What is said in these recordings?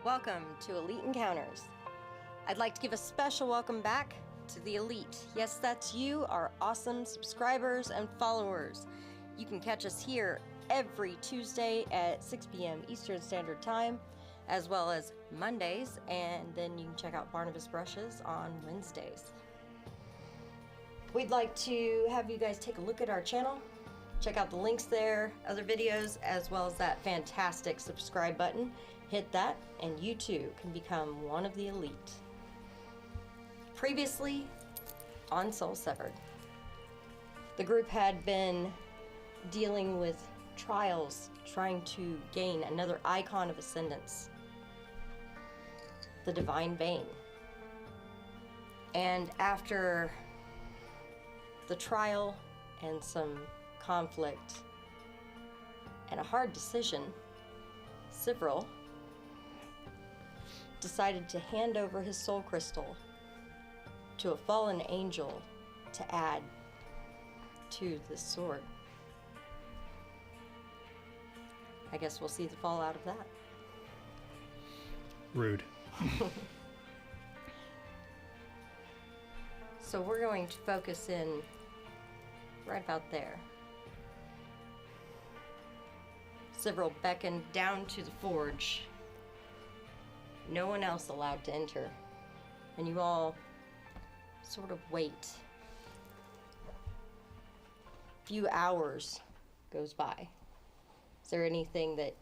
Welcome to Elite Encounters. I'd like to give a special welcome back to the Elite. Yes, that's you, our awesome subscribers and followers. You can catch us here every Tuesday at 6 p.m. Eastern Standard Time, as well as Mondays, and then you can check out Barnabas Brushes on Wednesdays. We'd like to have you guys take a look at our channel. Check out the links there, other videos, as well as that fantastic subscribe button. Hit that, and you too can become one of the elite. Previously on Soul Severed, the group had been dealing with trials trying to gain another icon of ascendance, the Divine Vein. And after the trial and some conflict and a hard decision, Sivril decided to hand over his soul crystal to a fallen angel to add to this sword. I guess we'll see the fallout of that. Rude. So we're going to focus in right about there. Sivril beckoned down to the forge. No one else allowed to enter. And you all sort of wait. A few hours goes by. Is there anything that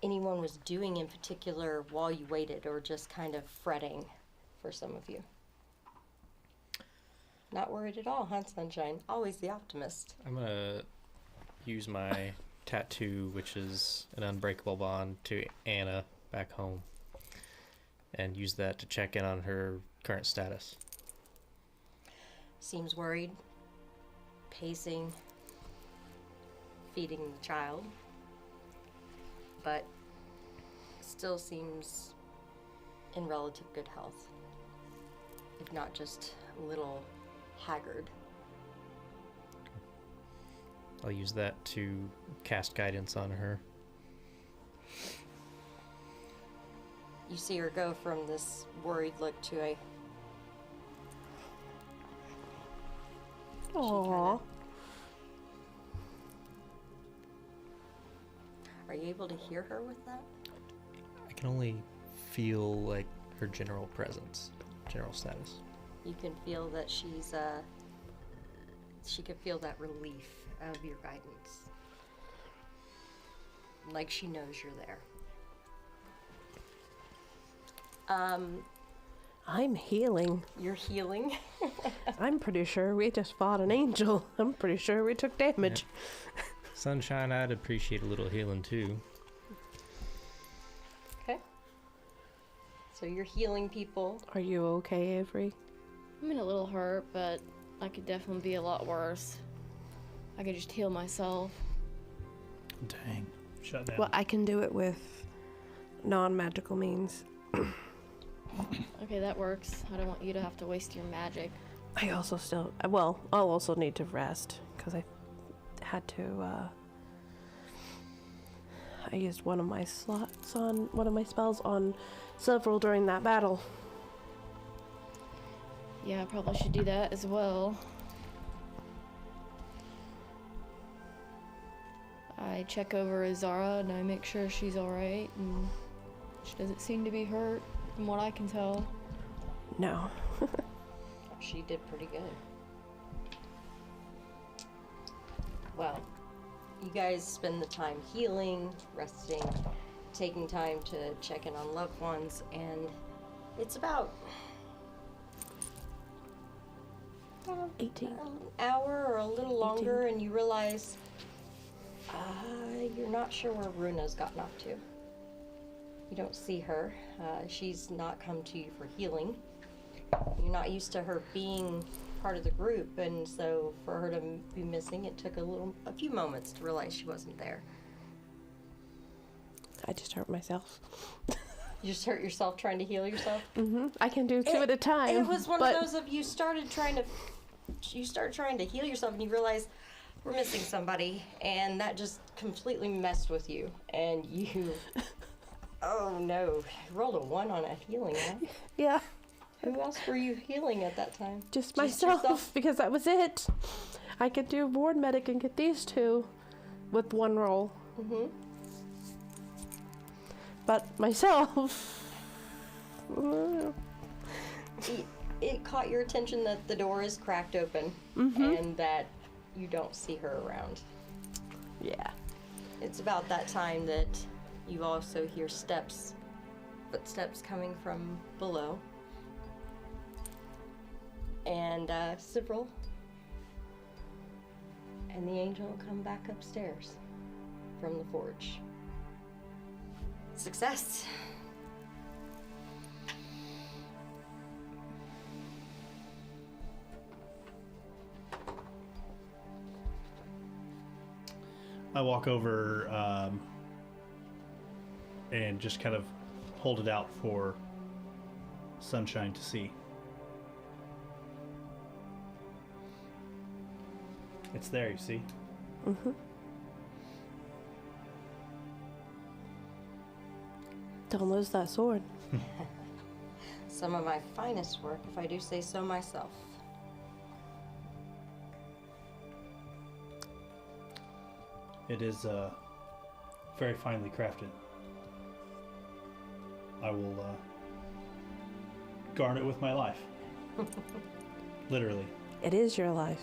anyone was doing in particular while you waited, or just kind of fretting for some of you? Not worried at all, huh, Sunshine? Always the optimist. I'm gonna use my tattoo, which is an unbreakable bond, to Anna back home, and use that to check in on her current status. Seems worried, pacing, feeding the child, but still seems in relative good health, if not just a little haggard. I'll use that to cast guidance on her. You see her go from this worried look to a... Aww. Are you able to hear her with that? I can only feel like her general presence, general status. You can feel that she's, she can feel that relief of your guidance. Like she knows you're there. I'm healing. You're healing? I'm pretty sure we just fought an angel. I'm pretty sure we took damage. Yeah. Sunshine, I'd appreciate a little healing too. Okay. So you're healing people. Are you okay, Avery? I'm in a little hurt, but I could definitely be a lot worse. I could just heal myself. Dang. Shut down. Well, I can do it with non-magical means. Okay, that works. I don't want you to have to waste your magic. I also still... Well, I'll also need to rest, because I had to, I used one of my slots on... one of my spells on Sivril during that battle. Yeah, I probably should do that as well. I check over Azara and I make sure she's alright, and she doesn't seem to be hurt from what I can tell. No. She did pretty good. Well, you guys spend the time healing, resting, taking time to check in on loved ones, and it's about 18. an hour or a little longer, and you realize you're not sure where Runa's gotten off to. You don't see her. She's not come to you for healing. You're not used to her being part of the group, and so for her to be missing, it took a few moments to realize she wasn't there. I just hurt myself. You just hurt yourself trying to heal yourself? I can do two at a time. It was one of those of you started trying to heal yourself, and you realize we're missing somebody, and that just completely messed with you, and you Oh no, you rolled a 1 on a healing, huh? Yeah, Who else were you healing at that time? just myself, yourself? because that was it. I could do ward medic and get these two with one roll. Mm-hmm. But myself. It caught your attention that the door is cracked open and that you don't see her around. Yeah. It's about that time that you also hear footsteps coming from below. And Sibrel and the angel come back upstairs from the forge. Success. I walk over and just kind of hold it out for Sunshine to see. It's there, you see. Mm-hmm. Don't lose that sword. Some of my finest work, if I do say so myself. It is very finely crafted. I will guard it with my life. Literally. It is your life.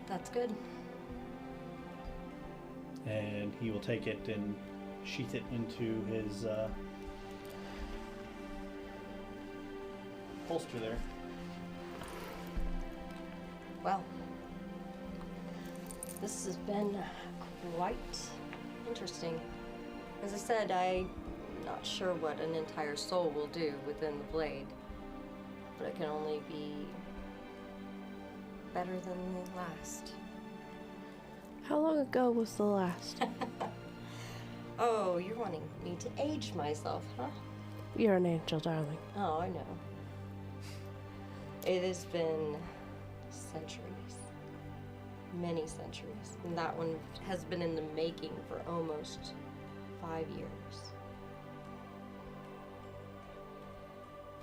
That's good. And he will take it and sheath it into his holster there. Well, this has been quite interesting. As I said, I'm not sure what an entire soul will do within the blade, but it can only be better than the last. How long ago was the last? Oh, you're wanting me to age myself, huh? You're an angel, darling. Oh, I know. It has been centuries. Many centuries. And that one has been in the making for almost 5 years.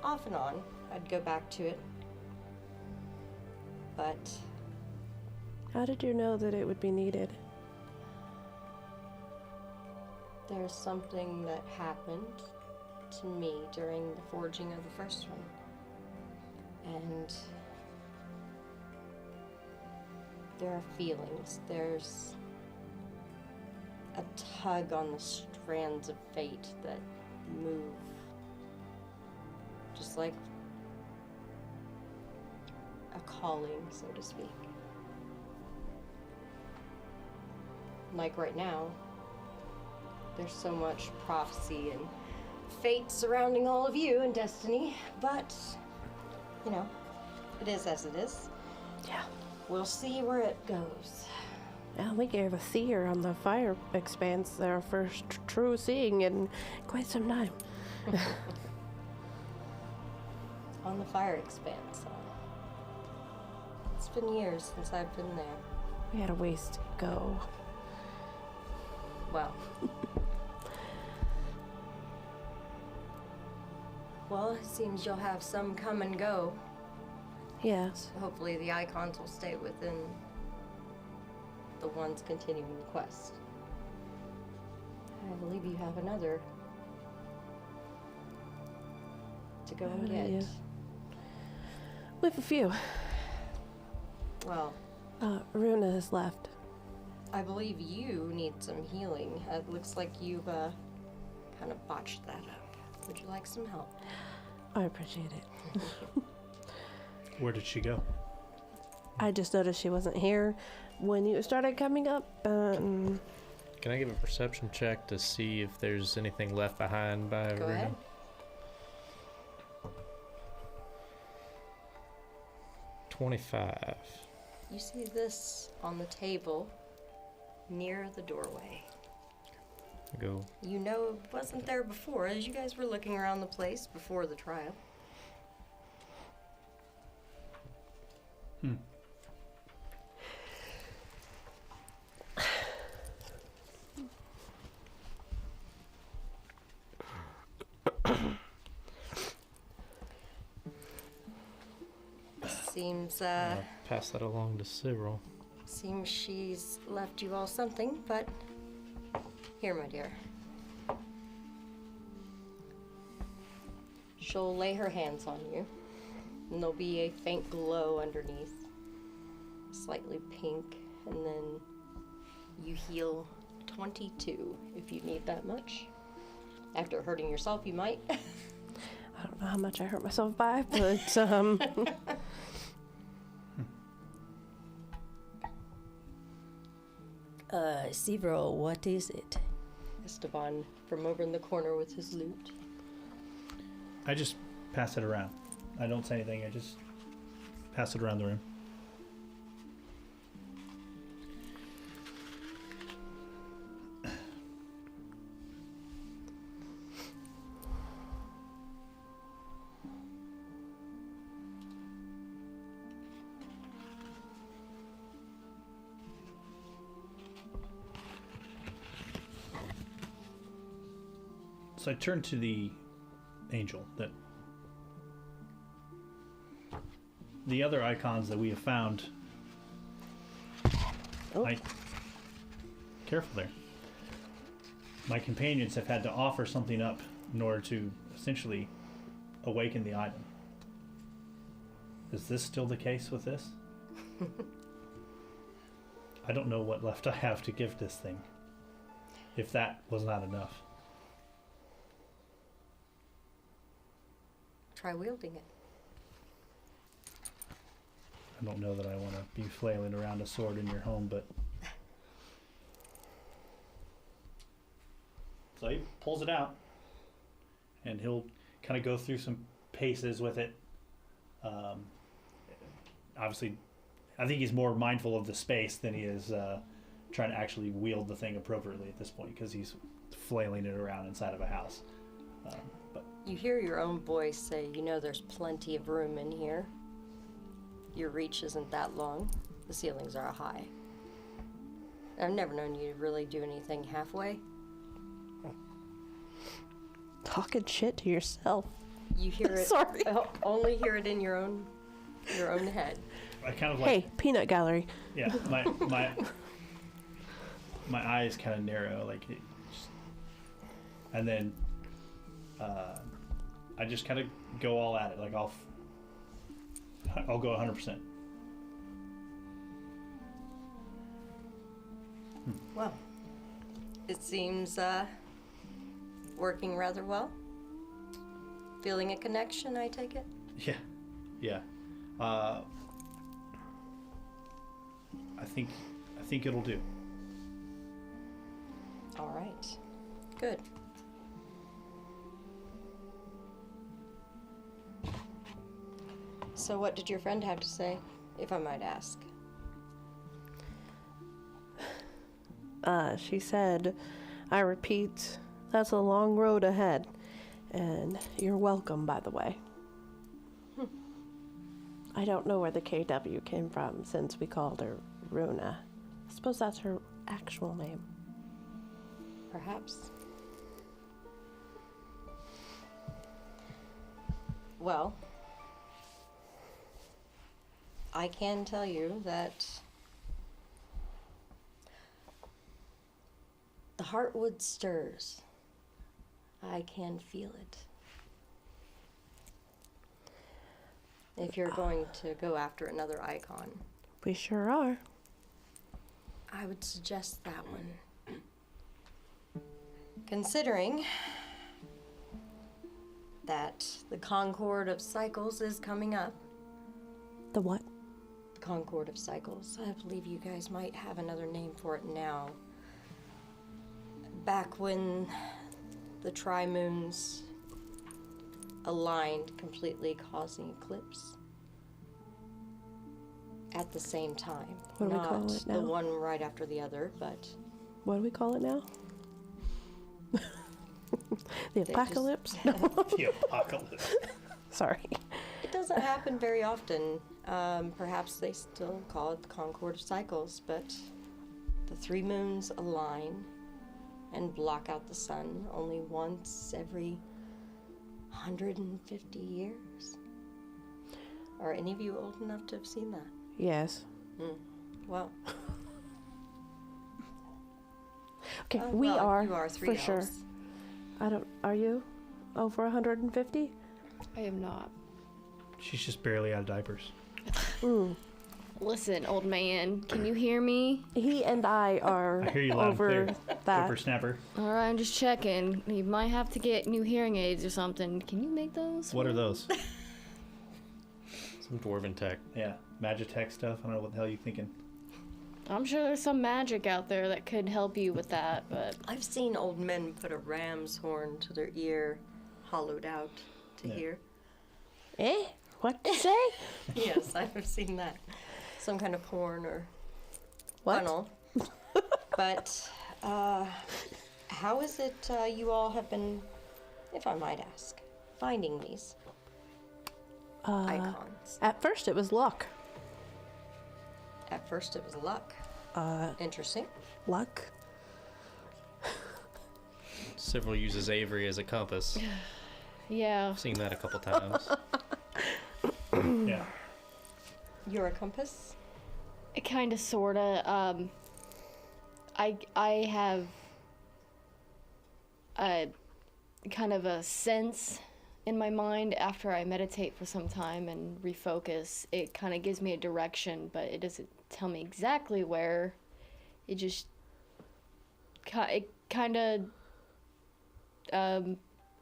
Off and on, I'd go back to it. But How did you know that it would be needed? there's something that happened to me during the forging of the first one. And there are feelings. There's a tug on the strands of fate that move. Just like a calling, so to speak. Like right now, there's so much prophecy and fate surrounding all of you and destiny, but, you know, it is as it is. Yeah. We'll see where it goes. Well, we gave a seer on the fire expanse their first true seeing in quite some time. On the fire expanse. It's been years since I've been there. We had a ways to go. Well. Well, it seems you'll have some come and go. Yes. Hopefully the icons will stay within the ones continuing the quest. I believe you have another to go and get. Yeah. We have a few. Well, Runa has left. I believe you need some healing. It looks like you've kind of botched that up. Would you like some help? I appreciate it. Where did she go? I just noticed she wasn't here when you started coming up. Can I give a perception check to see if there's anything left behind by Go Runa? ahead. 25. You see this on the table near the doorway. I go, You know it wasn't there before, as you guys were looking around the place before the trial. Seems, Pass that along to Cyril. seems she's left you all something, but here, my dear. She'll lay her hands on you, and there'll be a faint glow underneath, slightly pink, and then you heal 22 if you need that much. After hurting yourself, you might. I don't know how much I hurt myself by, but Severo, what is it? Esteban from over in the corner with his lute. I just pass it around. I don't say anything. I just pass it around the room. So I turn to the angel that the other icons that we have found. Oh. Careful there. My companions have had to offer something up in order to essentially awaken the item. Is this still the case with this? I don't know what left I have to give this thing, if that was not enough. Try wielding it. I don't know that I want to be flailing around a sword in your home, but... So he pulls it out, and he'll kind of go through some paces with it. Obviously, I think he's more mindful of the space than he is trying to actually wield the thing appropriately at this point, because he's flailing it around inside of a house. But You hear your own voice say, you know there's plenty of room in here. Your reach isn't that long. The ceilings are high. I've never known you to really do anything halfway. talking shit to yourself. You hear it. Sorry. Only hear it in your own head. I kind of like... Hey, peanut gallery. Yeah, my eyes kind of narrow, like it just, and then I just kind of go all at it, like I'll go 100%. Well, it seems working rather well. Feeling a connection, I take it? Yeah. I think it'll do. All right. Good. So what did your friend have to say, if I might ask? She said, I repeat, that's a long road ahead. And you're welcome, by the way. I don't know where the KW came from since we called her Runa. I suppose that's her actual name. Perhaps. Well, I can tell you that the heartwood stirs. I can feel it. If you're going to go after another icon, We sure are. I would suggest that one. Considering that the Concord of Cycles is coming up. The what? The Concord of Cycles. I believe you guys might have another name for it now. Back when the tri-moons aligned completely, causing eclipse at the same time. What do we Not call it now? the one right after the other, but What do we call it now? The just- apocalypse? The apocalypse. Sorry. it doesn't happen very often. Perhaps they still call it the Concord of Cycles, but the three moons align and block out the sun only once every 150 years. Are any of you old enough to have seen that? Yes. Well. Okay, Oh, we well, are, you are 3 for elves. sure. I don't. Are you over 150? I am not. She's just barely out of diapers. Listen, old man, can you hear me? He and I are I hear you loud and over clear. that. Whippersnapper. All right, I'm just checking. You might have to get new hearing aids or something. Can you make those? What are those? Some dwarven tech. Yeah, Magitech stuff. I don't know what the hell you're thinking. I'm sure there's some magic out there that could help you with that, but I've seen old men put a ram's horn to their ear, hollowed out to hear. Eh? What did you say? Yes, I've seen that. Some kind of horn or What? funnel. But how is it you all have been, if I might ask, finding these icons? At first, it was luck. At first, it was luck. Interesting. Luck. Several uses Avery as a compass. yeah. I've seen that a couple times. Yeah. You're a compass? Kind of, sorta. I have a kind of a sense in my mind after I meditate for some time and refocus. It kind of gives me a direction, but it doesn't tell me exactly where. It just it kind of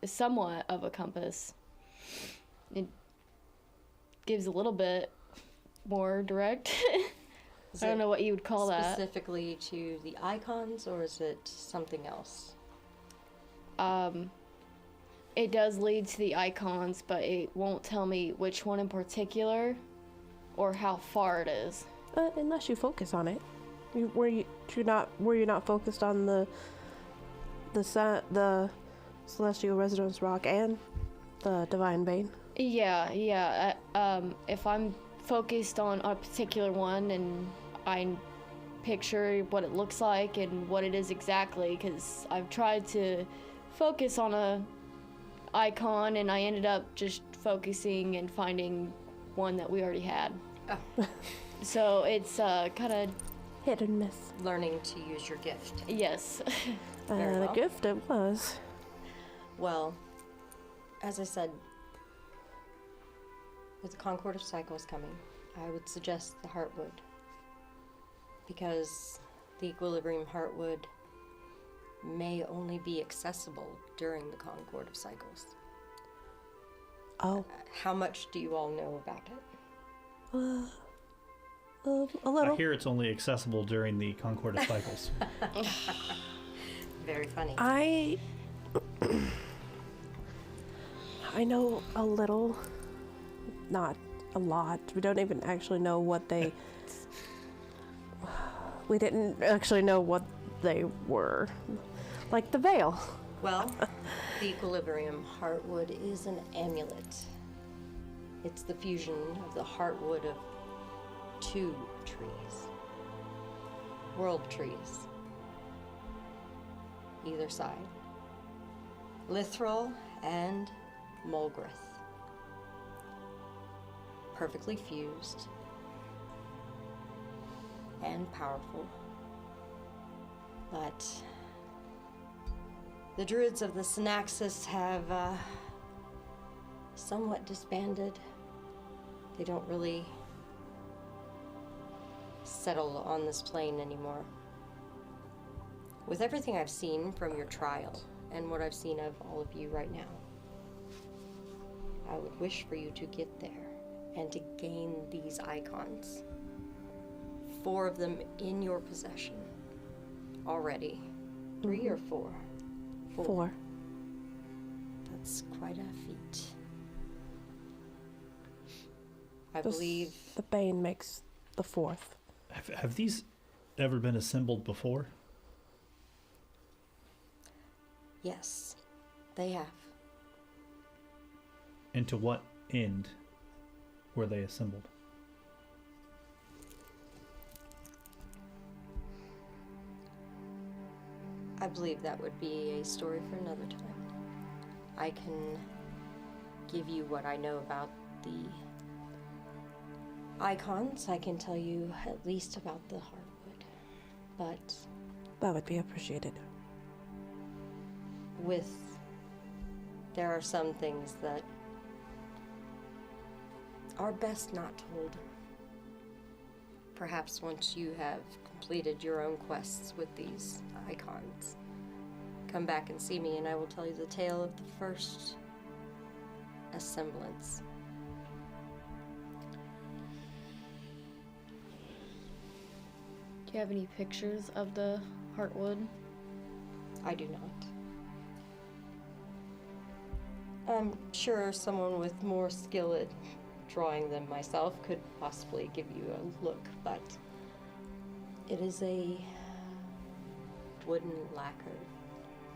is somewhat of a compass. It gives a little bit more direct. Is I don't it know what you would call that. specifically to the icons, or is it something else? It does lead to the icons, but it won't tell me which one in particular or how far it is. Unless you focus on it. Were you not focused on the celestial residence rock and the divine vein? Yeah. If I'm focused on a particular one and I picture what it looks like and what it is exactly, because I've tried to focus on a icon and I ended up just focusing and finding one that we already had. Oh. So it's kind of, Hit and miss. Learning to use your gift. yes. And Very a well. gift it was. Well, as I said, with the Concord of Cycles coming, I would suggest the Heartwood. Because the Equilibrium Heartwood may only be accessible during the Concord of Cycles. Oh, How much do you all know about it? a little. I hear it's only accessible during the Concord of Cycles. Very funny. I know a little, not a lot. We don't even actually know what they. We didn't actually know what they were, like the veil. Well, the Equilibrium Heartwood is an amulet. It's the fusion of the heartwood of 2 trees. World trees. Either side. Lithril and Mulgrith. Perfectly fused. And powerful. But the druids of the Synaxis have somewhat disbanded. They don't really settle on this plane anymore. With everything I've seen from your trial and what I've seen of all of you right now, I would wish for you to get there and to gain these icons. 4 of them in your possession already. 3 or 4? 4. That's quite a feat. I This- believe The Bane makes the 4th. Have these ever been assembled before? yes, they have. And to what end were they assembled? I believe that would be a story for another time. I can give you what I know about the icons. I can tell you at least about the hardwood. But That would be appreciated. there are some things that are best not told. Perhaps once you have completed your own quests with these icons, come back and see me and I will tell you the tale of the first assemblance. Do you have any pictures of the heartwood? I do not. I'm sure someone with more skill at drawing than myself could possibly give you a look, but it is a wooden lacquered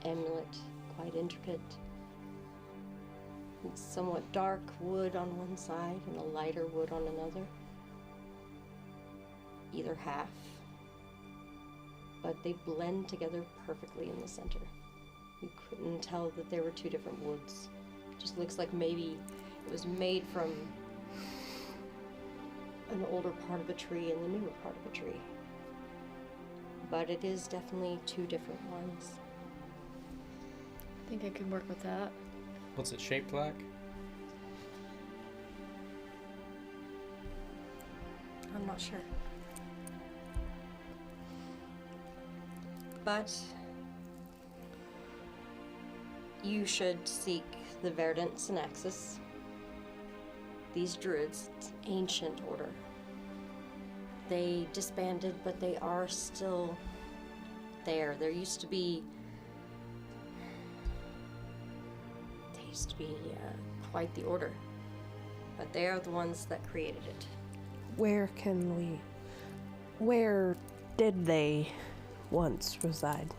amulet, quite intricate. It's somewhat dark wood on one side and a lighter wood on another. Either half. But they blend together perfectly in the center. You couldn't tell that there were two different woods. It just looks like maybe it was made from an older part of a tree and the newer part of a tree. But it is definitely two different ones. I think I could work with that. What's it shaped like? I'm not sure. But you should seek the Verdants and Axis. These druids, it's an ancient order. They disbanded, but they are still there. There used to be quite the order, but they are the ones that created it. Where did they once reside?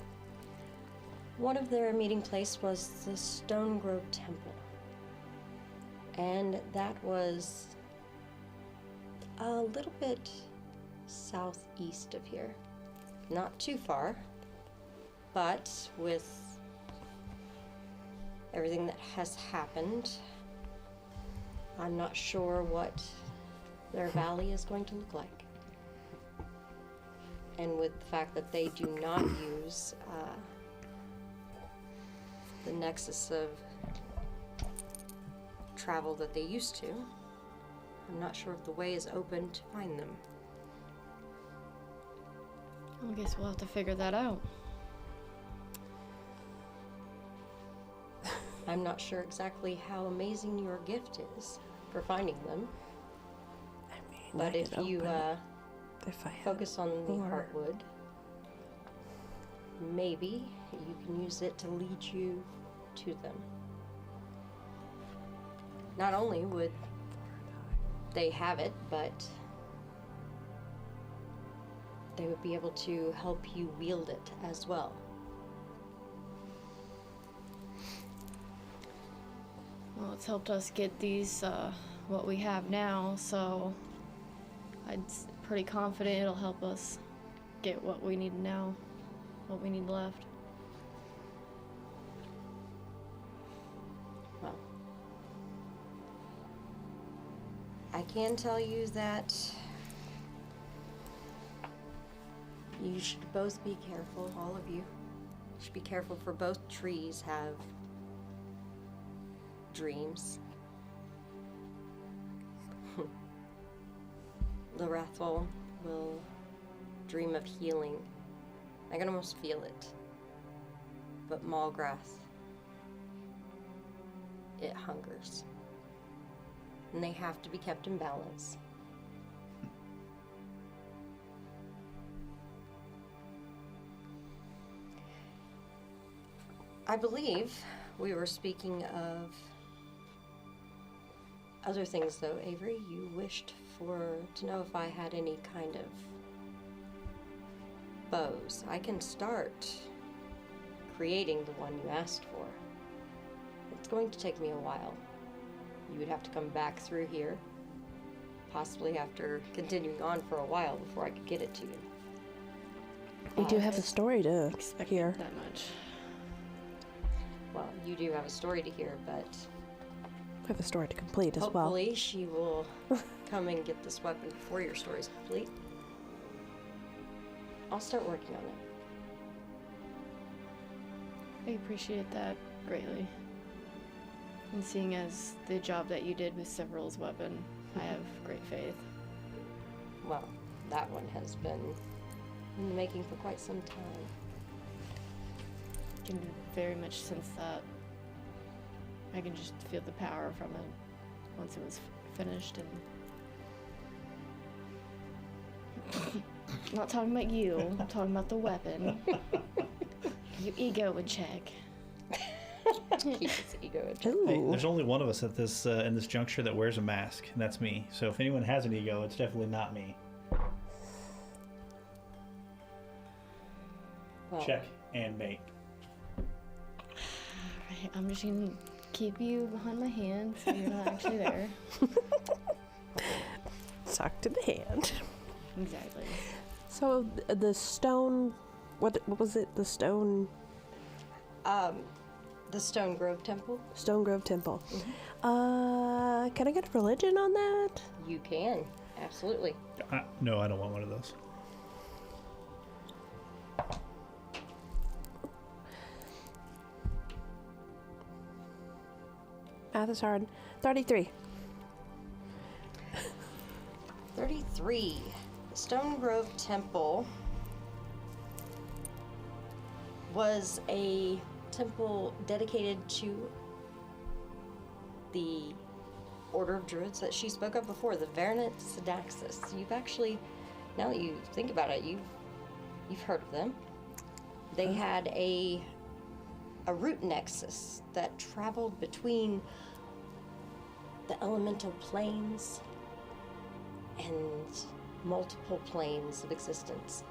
One of their meeting place was the Stone Grove Temple, and that was a little bit southeast of here. Not too far, but with everything that has happened, I'm not sure what their valley is going to look like. And with the fact that they do not use the nexus of travel that they used to, I'm not sure if the way is open to find them. I guess we'll have to figure that out. I'm not sure exactly how amazing your gift is for finding them, I mean, but I if could you open it if I had focus on the more. heartwood, maybe you can use it to lead you to them. Not only would they have it, but they would be able to help you wield it as well. Well, it's helped us get these, what we have now, so I'm pretty confident it'll help us get what we need now, what we need left. Well, I can tell you that you should both be careful, all of you. You should be careful, for both trees have dreams. Lorethal will dream of healing. I can almost feel it. But Malgrath, it hungers. And they have to be kept in balance. I believe we were speaking of other things, though. Avery, you wished to know if I had any kind of bows. I can start creating the one you asked for. It's going to take me a while. You would have to come back through here, possibly after continuing on for a while before I could get it to you. We do have a story to Expect hear. that much. Well, you do have a story to hear, but have a story to complete as well. Hopefully she will come and get this weapon before your story's complete. I'll start working on it. I appreciate that greatly. And seeing as the job that you did with Several's weapon, I have great faith. Well, that one has been in the making for quite some time. I can very much sense that. I can just feel the power from it once it was finished. And I'm not talking about you. I'm talking about the weapon. Your ego in check. Keep his ego in check. Hey, Ooh. there's only one of us at this in this juncture that wears a mask, and that's me. So if anyone has an ego, it's definitely not me. Well, Check and mate. Alright, I'm just gonna keep you behind my hand so you're not actually there. Sucked in the hand. Exactly. So the stone, what was it? The Stone Grove Temple. Stone Grove Temple. Can I get a religion on that? You can, absolutely. No, I don't want one of those. Math is hard. 33. 33. The Stone Grove Temple was a temple dedicated to the Order of Druids that she spoke of before, the Vernet Sedaxis. You've actually, now that you think about it, you've heard of them. They had a root nexus that traveled between the elemental planes and multiple planes of existence,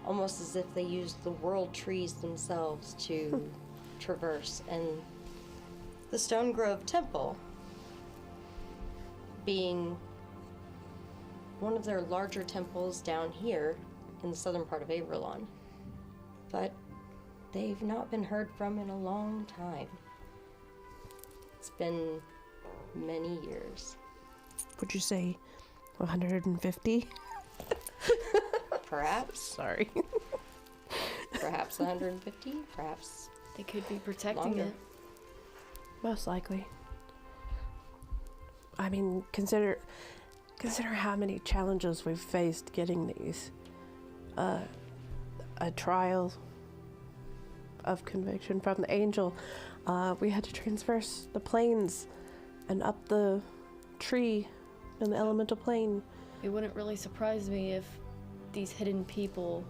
almost as if they used the world trees themselves to traverse. And the Stone Grove Temple, being one of their larger temples down here in the southern part of Averlon, but they've not been heard from in a long time. It's been many years. Would you say 150? Perhaps. Sorry. Perhaps 150. Perhaps They could be protecting longer. it. Most likely. I mean, consider how many challenges we've faced getting these. A trial of conviction from the angel. We had to traverse the plains and up the tree in the elemental plane. It wouldn't really surprise me if these hidden people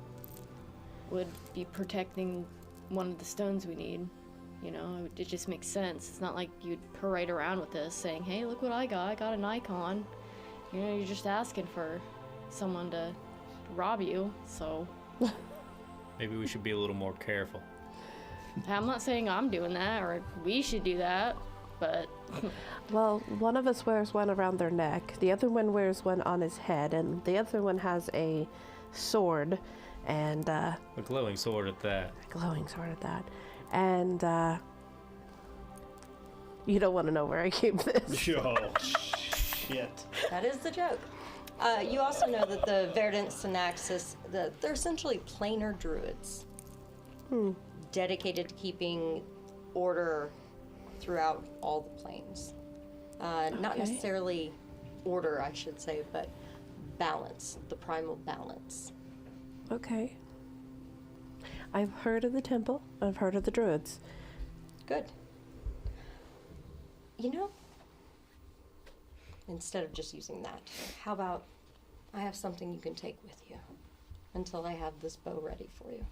would be protecting one of the stones we need. You know, it just makes sense. It's not like you'd parade around with this saying, hey, look what I got an icon. You know, you're just asking for someone to rob you, so. Maybe we should be a little more careful. I'm not saying I'm doing that or we should do that, but Well, one of us wears one around their neck, the other one wears one on his head, and the other one has a sword and A glowing sword at that. a glowing sword at that. And you don't want to know where I keep this. Oh, shit. That is the joke. You also know that the Verdant Synaxis, they're essentially planar druids. Dedicated to keeping order throughout all the planes. Not Okay. necessarily order, I should say, but balance, the primal balance. Okay. I've heard of the temple. I've heard of the druids. Good. You know, instead of just using that, how about I have something you can take with you until I have this bow ready for you?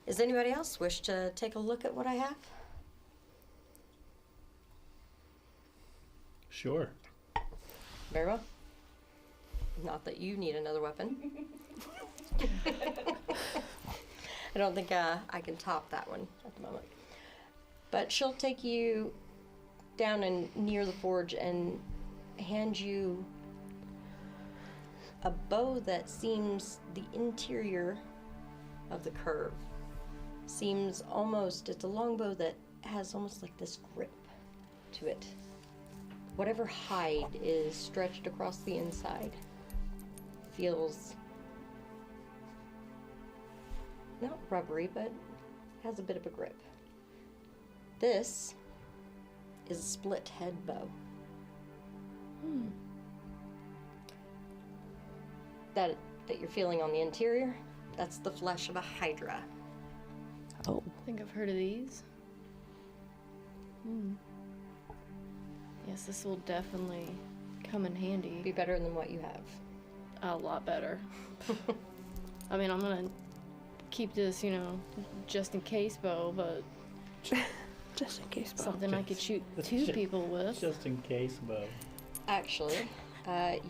Does anybody else wish to take a look at what I have? Sure. Very well. Not that you need another weapon. I don't think I can top that one at the moment. But she'll take you down and near the forge and hand you a bow that seems, the interior of the curve seems almost, it's a long bow that has almost like this grip into it. Whatever hide is stretched across the inside feels not rubbery, but has a bit of a grip. This is a split head bow. That you're feeling on the interior, that's the flesh of a hydra. Oh. I think I've heard of these. Yes, this will definitely come in handy. Be better than what you have. A lot better. I mean, I'm gonna keep this, just in case bow, but Just in case. something I could shoot two people with. Just in case, but Actually,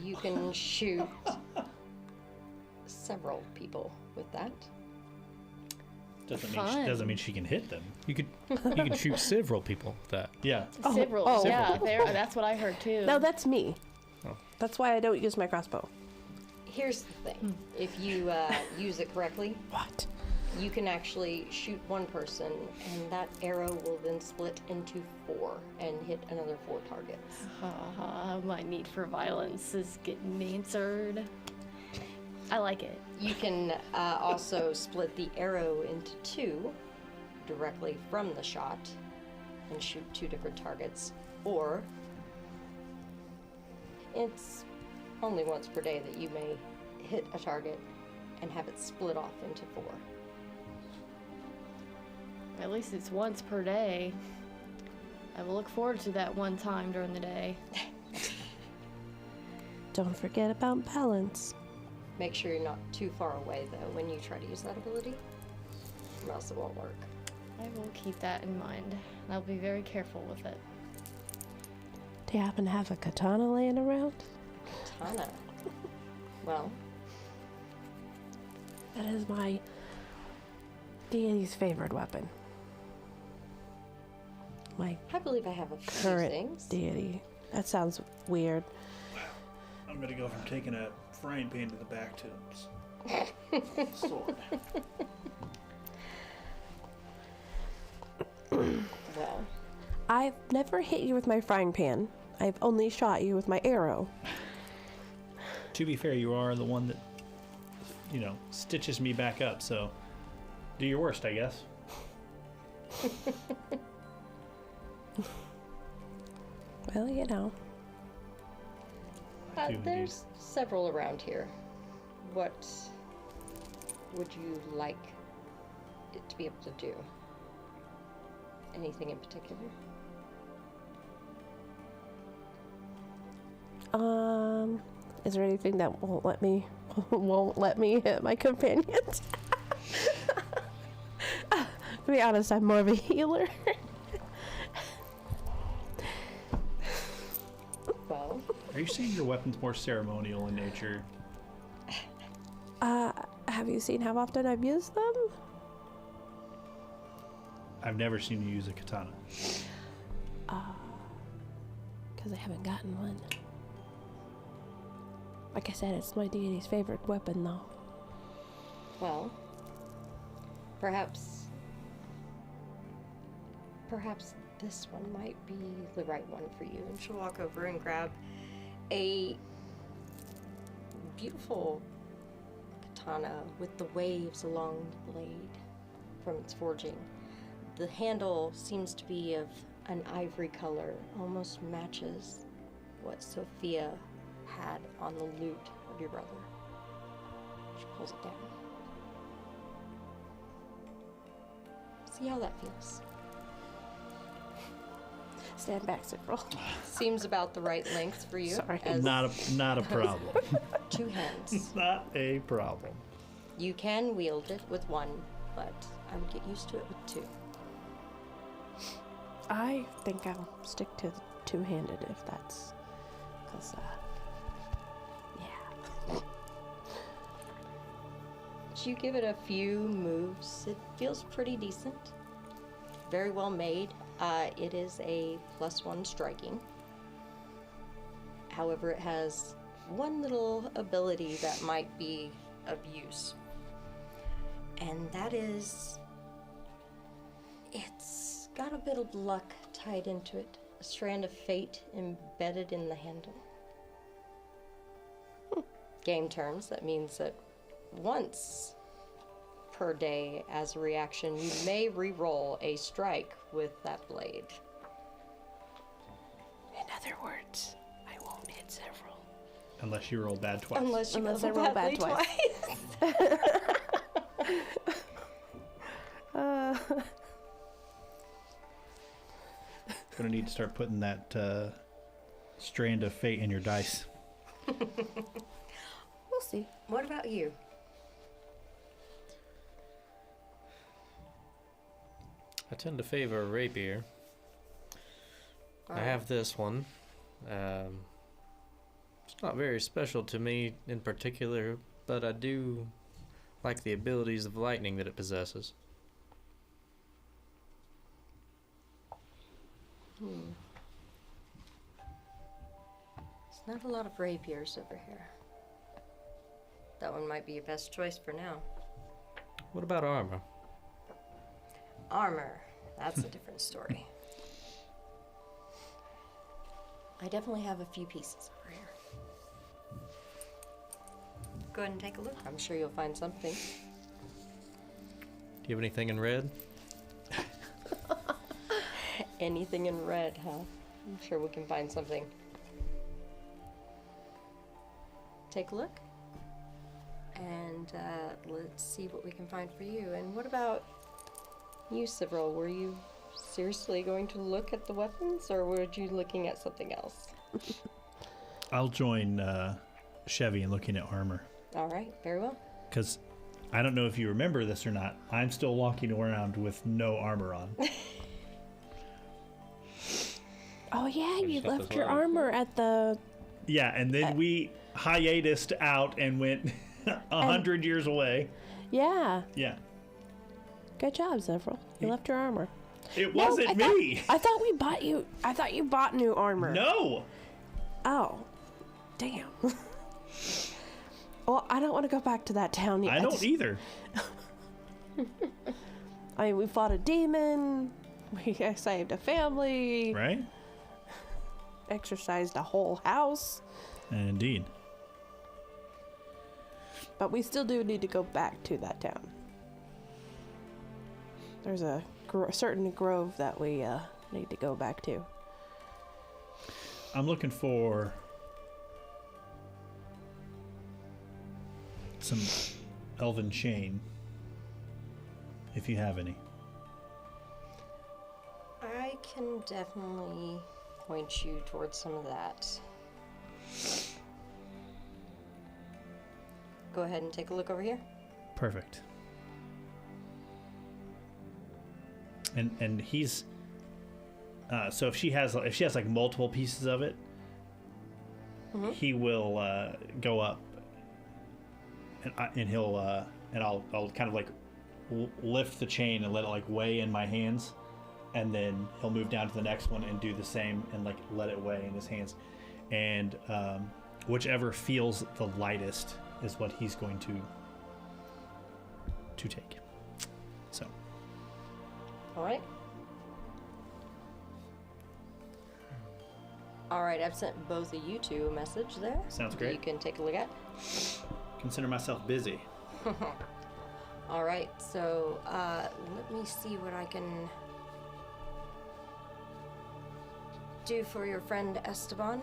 you can shoot several people with that. doesn't mean she can hit them. You can shoot several people with that. Yeah. Several. oh. Yeah, that's what I heard too. No, that's me. Oh. That's why I don't use my crossbow. Here's the thing. If you use it correctly, What? you can actually shoot one person, and that arrow will then split into 4 and hit another 4 targets. My need for violence is getting answered. I like it. You can also split the arrow into 2 directly from the shot and shoot 2 different targets, or it's only once per day that you may hit a target and have it split off into 4. At least it's once per day. I will look forward to that one time during the day. Don't forget about balance. Make sure you're not too far away, though, when you try to use that ability, or else it won't work. I will keep that in mind. I'll be very careful with it. Do you happen to have a katana laying around? Katana. Well, That is my deity's favorite weapon. My I believe I have a few current things. deity. That sounds weird. I'm gonna go from taking a frying pan to the back to sword. Well, I've never hit you with my frying pan. I've only shot you with my arrow. To be fair, you are the one that, stitches me back up. So, do your worst, I guess. Well, I do indeed. there's several around here. What would you like it to be able to do? Anything in particular? Is there anything that won't let me hit my companions? To be honest, I'm more of a healer. Well, Are you saying your weapon's more ceremonial in nature? Have you seen how often I've used them? I've never seen you use a katana. Because I haven't gotten one. Like I said, it's my deity's favorite weapon, though. well, perhaps this one might be the right one for you. And she'll walk over and grab a beautiful katana with the waves along the blade from its forging. The handle seems to be of an ivory color, almost matches what Sophia had on the lute of your brother. She pulls it down. See how that feels. Stand back, Cyril. Seems about the right length for you. Sorry. As Not a problem. 2 hands. Not a problem. You can wield it with 1, but I would get used to it with 2. I think I'll stick to two-handed if that's... Because, yeah. As you give it a few moves, it feels pretty decent. Very well made. It is a +1 striking. However, it has one little ability that might be of use. And that is, it's got a bit of luck tied into it strand of fate embedded in the handle. Game terms, that means that once per day as a reaction, you may re-roll a strike with that blade. In other words, I won't hit several. Unless you roll bad twice. Unless I roll bad twice. Gonna need to start putting that strand of fate in your dice. We'll see. What about you? I tend to favor a rapier. I have this one. It's not very special to me in particular, but I do like the abilities of lightning that it possesses. There's not a lot of rapiers over here. That one might be your best choice for now. What about armor? Armor. That's a different story. I definitely have a few pieces over here. Go ahead and take a look. I'm sure you'll find something. Do you have anything in red? Anything in red, huh? I'm sure we can find something. Take a look. And let's see what we can find for you. And what about you, Sivril? Were you seriously going to look at the weapons, or were you looking at something else? I'll join Chevy in looking at armor. All right, very well. Because I don't know if you remember this or not, I'm still walking around with no armor on. Oh yeah, you just got left this your light. armor at the. Yeah, and then we hiatused out and went 100 years away. Yeah. Yeah. Good job, Zephyr. You left your armor. It No, wasn't I me. I thought we bought you. I thought you bought new armor. No. Oh, damn. Well, I don't want to go back to that town yet. I don't either. I mean, we fought a demon. We saved a family. Right? Exercised a whole house. Indeed. But we still do need to go back to that town. There's a certain grove that we need to go back to. I'm looking for some elven chain, if you have any. I can definitely point you towards some of that. Go ahead and take a look over here. Perfect. And he's so if she has like multiple pieces of it, he will go up and he'll and I'll kind of like lift the chain and let it like weigh in my hands, and then he'll move down to the next one and do the same and like let it weigh in his hands, and whichever feels the lightest is what he's going to take. So. All right. All right, I've sent both of you two a message there. Sounds that great. You can take a look at. Consider myself busy. All right, so let me see what I can do for your friend Esteban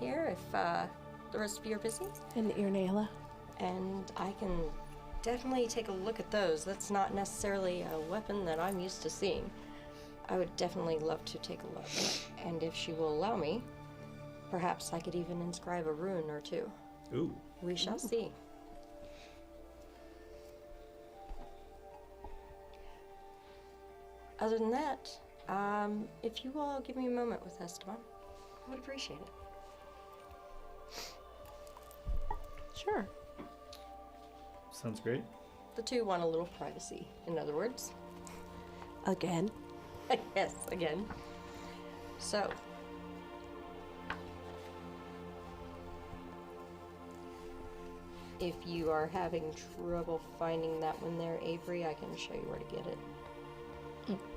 here, if the rest of you are busy. And Irnayla. And I can definitely take a look at those. That's not necessarily a weapon that I'm used to seeing. I would definitely love to take a look. And if she will allow me, perhaps I could even inscribe a rune or two. Ooh. We shall see. Other than that, if you all give me a moment with Esteban, I would appreciate it. Sure. Sounds great. The two want a little privacy, in other words. Again. Yes, again. So. If you are having trouble finding that one there, Avery, I can show you where to get it.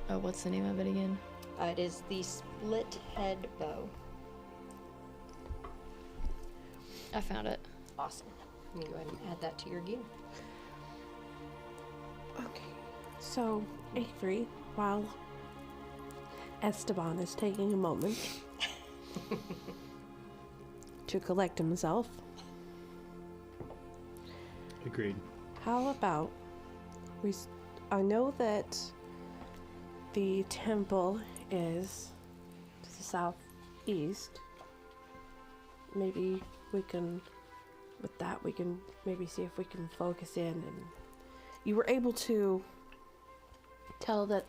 Oh, what's the name of it again? It is the split head bow. I found it. Awesome. Let me go ahead and add that to your gear. Okay. So, Avery, while Esteban is taking a moment to collect himself, Agreed. how about I know that the temple is to the southeast. Maybe we can, with that, we can maybe see if we can focus in. And you were able to tell that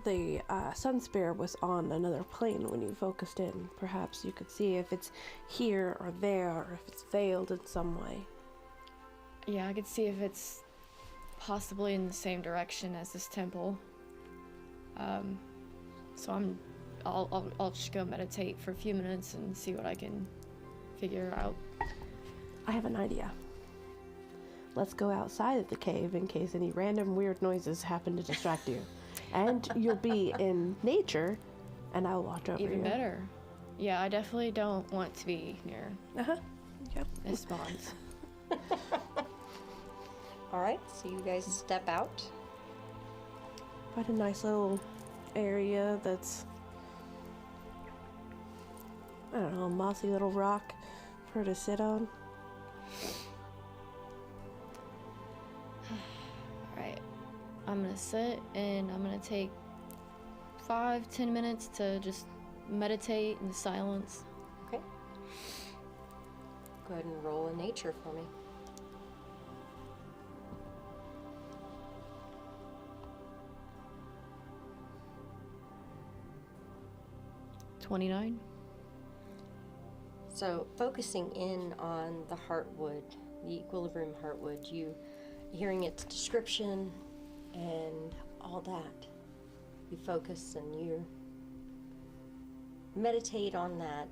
the sun spear was on another plane when you focused in. Perhaps you could see if it's here or there, or if it's veiled in some way. Yeah, I could see if it's possibly in the same direction as this temple. So I'll just go meditate for a few minutes and see what I can figure out. I have an idea. Let's go outside of the cave in case any random weird noises happen to distract you. And you'll be in nature, and I'll watch over you. Even better. Yeah, I definitely don't want to be near Uh-huh. Yep. this spawns. Alright, so you guys step out. Quite a nice little area that's, I don't know, a mossy little rock for her to sit on. Alright. I'm gonna sit and I'm gonna take 5-10 minutes to just meditate in the silence. Okay. Go ahead and roll a nature for me. 29. So focusing in on the heartwood, the equilibrium heartwood, you hearing its description and all that, you focus and you meditate on that,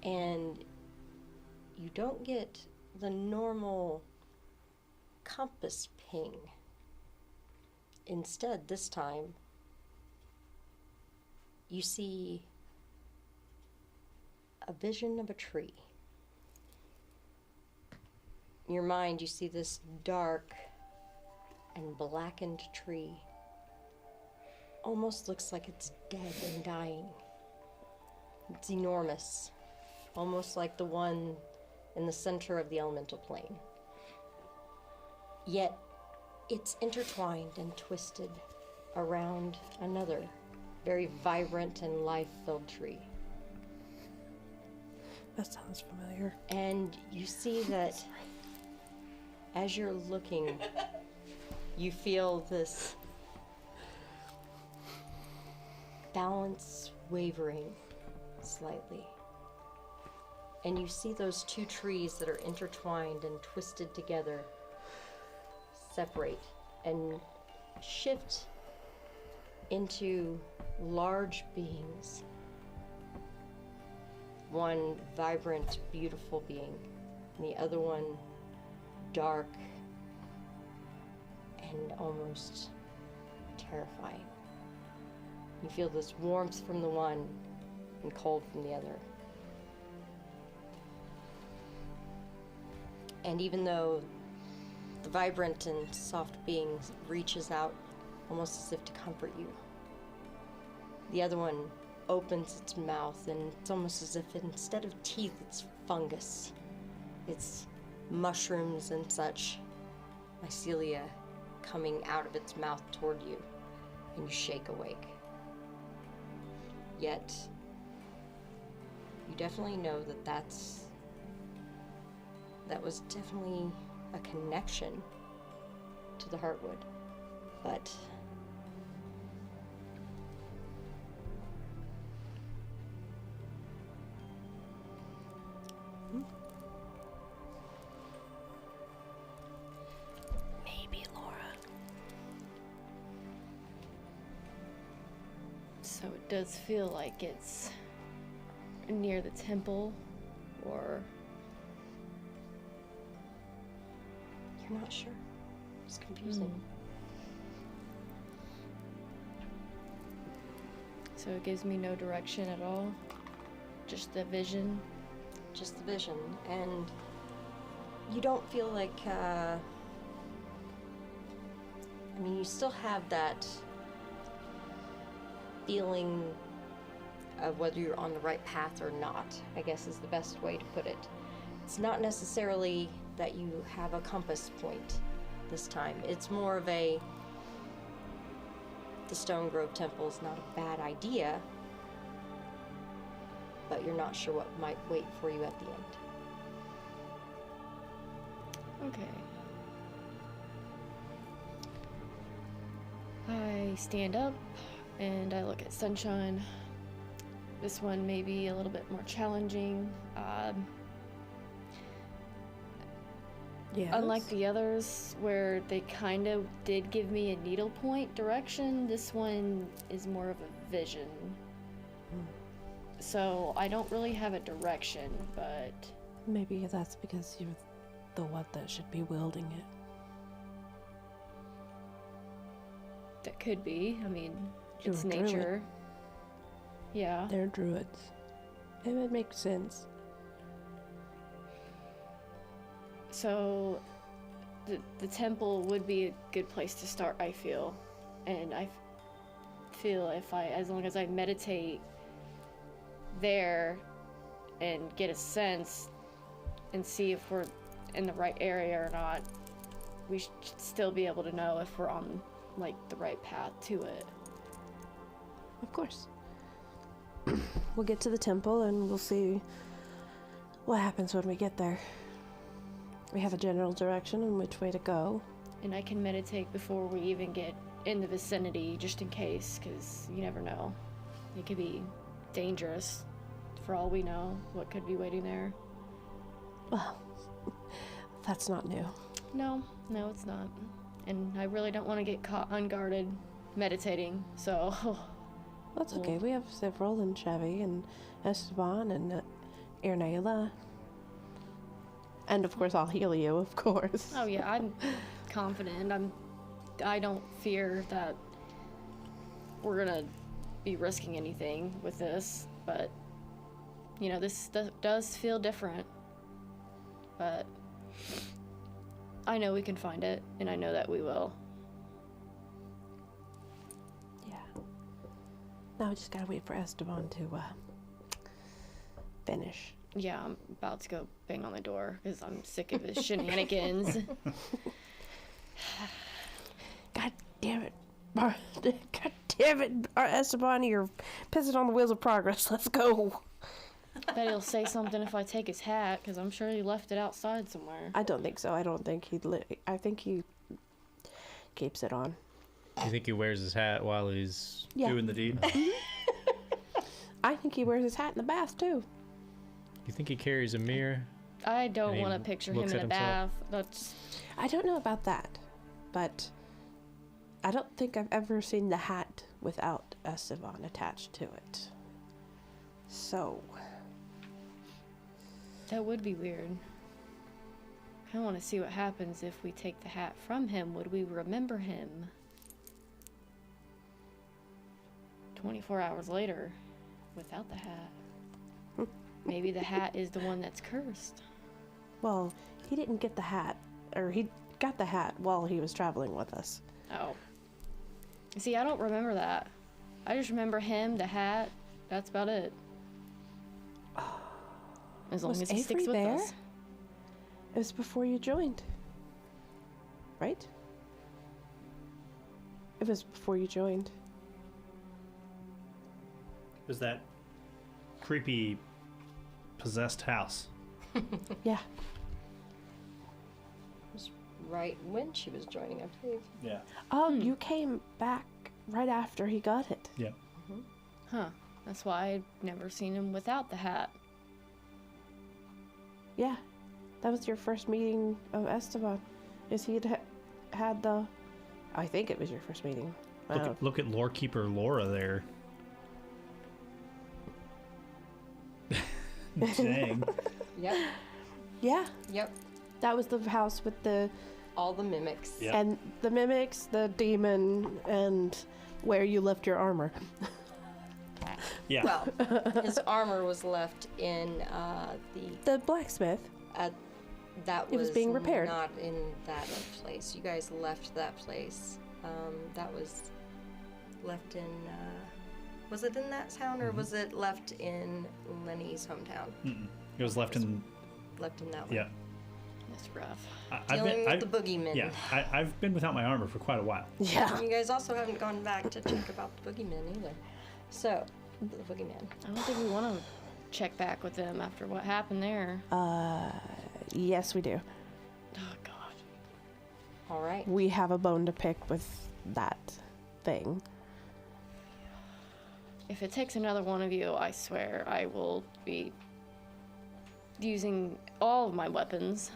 and you don't get the normal compass ping. Instead, this time, you see a vision of a tree. In your mind, you see this dark and blackened tree. Almost looks like it's dead and dying. It's enormous, almost like the one in the center of the elemental plane. Yet, it's intertwined and twisted around another very vibrant and life-filled tree. That sounds familiar. And you see that as you're looking, you feel this balance wavering slightly. And you see those two trees that are intertwined and twisted together separate and shift into large beings. One vibrant, beautiful being, and the other one dark and almost terrifying. You feel this warmth from the one and cold from the other. And even though the vibrant and soft being reaches out almost as if to comfort you, the other one opens its mouth, and it's almost as if instead of teeth, it's fungus. It's mushrooms and such, mycelia, coming out of its mouth toward you, and you shake awake. Yet, you definitely know that that was definitely a connection to the Heartwood. But Maybe, Laura. So it does feel like it's near the temple, or you're not sure. It's confusing. So it gives me no direction at all. Just the vision. Just the vision, and you don't feel like, I mean, you still have that feeling of whether you're on the right path or not, I guess is the best way to put it. It's not necessarily that you have a compass point this time. It's more of the Stone Grove Temple is not a bad idea, but you're not sure what might wait for you at the end. Okay. I stand up and I look at Sunshine. This one may be a little bit more challenging. Yeah. Unlike the others, where they kind of did give me a needle point direction, this one is more of a vision. So I don't really have a direction, but Maybe that's because you're the one that should be wielding it. that could be. I mean, You're it's a druid. nature. Yeah. They're druids. It would make sense. So the temple would be a good place to start, I feel. And I feel as long as I meditate there and get a sense and see if we're in the right area or not, we should still be able to know if we're on like the right path to it. Of course. We'll get to the temple and we'll see what happens when we get there. We have a general direction in which way to go. And I can meditate before we even get in the vicinity, just in case, because you never know. It could be dangerous. For all we know, what could be waiting there. Well, that's not new. No, it's not. And I really don't want to get caught unguarded meditating, so... That's okay. We have several, and Chevy, and Esteban, and Irnaila. And of course, I'll heal you, of course. Oh yeah, I'm confident. I don't fear that we're gonna be risking anything with this, but you know, this does feel different. But I know we can find it, and I know that we will. Yeah. Now we just gotta wait for Esteban to finish. Yeah, I'm about to go bang on the door because I'm sick of his shenanigans. God damn it. God damn it, Esteban, you're pissing on the wheels of progress. Let's go. Bet he'll say something if I take his hat, because I'm sure he left it outside somewhere. I don't think so. I don't think I think he keeps it on. You think he wears his hat while he's... Yeah. Doing the deed. I think he wears his hat in the bath, too. You think he carries a mirror? I don't And he want to picture him looks in a at bath. himself. That's... I don't know about that, but I don't think I've ever seen the hat without Esteban attached to it. So... That would be weird. I want to see what happens if we take the hat from him. Would we remember him? 24 hours later, without the hat. Maybe the hat is the one that's cursed. Well, he didn't get the hat, or he got the hat while he was traveling with us. Oh. See, I don't remember that. I just remember him, the hat. That's about it. As long Was as he sticks Avery with there? us. It was before you joined, right? It was before you joined. It was that creepy possessed house. Yeah. It was right when she was joining, I believe. Yeah. Oh, you came back right after he got it. Yeah. Huh. That's why I'd never seen him without the hat. Yeah. That was your first meeting of Esteban. Is he had the... I think it was your first meeting. Look at lorekeeper Laura there. Dang. Yep. Yeah. Yep. That was the house with the... All the mimics. Yep. And the mimics, the demon, and where you left your armor. Yeah. Well, his armor was left in The blacksmith. that It was being repaired. Not in that place. You guys left that place. That was left in. Was it in that town, or was it left in Lenny's hometown? Mm-mm. It was left in. Left in that one. Yeah. That's rough. Dealing with the boogeyman. Yeah, I've been without my armor for quite a while. Yeah. You guys also haven't gone back to check about the boogeyman either. So, the boogeyman. I don't think we want to check back with them after what happened there. Yes, we do. Oh, God. All right. We have a bone to pick with that thing. If it takes another one of you, I swear I will be using all of my weapons.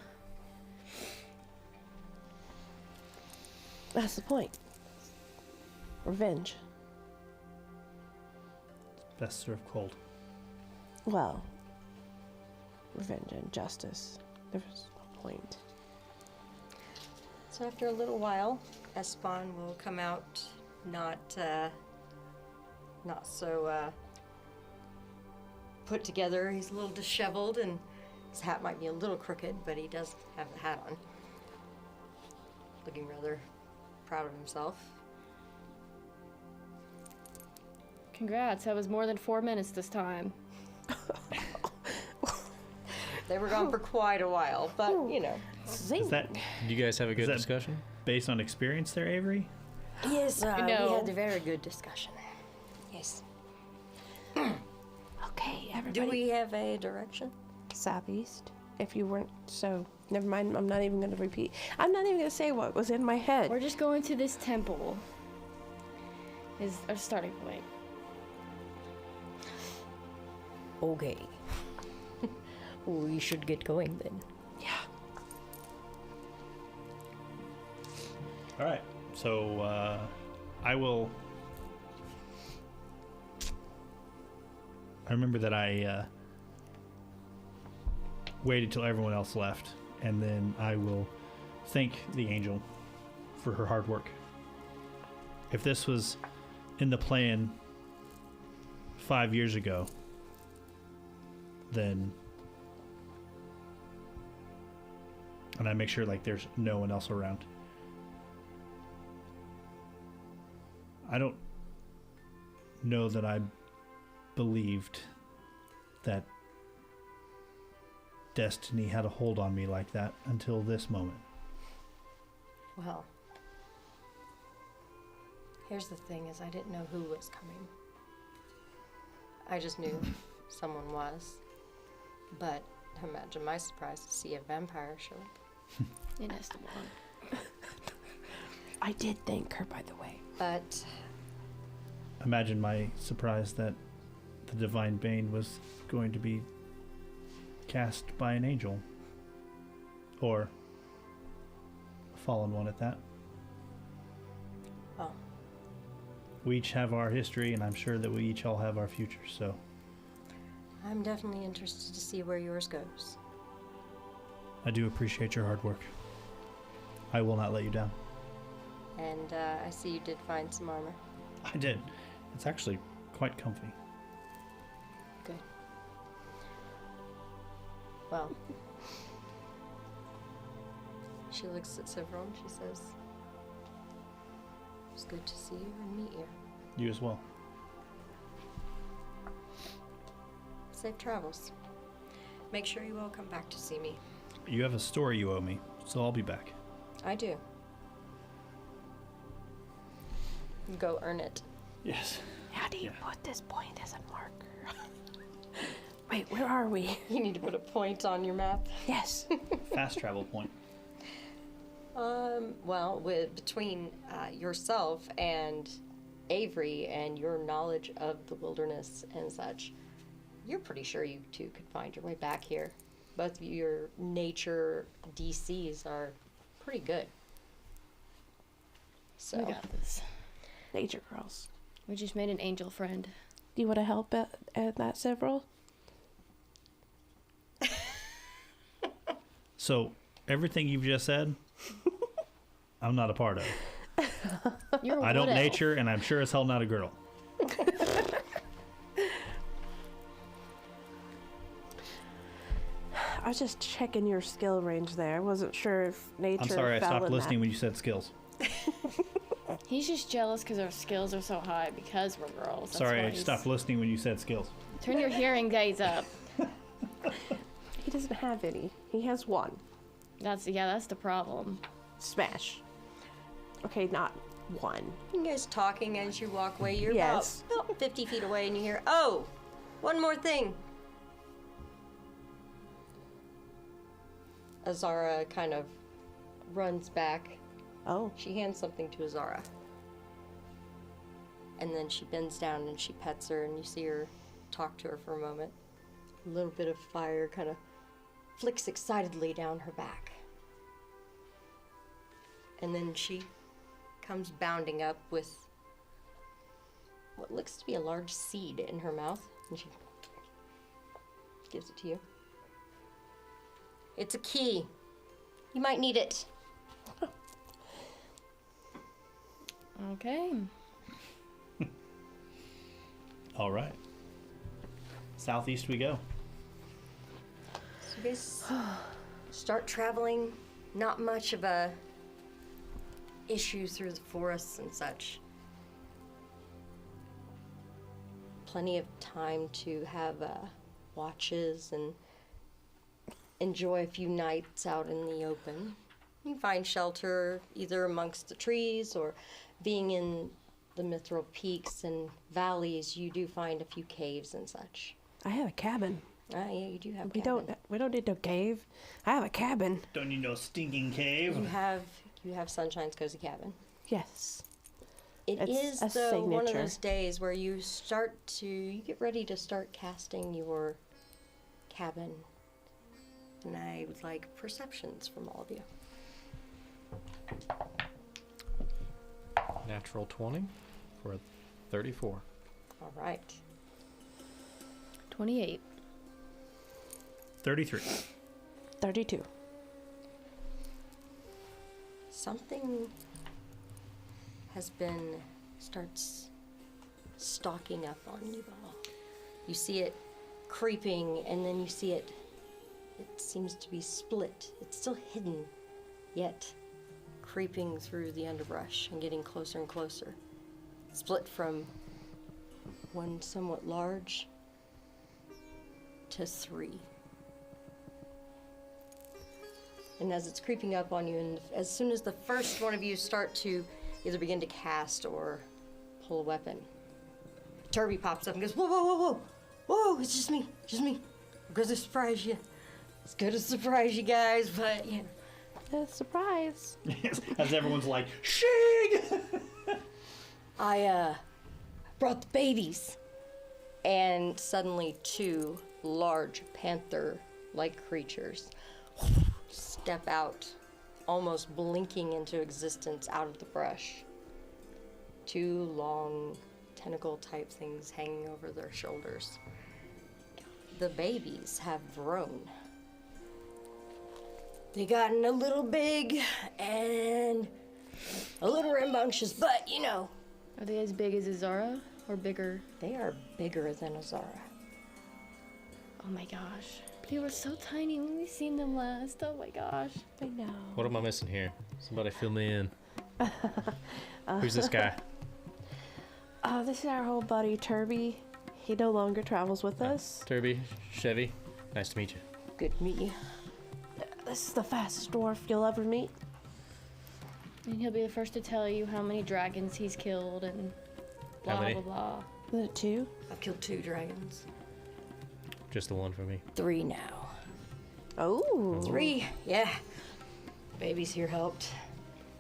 That's the point. Revenge. Best served cold. Well, revenge and justice. There's no point. So after a little while, Espan will come out not so put together. He's a little disheveled and his hat might be a little crooked, but he does have the hat on. Looking rather proud of himself. Congrats, that was more than 4 minutes this time. They were gone for quite a while, but you know. Is that Do you guys have a good that- discussion? based on experience there, Avery? Yes, No. we had a very good discussion. Yes. Okay, everybody. Do we have a direction? Southeast? If you weren't so... Never mind, I'm not even going to repeat. I'm not even going to say what was in my head. We're just going to this temple. Is our starting point. Okay. We should get going then. Yeah. All right. So I will. I remember that I waited till everyone else left, and then I will thank the angel for her hard work. If this was in the plan 5 years ago, then. And I make sure like there's no one else around. I don't know that I believed that destiny had a hold on me like that until this moment. Well, here's the thing is I didn't know who was coming. I just knew someone was. But imagine my surprise to see a vampire show up. In Esteban. I did thank her, by the way. But Imagine my surprise that the divine bane was going to be cast by an angel. Or a fallen one at that. oh, We each have our history, and I'm sure that we each all have our future, so I'm definitely interested to see where yours goes. I do appreciate your hard work. I will not let you down. And I see you did find some armor. I did. It's actually quite comfy. Good. Well, she looks at Several and she says, "It's good to see you and meet you. You as well. Safe travels. Make sure you all come back to see me." You have a story you owe me, so I'll be back. I do. Go earn it. Yes. How do you Yeah. put this point as a marker? Wait, where are we? You need to put a point on your map. Yes. Fast travel point. Well, between yourself and Avery and your knowledge of the wilderness and such, you're pretty sure you two could find your way back here. Both of your nature DCs are pretty good. So, We got this. Nature girls. We just made an angel friend. Do you want to help at that, Several? So, everything you've just said, I'm not a part of. You're a I don't wood elf. nature, and I'm sure as hell not a girl. I was just checking your skill range there. I wasn't sure if nature. I'm sorry, I fell stopped in listening that. when you said skills. He's just jealous because our skills are so high because we're girls. That's Sorry, why I stopped listening when you said skills. Turn your hearing aids up. He doesn't have any. He has one. That's the problem. Smash. Okay, not one. You guys talking as you walk away. You're Yes. about 50 feet away, and you hear, "Oh, one more thing." Azara kind of runs back. Oh. She hands something to Azara. And then she bends down and she pets her, and you see her talk to her for a moment. A little bit of fire kind of flicks excitedly down her back. And then she comes bounding up with what looks to be a large seed in her mouth, and she gives it to you. It's a key. You might need it. Okay. All right. Southeast we go. So you guys start traveling. Not much of a issue through the forests and such. Plenty of time to have watches and enjoy a few nights out in the open. You find shelter either amongst the trees or being in the mithril peaks and valleys. You do find a few caves and such. I have a cabin. Ah, yeah, you do have. We don't need no cave. I have a cabin. Don't need no stinking cave. You have Sunshine's cozy cabin. Yes. It It's is a though one of signature. those days where you get ready to start casting your cabin, and I would like perceptions from all of you. Natural 20 for a 34. All right. 28. 33. 32. Something starts stalking up on you all. You see it creeping, and then you see it seems to be split. It's still hidden, yet creeping through the underbrush and getting closer and closer. Split from one somewhat large to 3. And as it's creeping up on you, and as soon as the first one of you start to either begin to cast or pull a weapon, Turby pops up and goes, "Whoa, whoa, whoa, whoa! Whoa, it's just me. I'm gonna surprise you. It's gonna surprise you guys, but, you know. Surprise. As everyone's like, Shig! I brought the babies." And suddenly 2 large panther-like creatures step out, almost blinking into existence out of the brush. 2 long tentacle-type things hanging over their shoulders. The babies have grown. They gotten a little big and a little rambunctious, but, you know, Are they as big as Azara or bigger? they are bigger than Azara. Oh my gosh. They were so tiny when we seen them last. Oh my gosh. I know. What am I missing here? Somebody fill me in. Who's this guy? This is our old buddy Turby. He no longer travels with us. Turby, Chevy. Nice to meet you. Good to meet you. This is the fastest dwarf you'll ever meet. And he'll be the first to tell you how many dragons he's killed and blah How many? blah blah. Is it 2? I've killed 2 dragons. Just the one for me. 3 now. Oh. 3, yeah. Babies here helped.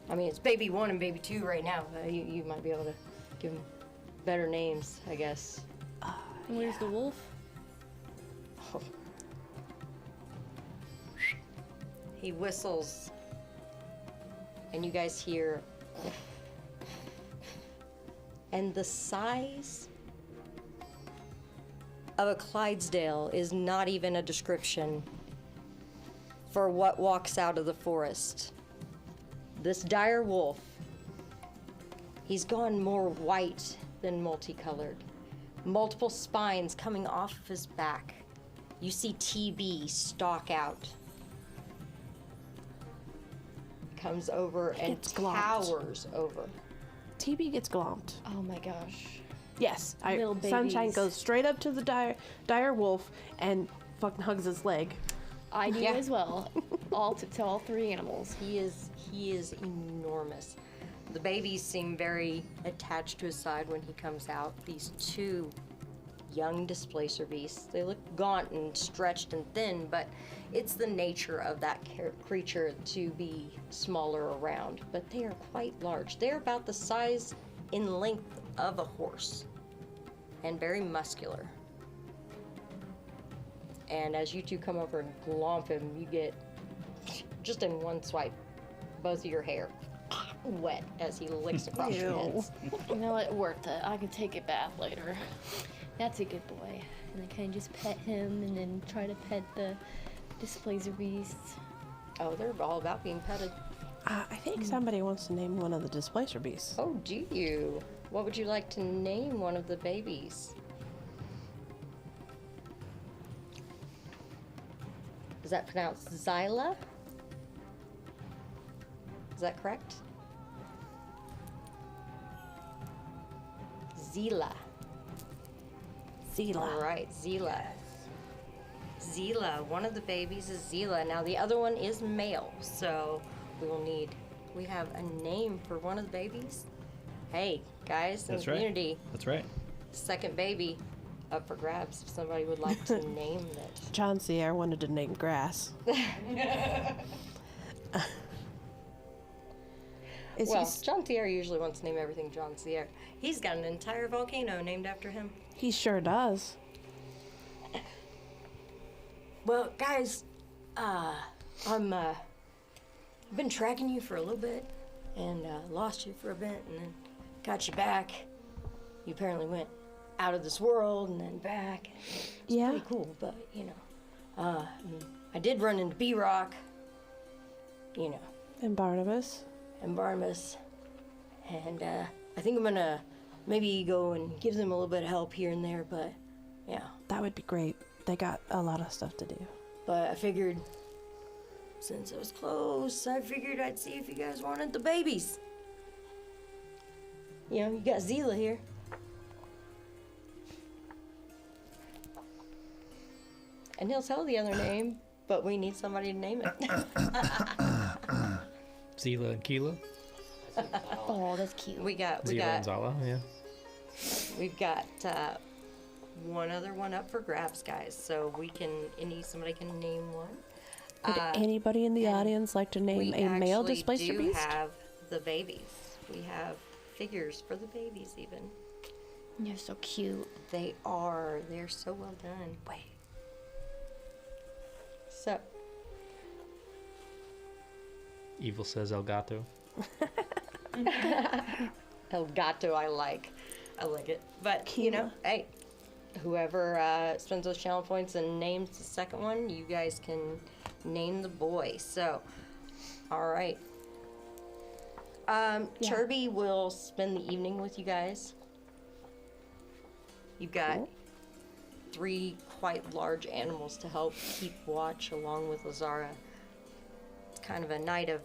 I mean, it's baby 1 and baby 2 right now. You might be able to give them better names, I guess. And where's the wolf? Oh. He whistles, and you guys hear. And the size of a Clydesdale is not even a description for what walks out of the forest. This dire wolf, he's gone more white than multicolored. Multiple spines coming off of his back. You see TB stalk out. Comes over and gets glomped. towers over. TB gets glomped. Oh my gosh. Yes, Little Sunshine babies. goes straight up to the dire wolf and fucking hugs his leg. I do Yeah. as well. To all three animals. He is enormous. The babies seem very attached to his side when he comes out. These two young displacer beasts. They look gaunt and stretched and thin, but it's the nature of that creature to be smaller around. But they are quite large. They're about the size in length of a horse and very muscular. And as you two come over and glomp him, you get, just in one swipe, both of your hair wet as he licks across your heads. You know what? Worth it. I can take a bath later. That's a good boy. And I kind of just pet him and then try to pet the displacer beasts. Oh, they're all about being petted. I think somebody wants to name one of the displacer beasts. Oh, do you? What would you like to name one of the babies? Is that pronounced Zyla? Is that correct? Zila. Zila. All right, Zila. Zila. One of the babies is Zila. Now the other one is male, so we have a name for one of the babies. Hey, guys in That's the right. community, That's right. second baby up for grabs if somebody would like to name it. John Sierra wanted to name grass. Well, John Sierra usually wants to name everything John Sierra. He's got an entire volcano named after him. He sure does. Well, guys, I've been tracking you for a little bit, and lost you for a bit, and then got you back. You apparently went out of this world and then back. It's Yeah. pretty cool, but I did run into B-Rock, And Barnabas. and Barnabas, and I think I'm gonna maybe go and give them a little bit of help here and there, but yeah. That would be great. They got a lot of stuff to do. But I figured, since it was close, I figured I'd see if you guys wanted the babies. You got Zila here. And he'll tell the other name, but we need somebody to name it. Zila and Keela. Oh, that's cute. we got Zila and Zala, yeah. we've got one other one up for grabs, guys. So somebody can name one. Would anybody in the and audience like to name We a male actually displacer do beast? have the babies. We have figures for the babies even. You're so cute. They are. They're so well done. Wait. So, Evil says El Gato. El Gato, I like it. But, hey, whoever spends those channel points and names the second one, you guys can name the boy. So, all right. Chirby will spend the evening with you guys. You've got 3 quite large animals to help keep watch along with Lazara. It's kind of a night of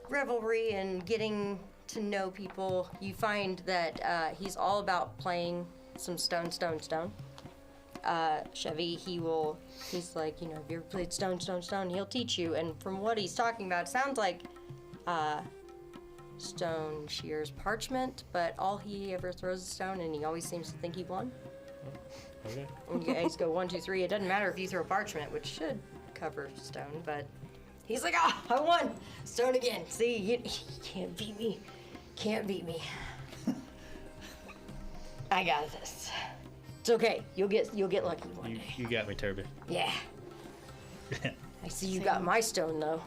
revelry and getting to know people. You find that he's all about playing some stone. Chevy, he's like, have you ever played stone? He'll teach you. And from what he's talking about, it sounds like stone shears parchment, but all he ever throws is stone, and he always seems to think he won. Okay. And you guys go 1, 2, 3. It doesn't matter if you throw parchment, which should cover stone, but he's like, I won! Stone again. See, you can't beat me. Can't beat me. I got this. It's okay. You'll get lucky one day. You got me, Turby. Yeah. I see you got my stone though.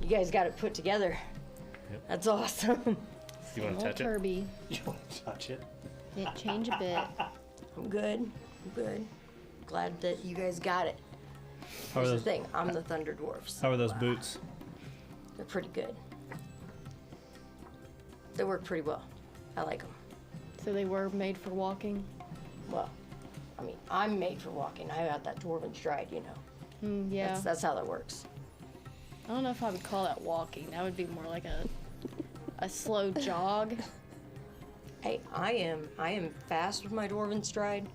You guys got it put together. Yep. That's awesome. You want to touch it? Kirby. You want to touch it? It change a bit. I'm good. Glad that you guys got it. How are Here's the those? thing. I'm the Thunder Dwarfs. How are those boots? They're pretty good. They work pretty well. I like them. So they were made for walking. Well, I mean, I'm made for walking. I got that dwarven stride, you know. Yeah. That's how that works. I don't know if I would call that walking. That would be more like a slow jog. Hey, I am fast with my dwarven stride.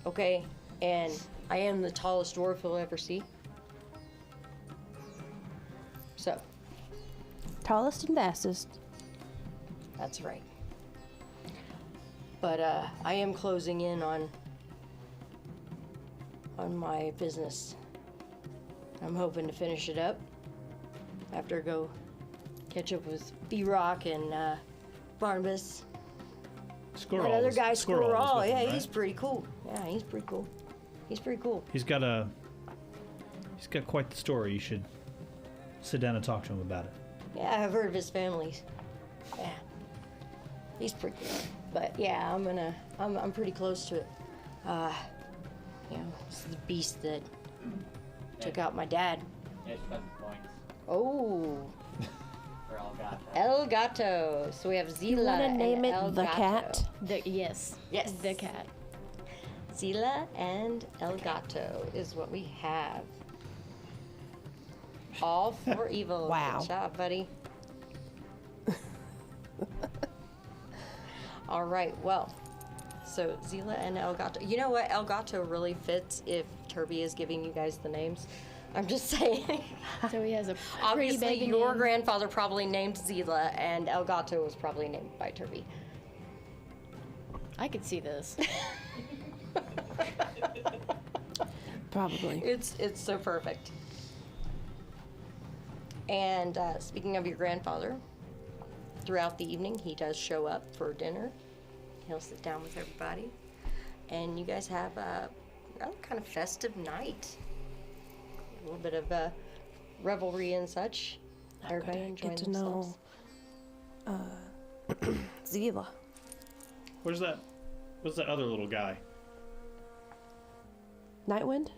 Okay, and I am the tallest dwarf you'll ever see. So, Tallest and fastest. that's right. But I am closing in on my business. I'm hoping to finish it up after I go catch up with B-Rock and Barnabas. Squirrel. That other guy, was Squirrel. with Yeah, him, he's right? pretty cool. Yeah, he's pretty cool. He's pretty cool. He's got quite the story. You should sit down and talk to him about it. Yeah, I've heard of his family. Yeah, he's pretty cool. But yeah, I'm pretty close to it. You know, it's the beast that took out my dad. Yeah, spend the points Oh, for Elgato. El Gato. So we have Zila You want to and name it El the Gato. cat? Yes. Yes. The cat. Zila and El Gato is what we have. All for evil. Wow. Good job, buddy. All right, well, so Zila and El Gato. You know what? El Gato really fits if Turby is giving you guys the names. I'm just saying. So he has a pretty Obviously, baby your name. grandfather probably named Zila, and El Gato was probably named by Turby. I could see this. Probably. It's so perfect. And speaking of your grandfather, throughout the evening he does show up for dinner. He'll sit down with everybody, and you guys have a rather kind of festive night. A little bit of revelry and such. Everybody enjoying Get to know themselves. Zila. Where's that other little guy? Nightwind?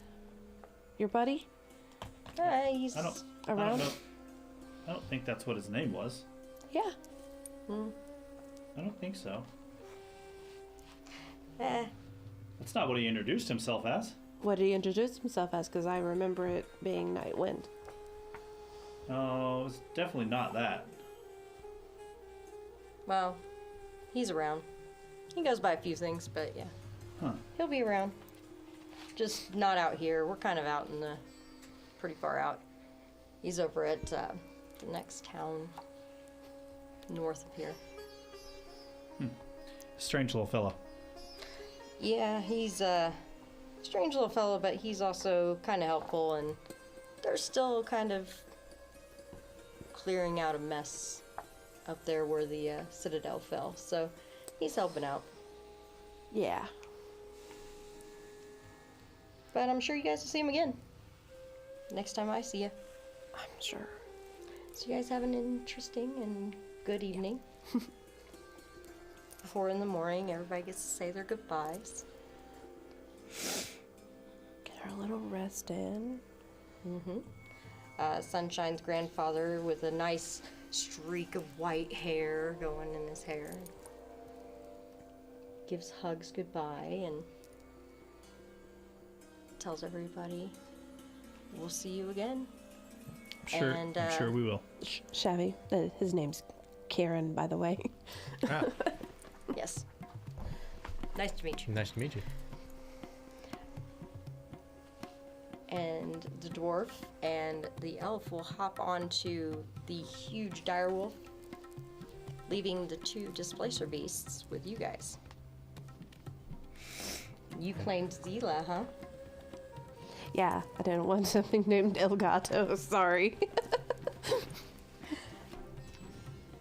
Your buddy? He's I don't Around? know. I don't think that's what his name was. Yeah. I don't think so. eh, That's not what he introduced himself as. What did he introduce himself as? Because I remember it being Nightwind. Oh, it's definitely not that. well, he's around. He goes by a few things, but yeah. Huh. He'll be around. Just not out here. We're kind of out in the pretty far out. He's over at the next town north of here. Strange little fella. Yeah, he's a strange little fellow, but he's also kind of helpful, and they're still kind of clearing out a mess up there where the citadel fell. So he's helping out. Yeah. But I'm sure you guys will see him again next time I see you. I'm sure. So you guys have an interesting and good evening. Before in the morning, everybody gets to say their goodbyes. Get our little rest in. Sunshine's grandfather with a nice streak of white hair going in his hair gives hugs goodbye and tells everybody we'll see you again. Sure, And, I'm sure we will. Shabby. His name's Karen, by the way. Ah, Yes. Nice to meet you. nice to meet you. And the dwarf and the elf will hop onto the huge direwolf, leaving the two displacer beasts with you guys. You claimed Zila, huh? Yeah, I didn't want something named El Gato. Sorry.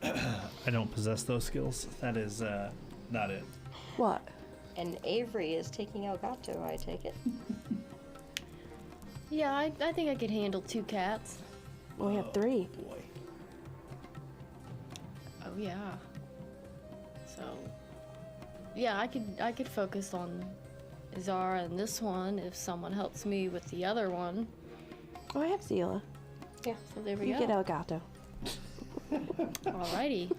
I don't possess those skills. That is not it. What? And Avery is taking Elgato, I take it. Yeah, I think I could handle 2 cats. Well, we have 3. Boy. Oh yeah. So yeah, I could focus on Zara and this one if someone helps me with the other one. Oh, I have Zila. Yeah. So there we You go. get El Gato. Alrighty.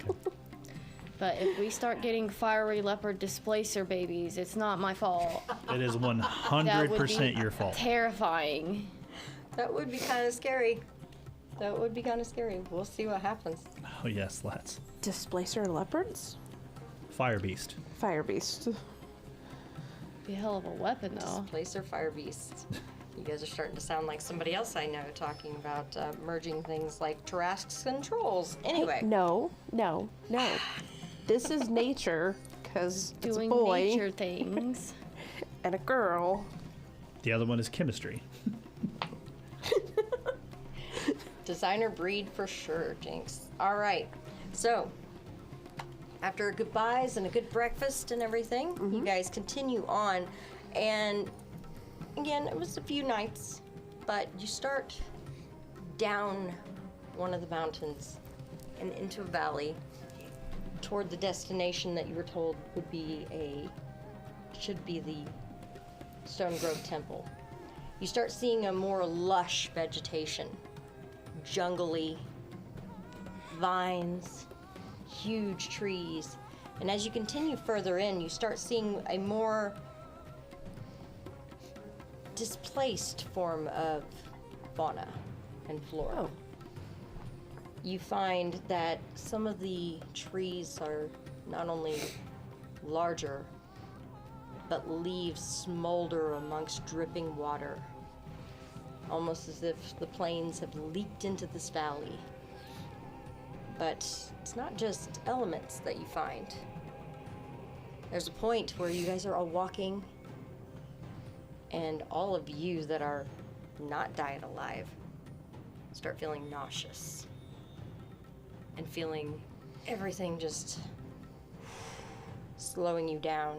But if we start getting fiery leopard displacer babies, it's not my fault. It is That would 100% be your fault. Terrifying. That would be kind of scary. That would be kind of scary. We'll see what happens. Oh yes, let's. Displacer leopards? Fire beast. Fire beast. Be a hell of a weapon, though. Displacer fire beast. You guys are starting to sound like somebody else I know talking about merging things like Tarrasques and trolls. Anyway. No. This is nature, because it's a Doing boy nature things. and a girl. The other one is chemistry. Designer breed for sure, Jinx. All right. So, after goodbyes and a good breakfast and everything, you guys continue on. And again, it was a few nights, but you start down one of the mountains and into a valley toward the destination that you were told should be the Stone Grove Temple. You start seeing a more lush vegetation, jungly vines, huge trees, and as you continue further in, you start seeing a more displaced form of fauna and flora. Oh. You find that some of the trees are not only larger, but leaves smolder amongst dripping water, almost as if the plains have leaked into this valley. But it's not just elements that you find. There's a point where you guys are all walking, and all of you that are not dying alive start feeling nauseous and feeling everything just slowing you down.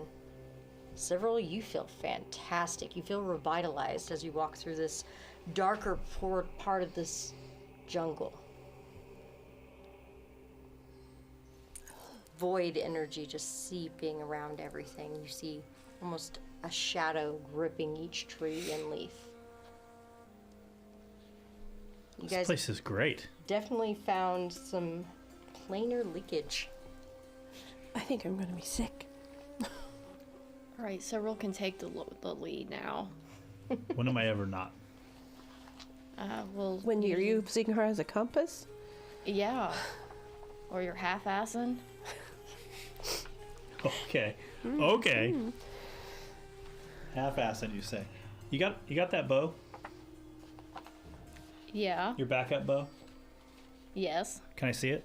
Several of you feel fantastic. You feel revitalized as you walk through this darker part of this jungle. Void energy just seeping around everything. You see almost a shadow gripping each tree and leaf. You This guys place is great. definitely found some planar leakage. I think I'm gonna be sick. All right, Cyril can take the lead now. When am I ever not? Well, When you're using her as a compass? Yeah. Or you're half-assing. Okay. Okay. Half-assed, you say. You got that bow? Yeah. Your backup bow? Yes. Can I see it?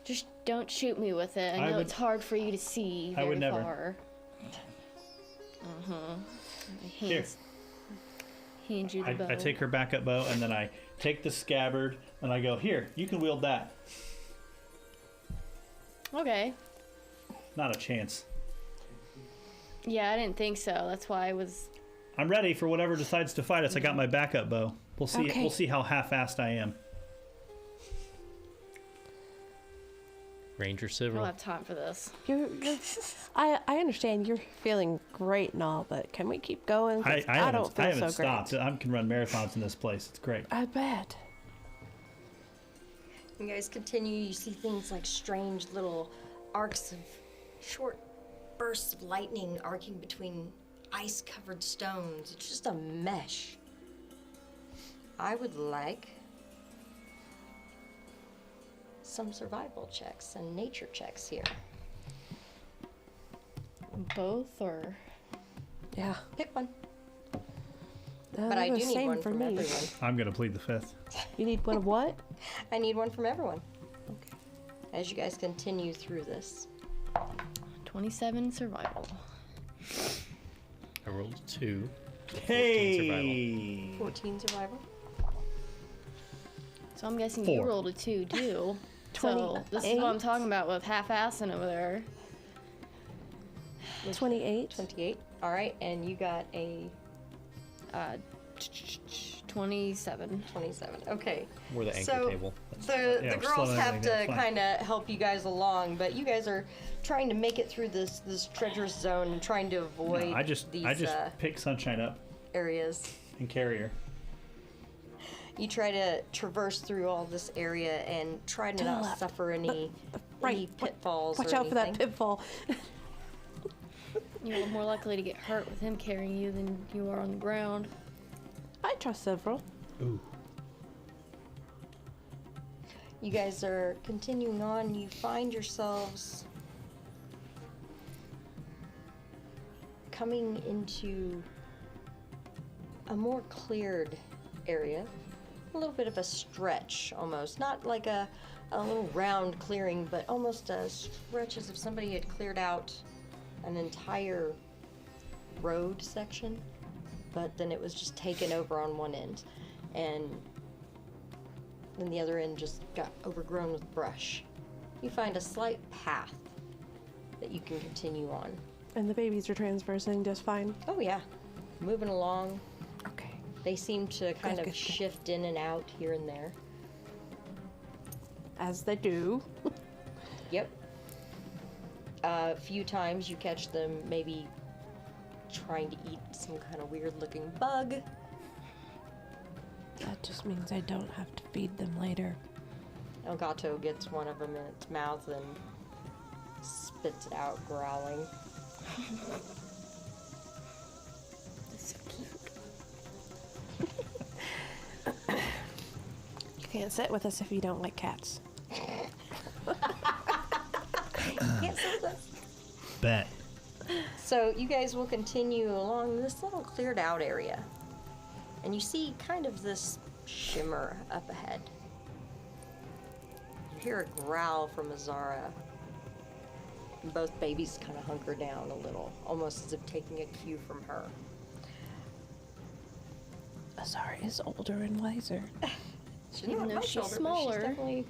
Just don't shoot me with it. I I know would- it's hard for you to see I very would never. far. Here. Hand you the bow. I take her backup bow and then I take the scabbard and I go, here, you can wield that. Okay. Not a chance. Yeah, I didn't think so. That's why I was. I'm ready for whatever decides to fight us. I got my backup bow. We'll see. Okay. We'll see how half-assed I am. Ranger I don't Civil. have time for this. I understand you're feeling great and all, but can we keep going? 'Cause I don't feel haven't so stopped. great. I can run marathons in this place. It's great. I bet. You guys continue, you see things like strange little arcs of short bursts of lightning arcing between ice-covered stones. It's just a mesh. I would like some survival checks and nature checks here. Both or. Yeah. Pick one. But I do the need same one for from me. everyone. I'm gonna plead the fifth. You need one of what? I need one from everyone. Okay. As you guys continue through this. 27 survival. I rolled a 2. 14 Hey. 14 survival. So I'm guessing 4. you rolled a 2 too. So this is what I'm talking about with half-assing over there. 28. 28. All right, and you got a 27. 27. Okay. We're the anchor So, table. The Yeah, girls slow have everything to down, fine. kind of help you guys along, but you guys are trying to make it through this treacherous zone and trying to avoid No, I just these pick Sunshine up areas. and carry her. You try to traverse through all this area and try to To the not left. suffer any Right. pitfalls. Watch or out for that anything. pitfall. You're more likely to get hurt with him carrying you than you are on the ground. I trust several. Ooh. You guys are continuing on. You find yourselves coming into a more cleared area. A little bit of a stretch almost. Not like a little round clearing, but almost a stretch as if somebody had cleared out an entire road section, but then it was just taken over on one end. And then the other end just got overgrown with brush. You find a slight path that you can continue on. And the babies are transversing just fine. Oh yeah, moving along. Okay. They seem to kind of good. shift in and out here and there. As they do. Yep. A few times you catch them maybe trying to eat some kind of weird looking bug. That just means I don't have to feed them later. Elgato gets one of them in its mouth and spits it out, growling. That's so cute. You can't sit with us if you don't like cats. Can't say that. Bet. So you guys will continue along this little cleared out area. And you see kind of this shimmer up ahead. You hear a growl from Azara. And both babies kind of hunker down a little, almost as if taking a cue from her. Azara is older and wiser. She's Even not though much she's older, but smaller. she's definitely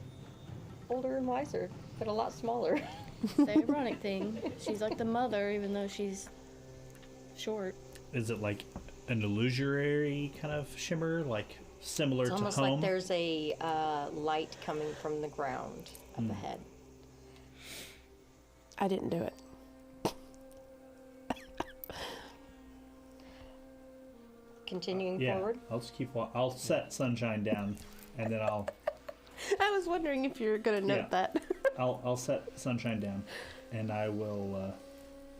older and wiser, but a lot smaller. It's the ironic thing. She's like the mother, even though she's short. Is it like an illusory kind of shimmer, like similar It's to almost home? like there's a light coming from the ground up ahead. I didn't do it. Continuing Yeah, forward. I'll just keep. I'll set Sunshine down, and then I'll I was wondering if you were going to note Yeah. that. I'll set Sunshine down, and I will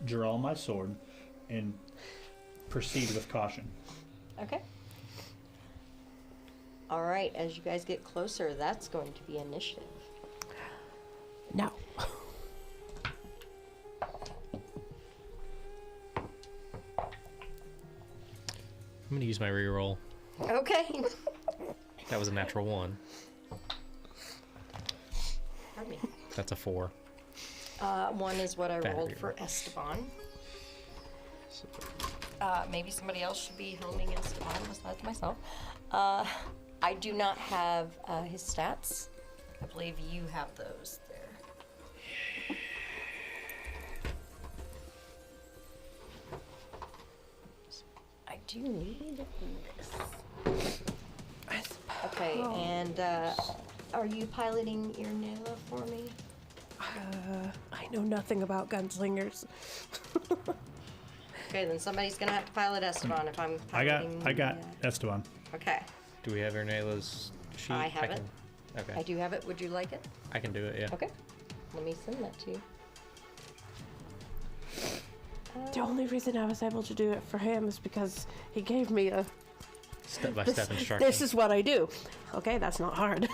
draw my sword and proceed with caution. Okay. All right, as you guys get closer, that's going to be initiative. No. I'm gonna use my reroll. Okay. That was a natural 1. Pardon me. That's a 4. 1 is what I Bad rolled reroll. for Esteban. Maybe somebody else should be helming Esteban besides myself. I do not have his stats. I believe you have those there. I do need this. Okay, and are you piloting your Nayla for me? I know nothing about gunslingers. Okay, then somebody's gonna have to pilot Esteban if I'm I piloting. got Esteban. Okay, Do we have Ernela's sheet? I have it. Okay. I do have it. Would you like it? I can do it, yeah. Okay, let me send that to you. The only reason I was able to do it for him is because he gave me a Step-by-step instruction. This is what I do. Okay, that's not hard.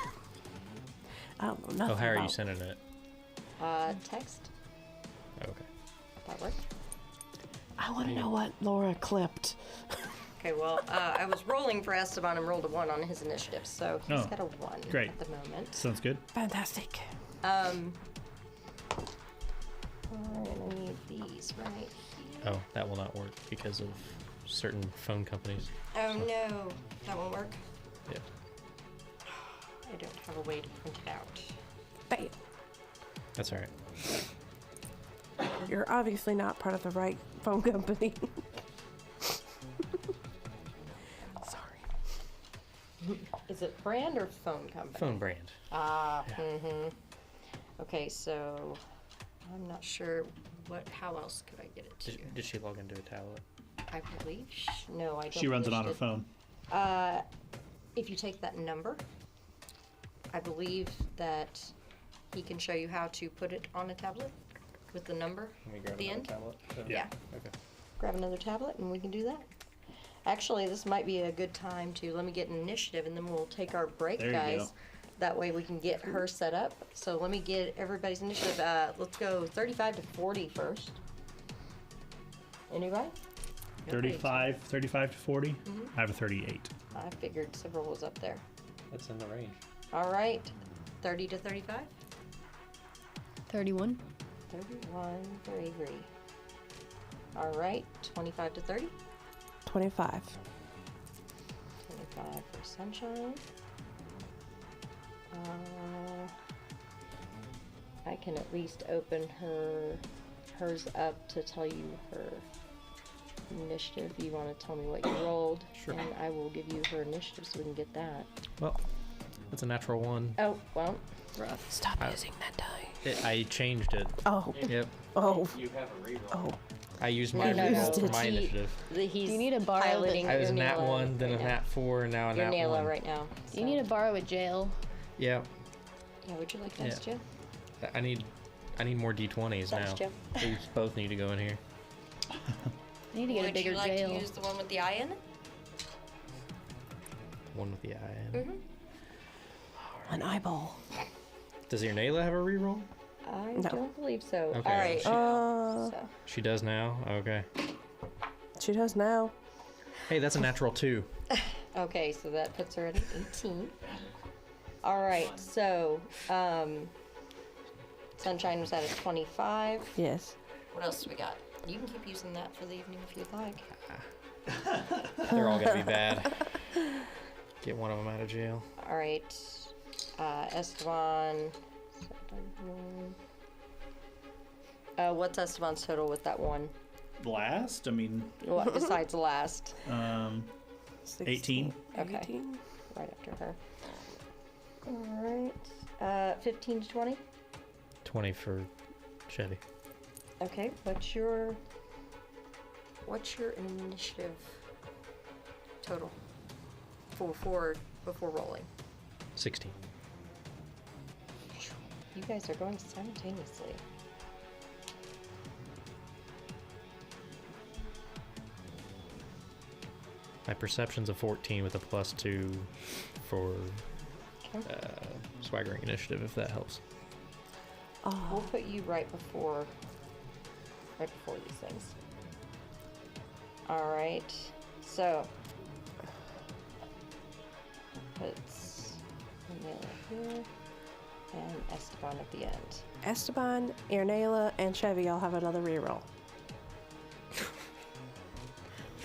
I don't know nothing Oh, how are you about- sending it? Text. Okay. That work? I want to know what Laura clipped. Okay, well, I was rolling for Esteban and rolled a 1 on his initiative, so he's Oh, got a 1 great. at the moment. Sounds good. Fantastic. I'm gonna need these right here. Oh, that will not work because of certain phone companies. Oh no, that won't work. Yeah. I don't have a way to print it out. Fail. That's all right. You're obviously not part of the right phone company. Sorry. Is it brand or phone company? Phone brand. Ah, Yeah. mm-hmm. Okay, so I'm not sure how else could I get it to you? Did she log into a tablet? I believe no, I don't. She runs it believe on her did. phone. if you take that number, I believe that he can show you how to put it on a tablet with the number Let me at grab the another end. tablet. Yeah. Okay. Grab another tablet and we can do that. Actually, this might be a good time to let me get an initiative and then we'll take our break, There you guys. go. That way we can get her set up. So let me get everybody's initiative. Let's go 35 to 40 first. Anybody? 35 to 40. I have a 38. I figured several was up there. That's in the range. All right. 30 to 35? 31. 31 for Avery. All right. 25 to 30? 25. 25 for Sunshine. I can at least open hers up to tell you her initiative. You want to tell me what you rolled, Sure. and I will give you her initiative so we can get that. Well, that's a natural one. Oh, well, Rough. Stop using that die. I changed it. Oh. Yep. Oh. You have a reroll. Oh. I used No, my no, reroll no. for my He- initiative. he's You need to borrow the- piloting I was a your nat Nayla 1, then a right now. nat 4, and now a Your nat Nayla 1. right now. You need to borrow a jail. Yeah. Yeah, would you like Yeah. that, Joe? I need more D20s Thanks, now. Joe. These both need to go in here. I need to get a bigger Would you like jail. to use the one with the eye in it? One with the eye in. Mm-hmm. An eyeball. Does your Nayla have a reroll? I No. don't believe so. Okay, All right. well, So, She does now? Okay. She does now. Hey, that's a natural 2. okay, so that puts her at an 18. All right, so Sunshine was at a 25. Yes. What else do we got? You can keep using that for the evening if you'd like. They're all gonna be bad. Get one of them out of jail. All right, Esteban. What's Esteban's total with that one? Last, I mean, What besides the last? 18. Okay. 18. Right after her. All right, 15 to 20. 20 for Chevy. Okay, what's your initiative total before rolling? 16. You guys are going simultaneously. My perception's a 14 with a +2 for Okay. swaggering initiative, if that helps. We'll Oh. put you right before these things. All right. So puts Nayla here and Esteban at the end. Esteban, Irnayla, and Chevy all have another reroll.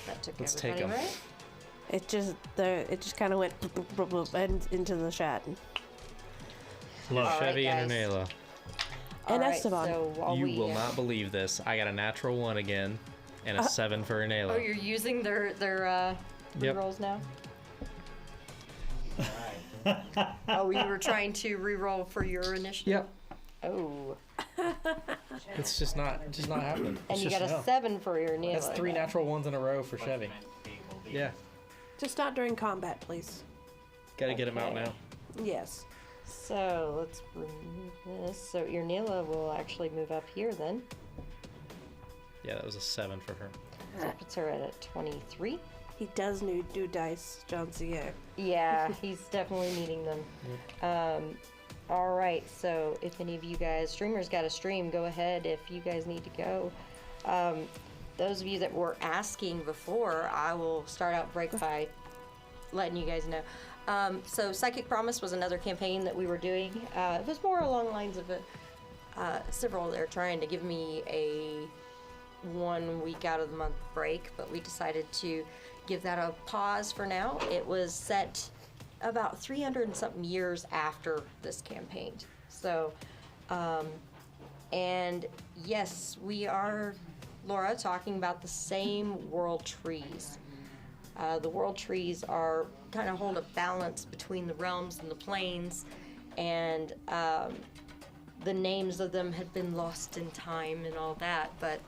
That took Let's take everybody, 'em. right? It just kind of went bloop, bloop, bloop, bloop, and into the chat. Love All right, Chevy and guys. Nayla. All And right, Esteban. So while You we, will not believe this. I got a natural 1 again and a 7 for Oh, Nayla. you're using their Yep. rerolls now. Alright. Oh, you were trying to reroll for your initiative. Yep. Oh, It's just not happening. and you It's got a just, 7 for your Nayla. That's 3 natural 1s in a row for Chevy. Yeah. Just not during combat, please. Gotta get him out Okay. now. Yes. So let's remove this. So your Nayla will actually move up here then. Yeah, that was a 7 for her. So that puts her at a 23. He does do dice, John C.A. Yeah, he's definitely needing them. All right, so if any of you guys, streamers got a stream, go ahead if you guys need to go. Those of you that were asking before, I will start out break by letting you guys know. So Psychic Promise was another campaign that we were doing. It was more along the lines of several. They're trying to give me a 1 week out of the month break, but we decided to give that a pause for now. It was set about 300 and something years after this campaign. So, and yes, we are, Laura, talking about the same world trees. The world trees are kind of hold a balance between the realms and the planes, and the names of them had been lost in time and all that. But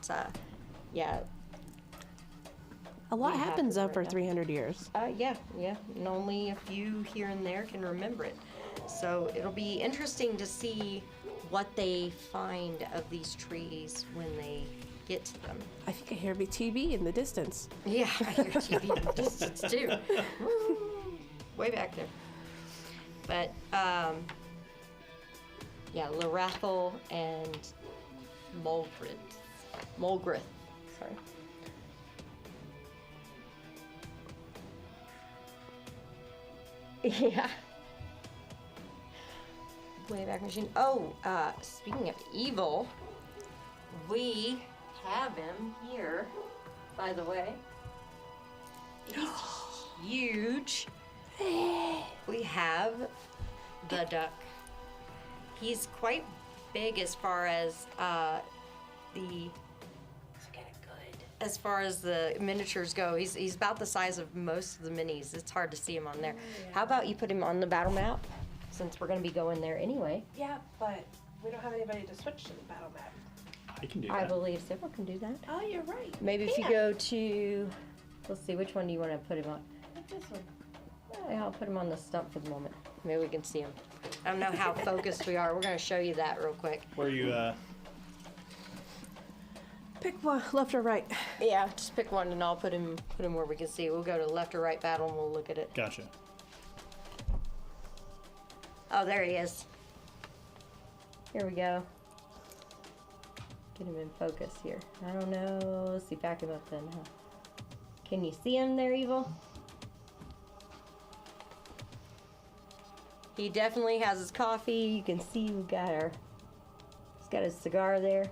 yeah, A lot we have happens it right over now. 300 years. Yeah, and only a few here and there can remember it. So it'll be interesting to see what they find of these trees when they get to them. I think I hear TV in the distance. Yeah, I hear TV in the distance too. Way back there. But, yeah, Larathel and Mulgrith, sorry. Yeah. Wayback Machine. Oh, speaking of evil, we have him here, by the way. He's huge. We have the duck. He's quite big as far as the miniatures go. He's about the size of most of the minis. It's hard to see him on there. How about you put him on the battle map, since we're going to be going there anyway? Yeah, but we don't have anybody to switch to the battle map. I can do I that. believe Sybil can do that. Oh, you're right. Maybe if you go to, let's see, which one do you want to put him on? This one. Yeah, I'll put him on the stump for the moment. Maybe we can see him. I don't know how focused we are. We're going to show you that real quick. Where you, Pick one, left or right. Yeah, just pick one and I'll put him where we can see. We'll go to left or right battle and we'll look at it. Gotcha. Oh, there he is. Here we go. Get him in focus here. I don't know. Let's see, back him up then, huh? Can you see him there, Evil? He definitely has his coffee. You can see he's got his cigar there.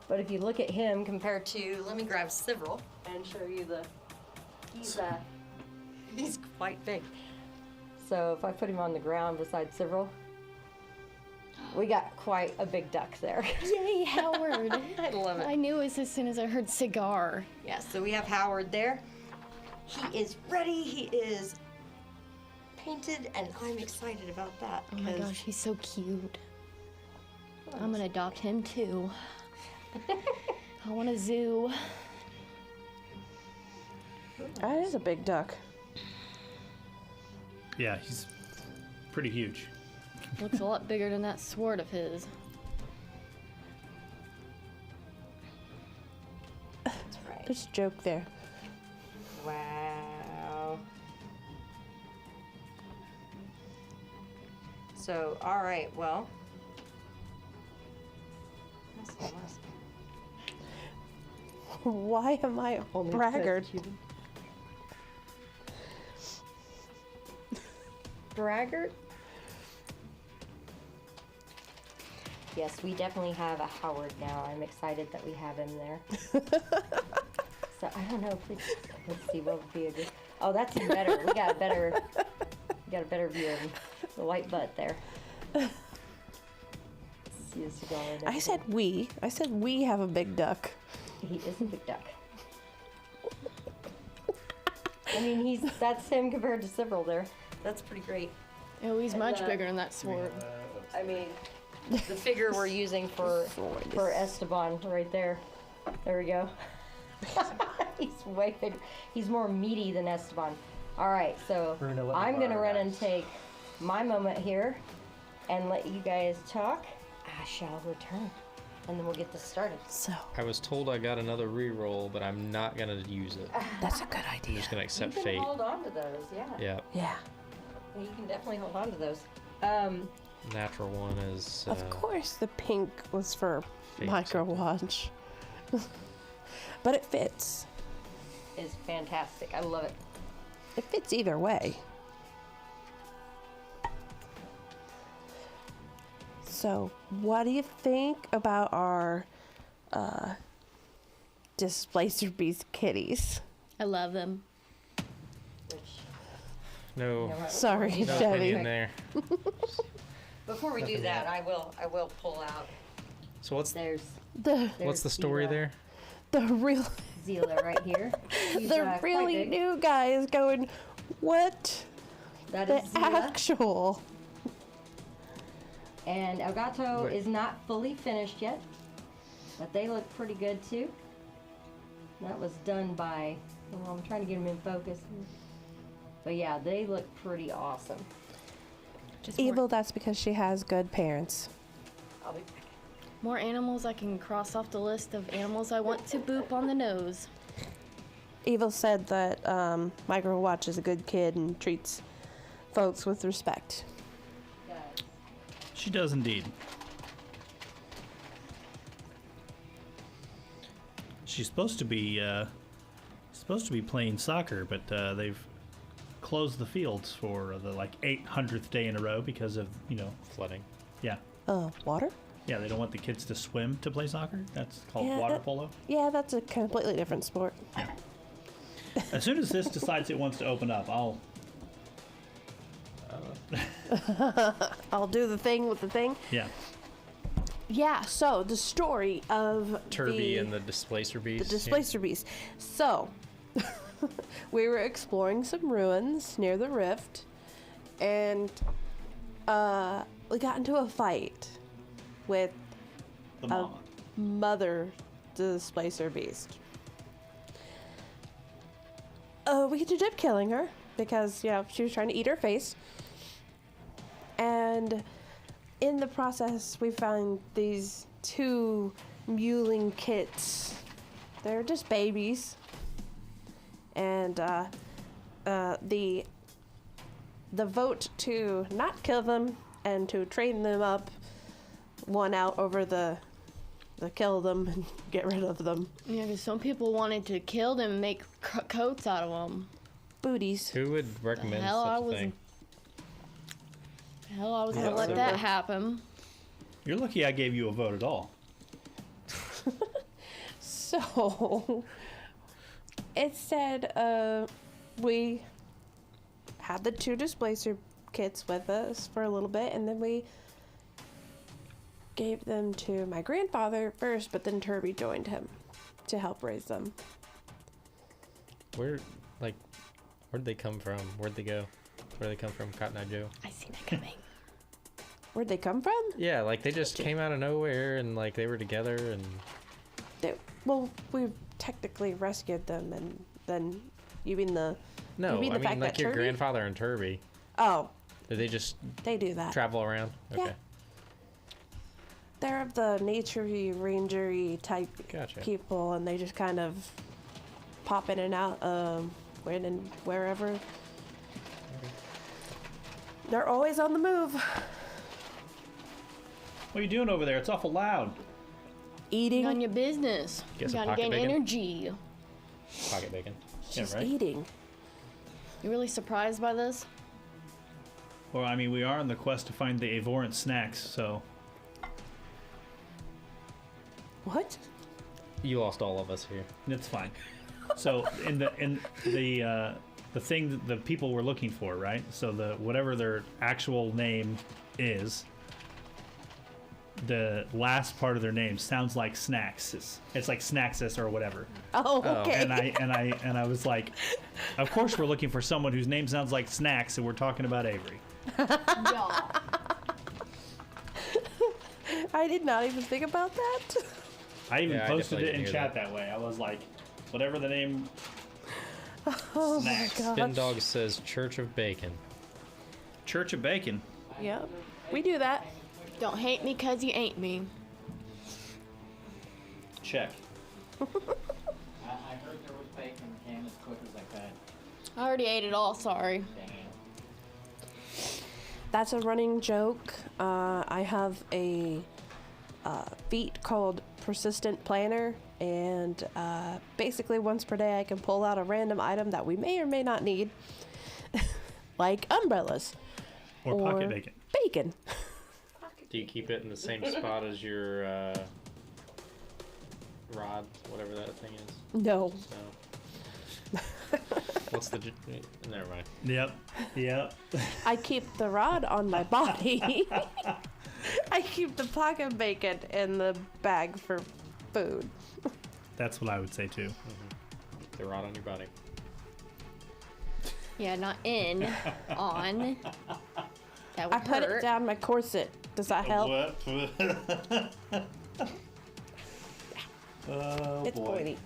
But if you look at him compared to, let me grab Cyril and show you he's quite big. So if I put him on the ground beside Cyril, we got quite a big duck there. Yay, Howard. I love it. I knew it as soon as I heard cigar. Yeah, so we have Howard there. He is ready, he is painted, and I'm excited about that. Oh my 'cause- gosh, he's so cute. I'm gonna adopt him too. I want a zoo. That is a big duck. Yeah, he's pretty huge. Looks a lot bigger than that sword of his. That's right. There's a joke there. Wow. So, all right, well. Why am I a braggart? Braggart? Yes, we definitely have a Howard now. I'm excited that we have him there. So I don't know. Please, let's see what would be a good. Oh, that's even better. We got a better view of him. The white butt there. Let's see his cigar. there. I said we have a big duck. He is a big duck. I mean, that's him compared to several there. That's pretty great. Oh, he's much bigger than that sword. I mean, the figure we're using for Esteban right there. There we go. He's way bigger. He's more meaty than Esteban. All right, so Bruno, let me I'm gonna borrow run that. and take my moment here and let you guys talk. I shall return, and then we'll get this started. So I was told I got another reroll, but I'm not gonna use it. that's a good I'm idea. just gonna You accept can fate. hold on to those, yeah. Yeah, Yeah. You can definitely hold on to those. natural one is. Of course, the pink was for Fate microwatch. But it fits. Is fantastic. I love it. It fits either way. So, what do you think about our Displacer Beast kitties? I love them. Which, No, you know what, Sorry, before we do no that- Chevy. opinion there. Before we do Nothing that, yet. I will pull out. So what's There's what's the story Zila. there? The real, Zila right here. He's, the quite really big. new guy is going, what? That The is Zila. actual. And Elgato Wait. is not fully finished yet, but they look pretty good too. That was done by, well, I'm trying to get them in focus. But yeah, they look pretty awesome. Just Evil, that's because she has good parents. I'll be more animals I can cross off the list of animals I want to boop on the nose. Evil said that Micro Watch is a good kid and treats folks with respect. She does indeed. She's supposed to be playing soccer, but they've closed the fields for the 800th day in a row because of Flooding. yeah. Water? Yeah, they don't want the kids to swim to play soccer. That's called Yeah, water polo. Yeah, that's a completely different sport. As soon as this decides it wants to open up, I'll. I'll do the thing with the thing. Yeah. Yeah, so the story of Turby and the Displacer the Beast. Displacer Beast. So, we were exploring some ruins near the rift, and we got into a fight with The a mama. mother Displacer Beast. We ended up killing her because, she was trying to eat her face. And in the process, we found these 2 mewling kits. They're just babies. And the vote to not kill them and to train them up won out over the kill them and get rid of them. Yeah, because some people wanted to kill them and make coats out of them. Booties. Who would recommend hell such I a was- thing? Hell, I was Yeah, gonna let so that good. happen. You're lucky I gave you a vote at all. So, it said we had the 2 Displacer kits with us for a little bit, and then we gave them to my grandfather first, but then Turby joined him to help raise them. Where'd they come from? Where'd they go? Where'd they come from, Cotton Eye Joe? I seen it coming. Where'd they come from? Yeah, they just came out of nowhere and they were together and Well, we technically rescued them, and then you mean the no, You mean the I fact mean that your Turby? grandfather and Turby. oh, Did they just they do that. travel around? Yeah. Okay. They're of the nature-y, ranger-y type Gotcha. people, and they just kind of pop in and out when and wherever. They're always on the move. What are you doing over there? It's awful loud. Eating. On your business. Get You some gotta pocket gain bacon? energy. Pocket bacon. She's right. eating. You really surprised by this? Well, I mean, we are on the quest to find the Avorant snacks, so What? You lost all of us here. it's fine. So in the thing that the people were looking for, right? So the whatever their actual name is, the last part of their name sounds like snacks. It's like snacksis or whatever. Oh, Oh. okay. And I was like, of course we're looking for someone whose name sounds like snacks, and we're talking about Avery. Yeah. I did not even think about that. I even Yeah, I posted definitely it in didn't hear chat that way. I was like, whatever the name. Oh Snacks. my god. Spin Dog says Church of Bacon. Church of Bacon. Yep. We do that. Don't hate me 'cause you ain't me. Check. I heard there was bacon, Candace quick as I could. I already ate it all, sorry. Dang it. That's a running joke. I have a feat called Persistent Planner, and basically once per day I can pull out a random item that we may or may not need, like umbrellas Or pocket bacon. bacon. Do you keep it in the same spot as your rod, whatever that thing is? No. No. What's the? Never mind. Yep. I keep the rod on my body. I keep the pocket bacon in the bag for food. That's what I would say too. The rod on your body. Yeah, not in, on. That would I put hurt. it down my corset. Does that help? Oh It's boy. pointy.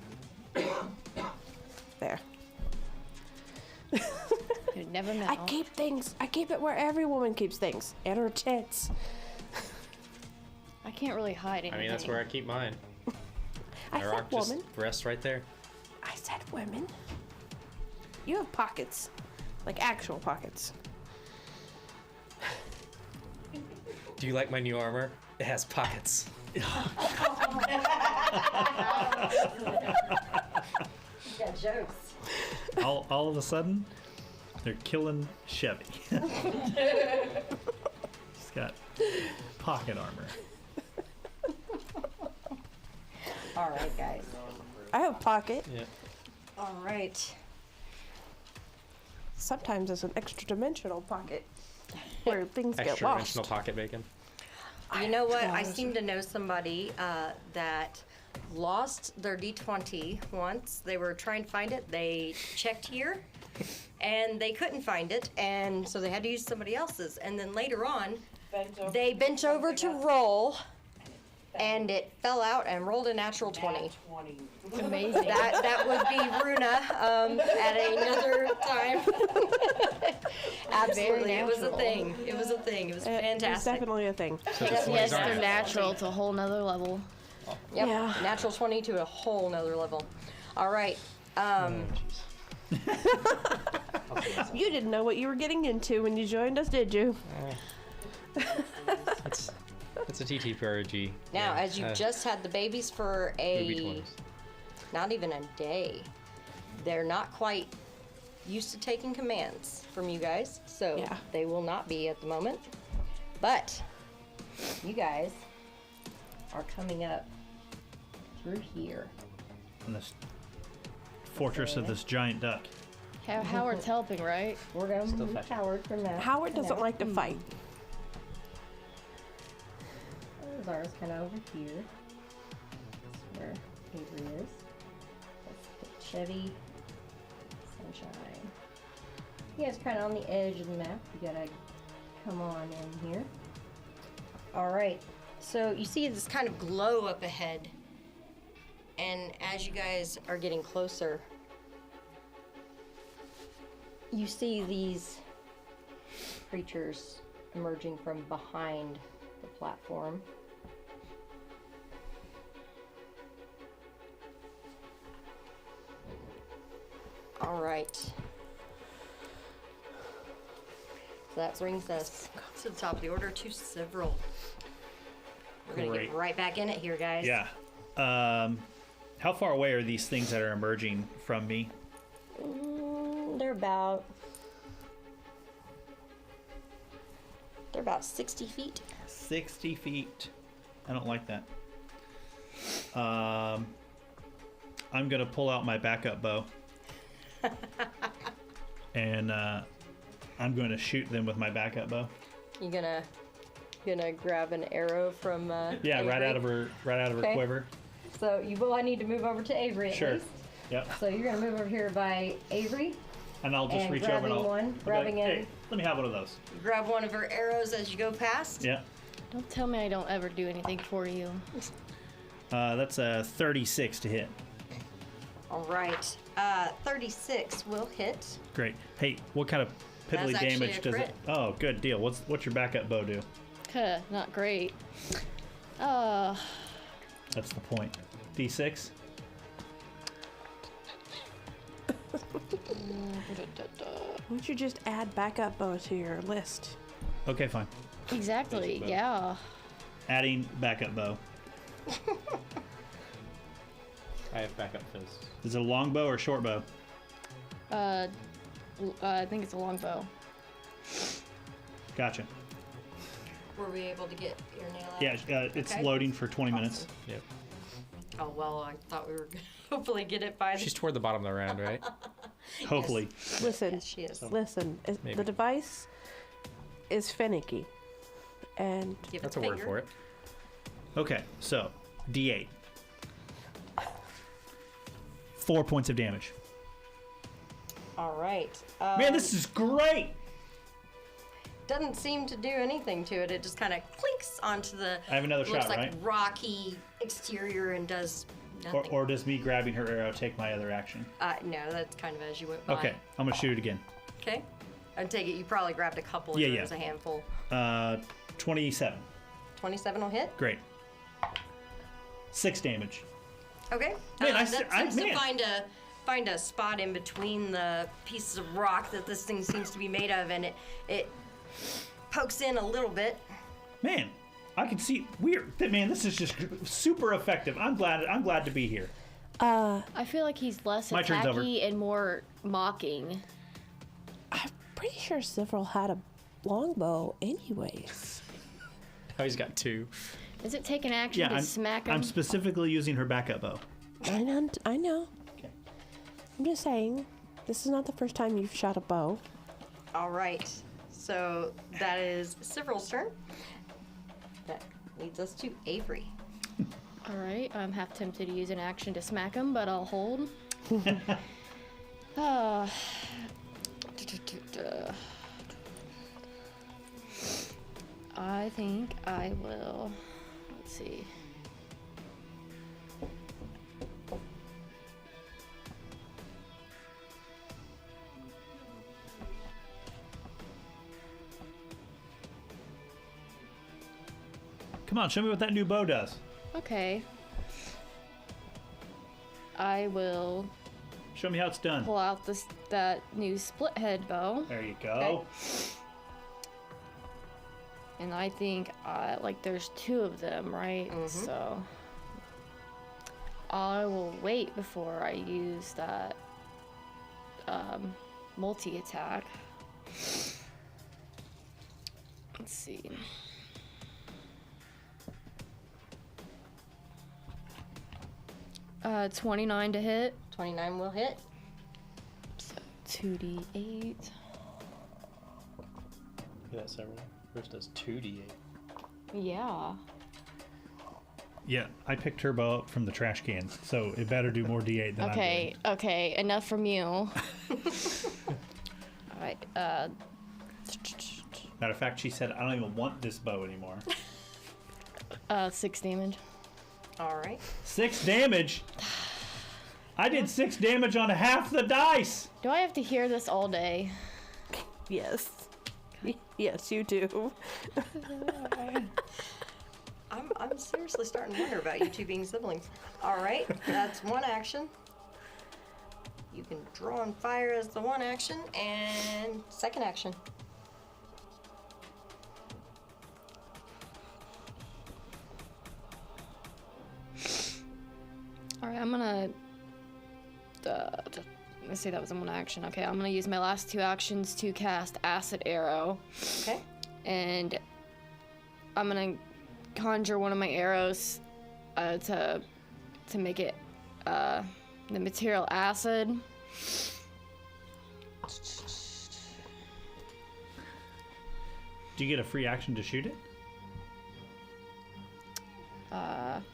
never know. I keep things. I keep it where every woman keeps things. And her tits. I can't really hide anything. I mean, that's where I keep mine. I My said rock just woman. rests right there. I said women. You have pockets. Like actual pockets. Do you like my new armor? It has pockets. Got jokes. All of a sudden, they're killing Chevy. He's got pocket armor. All right, guys. I have a pocket. Yeah. All right. Sometimes it's an extra dimensional pocket where things get Extra lost. dimensional pocket bacon. You know what? I seem to know somebody that lost their D20 once. They were trying to find it. They checked here, and they couldn't find it, and so they had to use somebody else's. And then later on, they bent over to roll, and it fell out and rolled a natural 20. Amazing. That would be Runa at another time. Absolutely, it was a natural. thing. It was a thing. It was It's fantastic. definitely a thing. Yes, they're natural to a whole nother level. Yep, Yeah. natural 20 to a whole nother level. All right. You didn't know what you were getting into when you joined us, did you? It's a TTRPG. Now, Yeah, as you just had the babies for movie a, twins. not even a day, they're not quite used to taking commands from you guys, so Yeah. they will not be at the moment. But you guys are coming up through here. In this fortress of this giant duck. Howard's helping, right? We're going to Still move fetching. Howard from that. Howard doesn't No. like to fight. Zara's kind of over here. That's where Avery is. Let's put Chevy, Sunshine. You guys kind of on the edge of the map. You gotta come on in here. All right. So you see this kind of glow up ahead, and as you guys are getting closer, you see these creatures emerging from behind the platform. All right. So that brings us to the top of the order to several. We're gonna Great. get right back in it here, guys. Yeah. How far away are these things that are emerging from me? They're about 60 feet. 60 feet. I don't like that. I'm gonna pull out my backup bow. And I'm going to shoot them with my backup bow. You gonna grab an arrow from Yeah, right out of Avery? her Okay. quiver. So you will. I need to move over to Avery at Sure. least. Yep. So you're gonna move over here by Avery. And I'll just And reach over and grabbing I'll one, I'll be like, grabbing hey, it. let me have one of those. You grab one of her arrows as you go past. Yeah. Don't tell me I don't ever do anything for you. That's a 36 to hit. All right. 36 will hit. Great. Hey, what kind of piddly That's actually damage a does it? crit. Oh, good deal. What's your backup bow do? Not great. That's the point. D6. Why don't you just add backup bow to your list? Okay, fine. Exactly, Basic bow. yeah. Adding backup bow. I have backup fizz. Is it a long bow or short bow? I think it's a longbow. Gotcha. Were we able to get your nail out? Yeah, it's Okay. loading for 20 minutes. Yep. Oh well, I thought we were gonna hopefully get it by the. She's toward the bottom of the round, right? Hopefully. Listen, Yes, she is. listen. Maybe. The device is finicky, and Give That's it a word for it. Okay, so D8. 4 points of damage. All right. Man, this is great! doesn't seem to do anything to it. It just kind of clinks onto the. I have another looks shot, like right? rocky exterior and does nothing. Or does me grabbing her arrow take my other action? No, that's kind of as you went by. Okay, I'm gonna shoot it again. Okay. I take it you probably grabbed a couple of those, a handful. 27. 27 will hit. Great. 6 damage. Okay. Man, that seems to find a spot in between the pieces of rock that this thing seems to be made of, and it pokes in a little bit. Man, I can see weird. Man, this is just super effective. I'm glad to be here. I feel like he's less My turn's over. attacky and more mocking. I'm pretty sure several had a longbow anyways. Now he's got 2. Does it take an action to smack him? I'm specifically using her backup bow. I know. Okay. I'm just saying, this is not the first time you've shot a bow. All right. So that is Sivril's turn. That leads us to Avery. All right, I'm half tempted to use an action to smack him, but I'll hold. I think I will. Let's see. Come on, show me what that new bow does. Okay. I will Show me how it's done. pull out that new split head bow, There you go. and I think like there's 2 of them, right? So I will wait before I use that multi attack. Let's see. 29 to hit. 29 will hit. So 2d8. Look at that, several. Yours does 2d8. Yeah. Yeah, I picked her bow up from the trash can, so it better do more D8 than Okay, I'm okay, enough from you. Alright, Matter of fact, she said, I don't even want this bow anymore. 6 damage. All right. 6 damage? I did 6 damage on half the dice! Do I have to hear this all day? Yes. Yes, you do. I'm seriously starting to wonder about you two being siblings. All right, that's one action. You can draw and fire as the one action, and second action. Alright, I'm gonna... let's see, that was one action. Okay, I'm gonna use my last 2 actions to cast Acid Arrow. Okay. And I'm gonna conjure one of my arrows to make it the material acid. Do you get a free action to shoot it?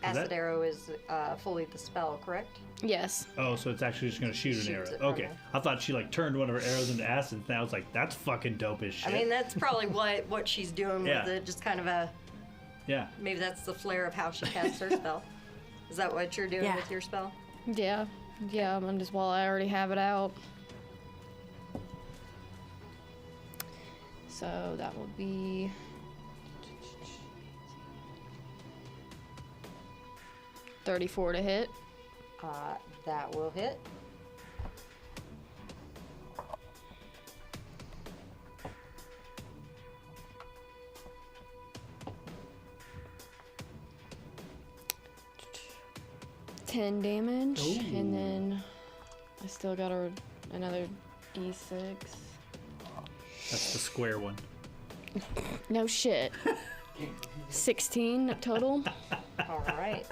Acid Arrow is fully the spell, correct? Yes. Oh, so it's actually just going to shoot an arrow. Shoots it from Okay. there. I thought she like turned one of her arrows into acid, and I was like, that's fucking dope as shit. I mean, that's probably what she's doing with Yeah. it. Just kind of a, yeah. maybe that's the flair of how she casts her spell. Is that what you're doing Yeah. with your spell? Yeah. Yeah, I'm just, well, I already have it out. So that will be... $34 to hit. That will hit. $10 damage, Ooh. and then I still got another d6. That's the square one. No shit. 16 total. All right.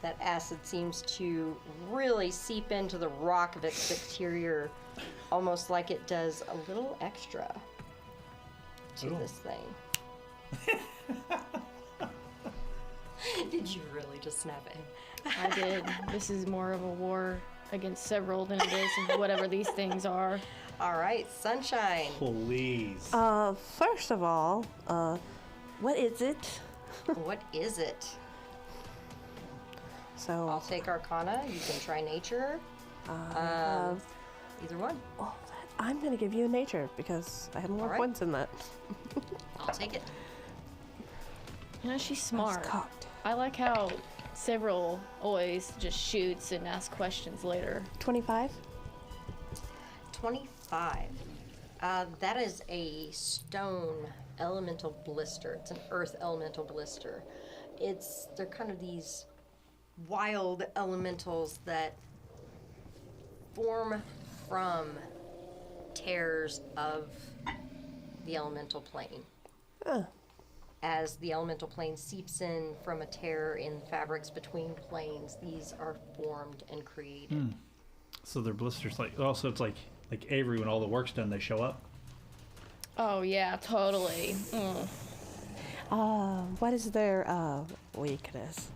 That acid seems to really seep into the rock of its exterior, almost like it does a little extra to Ooh. this thing. Did you really just snap at him? I did. This is more of a war against several than it is of whatever these things are. All right, Sunshine. Please. First of all, what is it? What is it? So I'll take Arcana. You can try Nature. I have Either one. Well, I'm going to give you a nature because I have more Alright. points in that. I'll take it. You know, she's I smart. was cocked. I like how several always just shoots and asks questions later. 25? 25. That is a stone elemental blister. It's an earth elemental blister. They're kind of these wild elementals that form from tears of the elemental plane. Huh. As the elemental plane seeps in from a tear in fabrics between planes, these are formed and created. So they're blisters. Like also, it's like Avery when all the work's done, they show up. Oh yeah, totally. What is their weakness?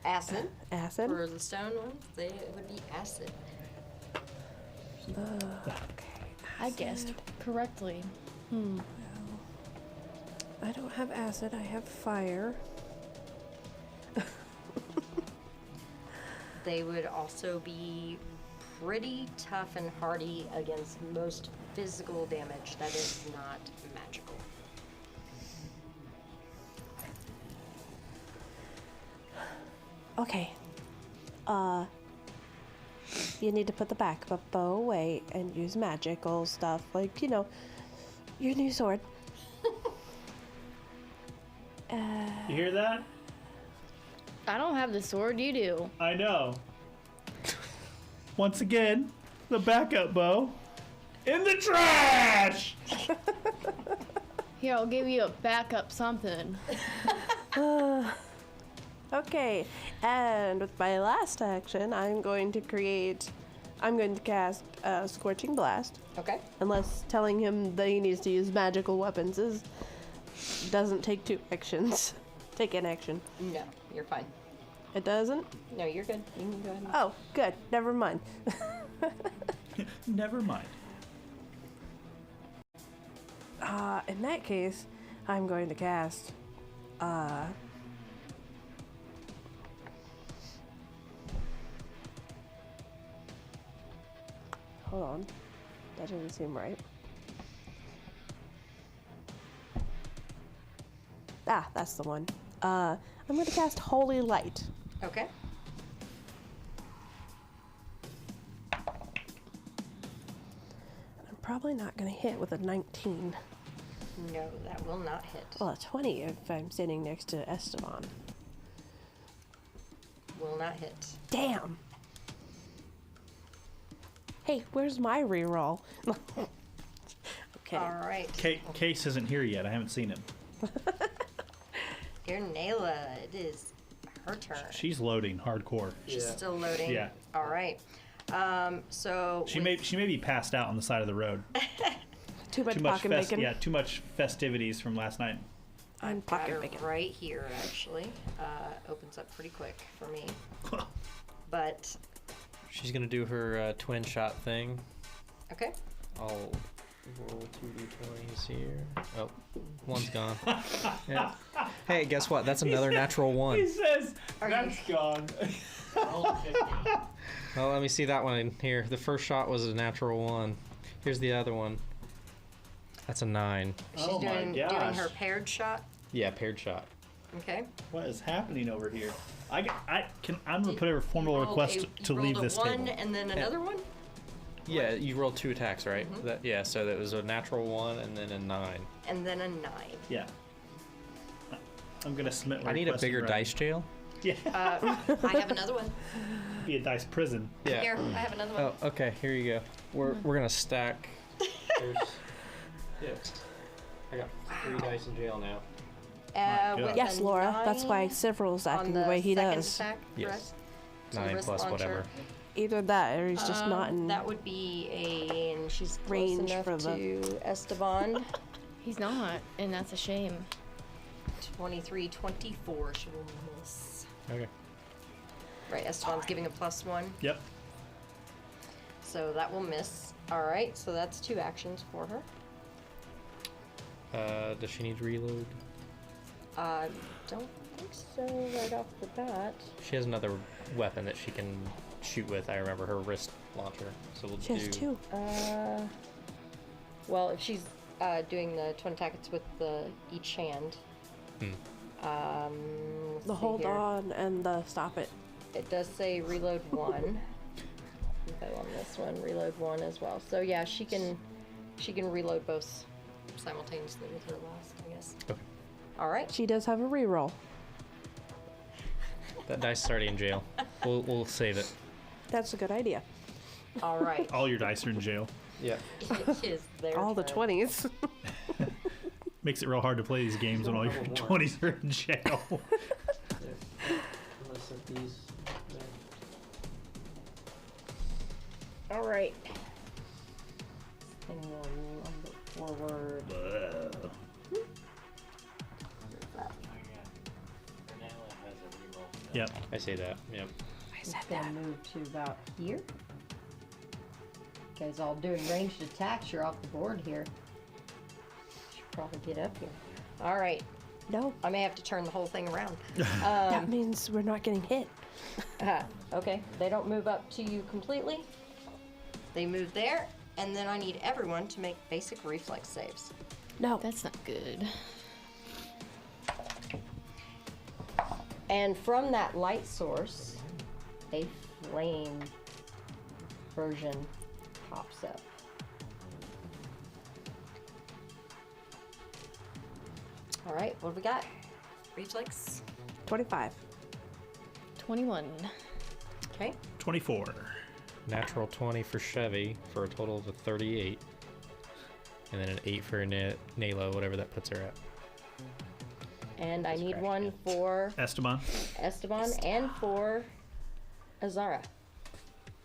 Acid. Acid? For the stone ones, it would be acid. Okay. I guessed correctly. I don't have acid, I have fire. They would also be pretty tough and hardy against most physical damage that is not magical. Okay. You need to put the backup bow away and use magical stuff, like, your new sword. You hear that? I don't have the sword, you do. I know. Once again, the backup bow in the trash. Here, I'll give you a backup something. Okay, and with my last action, I'm going to cast Scorching Blast. Okay. Unless telling him that he needs to use magical weapons doesn't take 2 actions. Take an action. No, you're fine. It doesn't? No, you're good. You can go ahead. Oh, good. Never mind. Never mind. In that case, I'm going to cast, hold on. That doesn't seem right. Ah, that's the one. I'm going to cast Holy Light. Okay. I'm probably not going to hit with a 19. No, that will not hit. Well, a 20 if I'm standing next to Esteban. Will not hit. Damn! Hey, where's my reroll? Okay. All right. Case isn't here yet. I haven't seen him. Nayla, it is her turn. She's loading hardcore. She's still loading. Yeah. All right. So She may be passed out on the side of the road. Too much pocket bacon. Yeah, too much festivities from last night. I'm I've got pocket her bacon. right here, actually. Opens up pretty quick for me. But She's gonna do her twin shot thing. okay. I'll roll 2d20s here. Oh, one's gone. Yeah. Hey, guess what? That's another natural one. says, "That's gone." Roll 50. Oh, let me see that one in here. The first shot was a natural one. Here's the other one. That's a 9. She's Oh my doing gosh. her paired shot. Yeah, paired shot. Okay. What is happening over here? I'm gonna put a formal You rolled request to leave this You rolled a 1 table. and then another one? Yeah, you rolled 2 attacks, right? Yeah, so that was a natural 1 and then a 9. And then a 9. Yeah. I'm gonna submit my I need a request in bigger writing. dice jail. Yeah. I have another one. Be a dice prison. Yeah. Here, I have another one. Oh, okay. Here you go. We're gonna stack. There's, yes. I got 3 dice in jail now. God. With Yes, a Laura. That's why 9 Several's on acting the way he second does. attack, Yes. correct? So the 9 wrist plus launcher. whatever. Either that or he's just not in. That would be and she's close range enough for the- to Esteban. He's not, and that's a shame. 23, 24. She will miss. Okay. Right, Esteban's giving a +1, Yep. so that will miss. All right, so that's 2 actions for her. Does she need to reload? Don't think so right off the bat. She has another weapon that she can shoot with. I remember her wrist launcher. So we'll She has do 2. Well, if she's doing the twin attack, it's with each hand. Let's The see hold here. on and the stop it. It does say reload 1. Go on this one, reload 1 as well. So yeah, she can reload both simultaneously with her last, I guess. Okay. All right. She does have a reroll. that dice is already in jail. We'll save it. That's a good idea. All right. All your dice are in jail. Yeah. It is their All the turn. 20s. Makes it real hard to play these games when all your 20s are in jail. Unless of these. All right. Thing will lumber forward. Yep. I say that. Yep. It's gonna move to about here. You guys all doing ranged attacks. You're off the board here. Should probably get up here. All right. No, I may have to turn the whole thing around. that means we're not getting hit. Okay. They don't move up to you completely. They move there, and then I need everyone to make basic reflex saves. No. That's not good. And from that light source, a flame version pops up. All right, what do we got? Reflex. 25. 21. Okay. 24. Natural 20 for Chevy for a total of a 38. And then an 8 for Nayla, whatever that puts her at. And I need Scratch one it. for Esteban. Esteban and for Azara.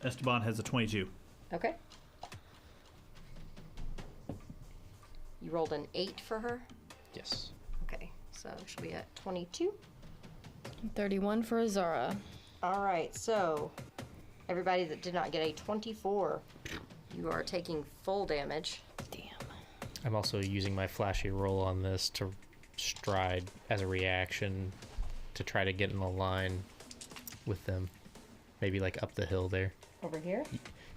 Esteban has a 22. Okay. You rolled an 8 for her? Yes. Okay, so she'll be at 22. 31 for Azara. All right, so everybody that did not get a 24, you are taking full damage. Damn. I'm also using my flashy roll on this to stride as a reaction to try to get in a line with them. Maybe like up the hill there. Over here.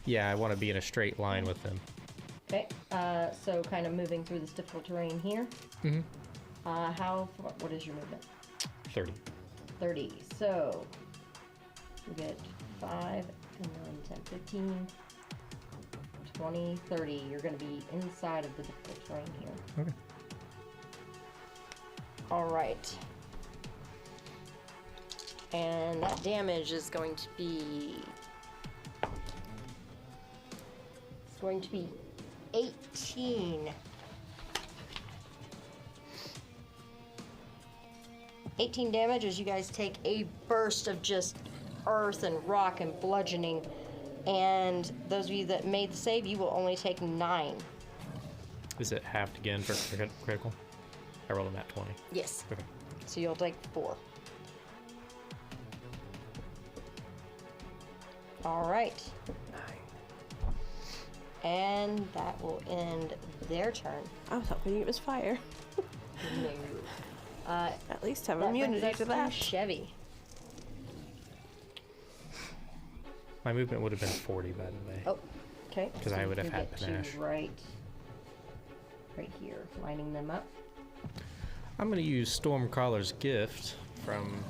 Yeah, I want to be in a straight line with them. Okay, so kind of moving through this difficult terrain here. Mm-hmm. What is your movement? 30. 30. So you get 5 and then 10, 15, 20, 30. You're going to be inside of the difficult terrain here. Okay. All right. And that damage is going to be 18. 18 damage as you guys take a burst of just earth and rock and bludgeoning. And those of you that made the save, you will only take 9. Is it halved again for critical? I rolled a nat 20. Yes. Okay. So you'll take 4. All right. And that will end their turn. I was hoping it was fire. No. At least have That brings immunity us to that. Chevy. My movement would have been 40, by the way. Oh, okay. 'Cause I would have you had get to panache. right here, lining them up. I'm going to use Stormcaller's Gift from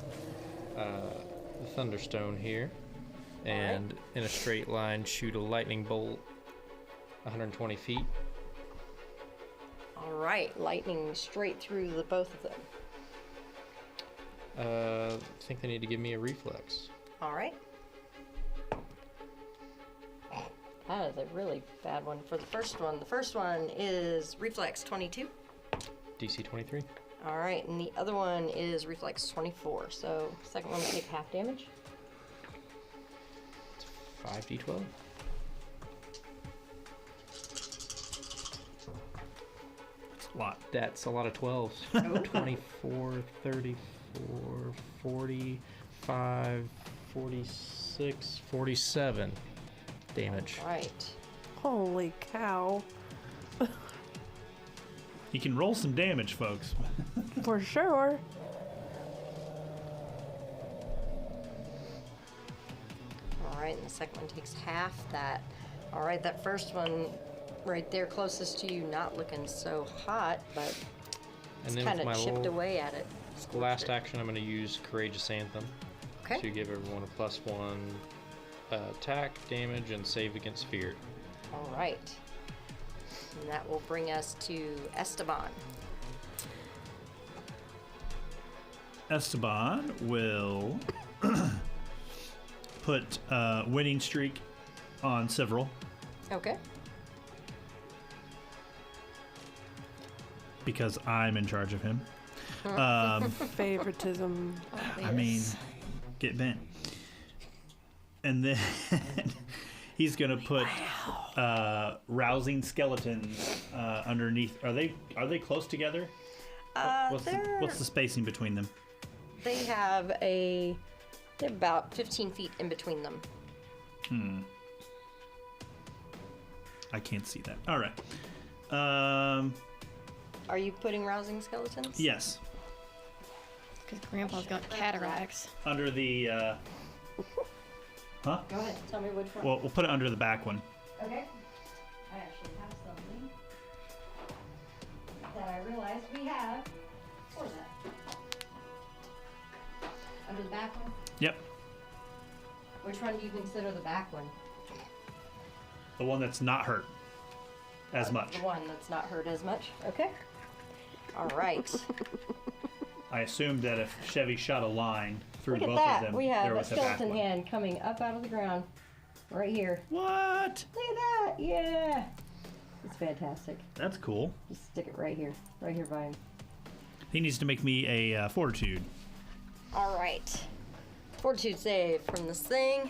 the Thunderstone here. And in a straight line, shoot a lightning bolt 120 feet. All right, lightning straight through the both of them. I think they need to give me a reflex. All right. That is a really bad one for the first one. The first one is reflex 22. DC 23. All right, and the other one is reflex 24. So second one will take half damage. 5d12. A lot. That's a lot of 12s. 24, 34, 45, 46, 47 damage. All right. Holy cow. You can roll some damage, folks. For sure. All right, right, and the second one takes half that. All right, that first one right there closest to you, not looking so hot, but it's And then kind with my of chipped little away at it. last action, I'm going to use Courageous Anthem Okay. to give everyone a +1 attack, damage, and save against fear. All right. And that will bring us to Esteban. Esteban will put winning streak on several Okay. because I'm in charge of him. Favoritism. I mean, get bent. And then he's gonna put rousing skeletons underneath. Are they close together? What's the spacing between them? They have they're about 15 feet in between them. I can't see that. All right. Are you putting rousing skeletons? Yes. Because Grandpa's got cataracts. Under the. Huh? Go ahead. Tell me which one. Well, we'll put it under the back one. Okay. I actually have something that I realized we have. Where's that? Under the back one? Yep. Which one do you consider the back one? The one that's not hurt as much. The one that's not hurt as much? Okay. All right. I assumed that if Chevy shot a line through Look at both that. of them, We have there a was a back skeleton one. hand coming up out of the ground. Right here. What? Look at that. Yeah. It's fantastic. That's cool. Just stick it right here. Right here by him. He needs to make me a fortitude. All right. Fortitude save from this thing.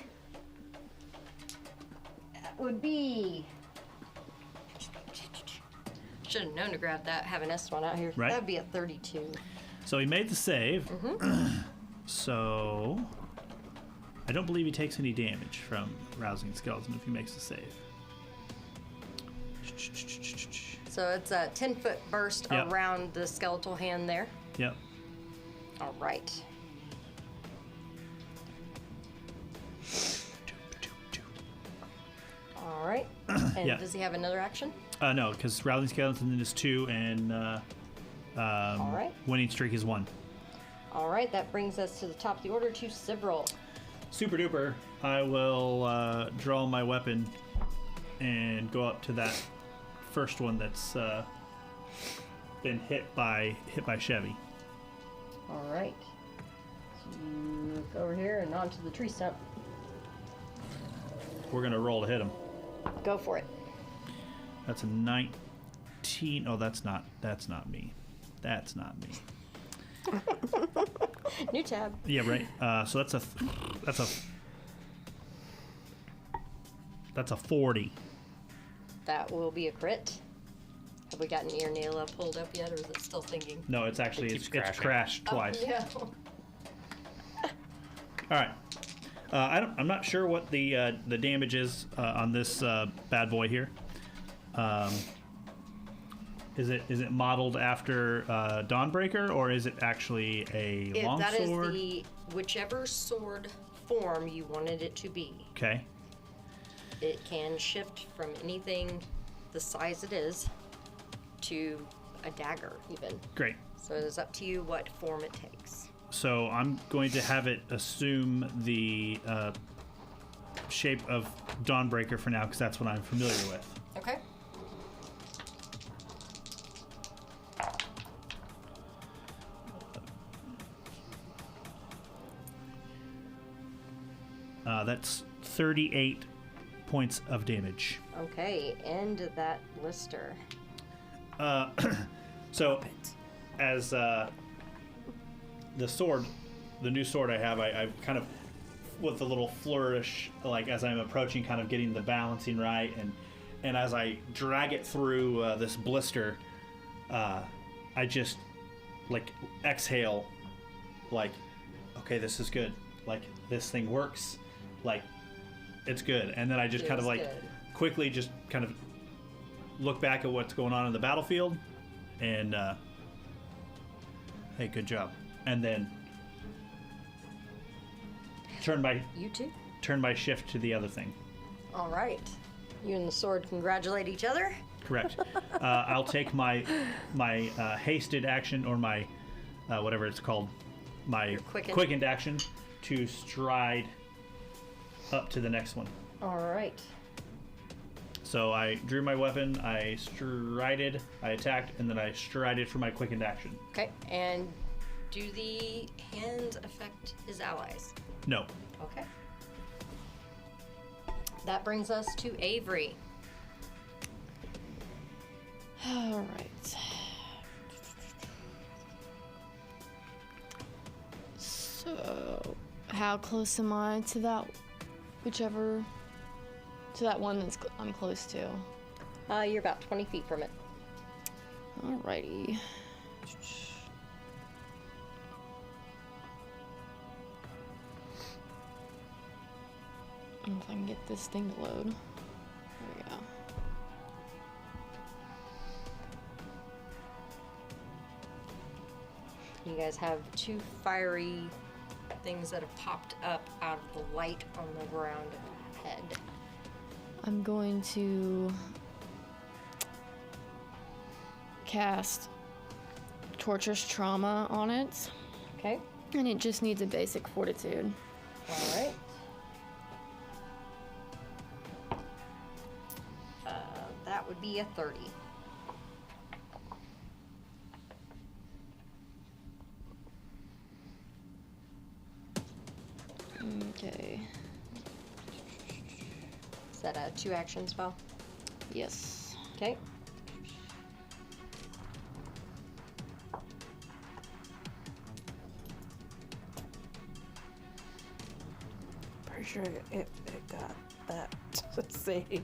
That would be. Should have known to grab that. Have an S1 out here. Right. That'd be a 32. So he made the save. So I don't believe he takes any damage from rousing skeleton if he makes the save. So it's a 10-foot burst Yep. around the skeletal hand there. Yep. All right. All right. And Yeah. does he have another action? No, because rousing skeleton is 2 and right. winning streak is 1. All right. That brings us to the top of the order to Sivril. Super duper. I will draw my weapon and go up to that first one that's been hit by Chevy. All right. So you look over here and onto the tree stump. We're gonna roll to hit him. Go for it. That's a 19. Oh, that's not me. That's not me. New tab. Yeah, right. So that's a 40. That will be a crit. Have we gotten ear nail pulled up yet, or is it still thinking? No, it's actually It it's keeps crashed twice. Oh, yeah. All right. I'm not sure what the damage is on this bad boy here. Is it modeled after Dawnbreaker, or is it actually a That is longsword? the whichever sword form you wanted it to be. Okay. It can shift from anything the size it is to a dagger, even. Great. So it is up to you what form it takes. So I'm going to have it assume the shape of Dawnbreaker for now, because that's what I'm familiar with. Okay. That's 38 points of damage. Okay, end that blister. So, as the sword, the new sword I have, I kind of, with a little flourish, like as I'm approaching, kind of getting the balancing right, and as I drag it through this blister, I just like exhale, like, okay, this is good, like this thing works, like it's good, and then I just kind of Feels like good. quickly just kind of look back at what's going on in the battlefield, and hey, good job, and then turn my You too? turn my shift to the other thing. All right. You and the sword congratulate each other. Correct. I'll take my hasted action, or my whatever it's called, my quickened action, to stride up to the next one. All right. So I drew my weapon, I strided, I attacked, and then I strided for my quickened action. Okay. And do the hands affect his allies? No. Okay. That brings us to Avery. All right. So, how close am I to that? To that one I'm close to. You're about 20 feet from it. Alrighty. If I can get this thing to load. There we go. You guys have two fiery things that have popped up out of the light on the ground ahead. I'm going to cast Torturous Trauma on it. Okay. And it just needs a basic fortitude. All right. That would be a 30. Okay. Is that a 2-action spell? Yes. Okay. Pretty sure it got that save.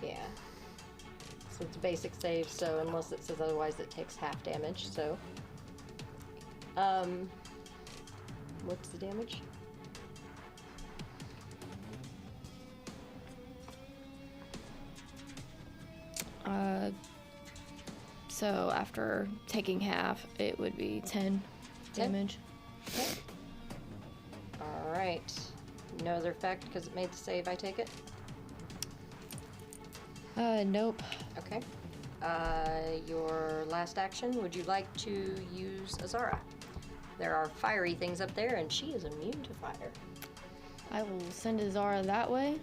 Yeah. So it's a basic save, so unless it says otherwise, it takes half damage, so. What's the damage? So after taking half, it would be 10 damage. Okay. All right. No other effect because it made the save, I take it? Nope. Okay. Your last action, would you like to use Azara? There are fiery things up there, and she is immune to fire. I will send Azara that way,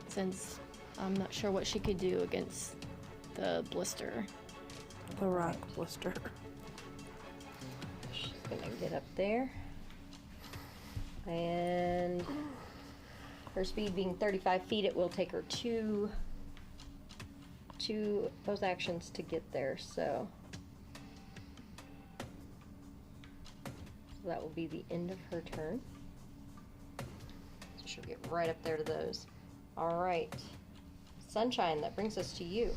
since I'm not sure what she could do against the blister. The rock blister. She's gonna get up there. And her speed being 35 feet, it will take her two those actions to get there, so that will be the end of her turn. So she'll get right up there to those. All right. Sunshine, that brings us to you.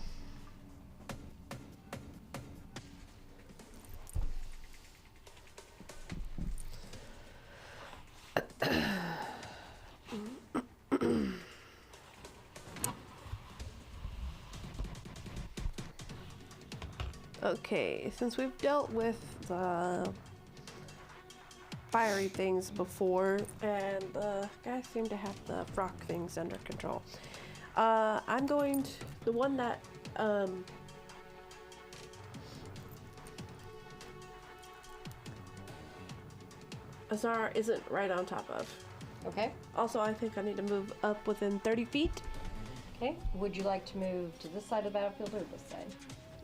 Okay, since we've dealt with the fiery things before, and the guys seem to have the rock things under control, I'm going to the one that Azar isn't right on top of. Okay. Also, I think I need to move up within 30 feet. Okay. Would you like to move to this side of the battlefield or this side?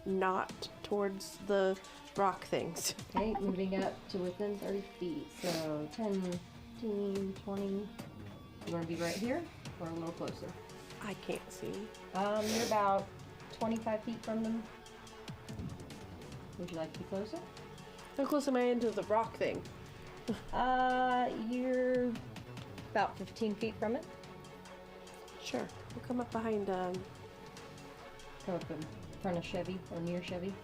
Not towards the rock things. Okay, moving up to within 30 feet. So 10, 15, 20. You want to be right here or a little closer? I can't see. You're about 25 feet from them. Would you like to be closer? How close am I into the rock thing? You're about 15 feet from it. Sure. We'll come up behind, Come up in front of Chevy or near Chevy.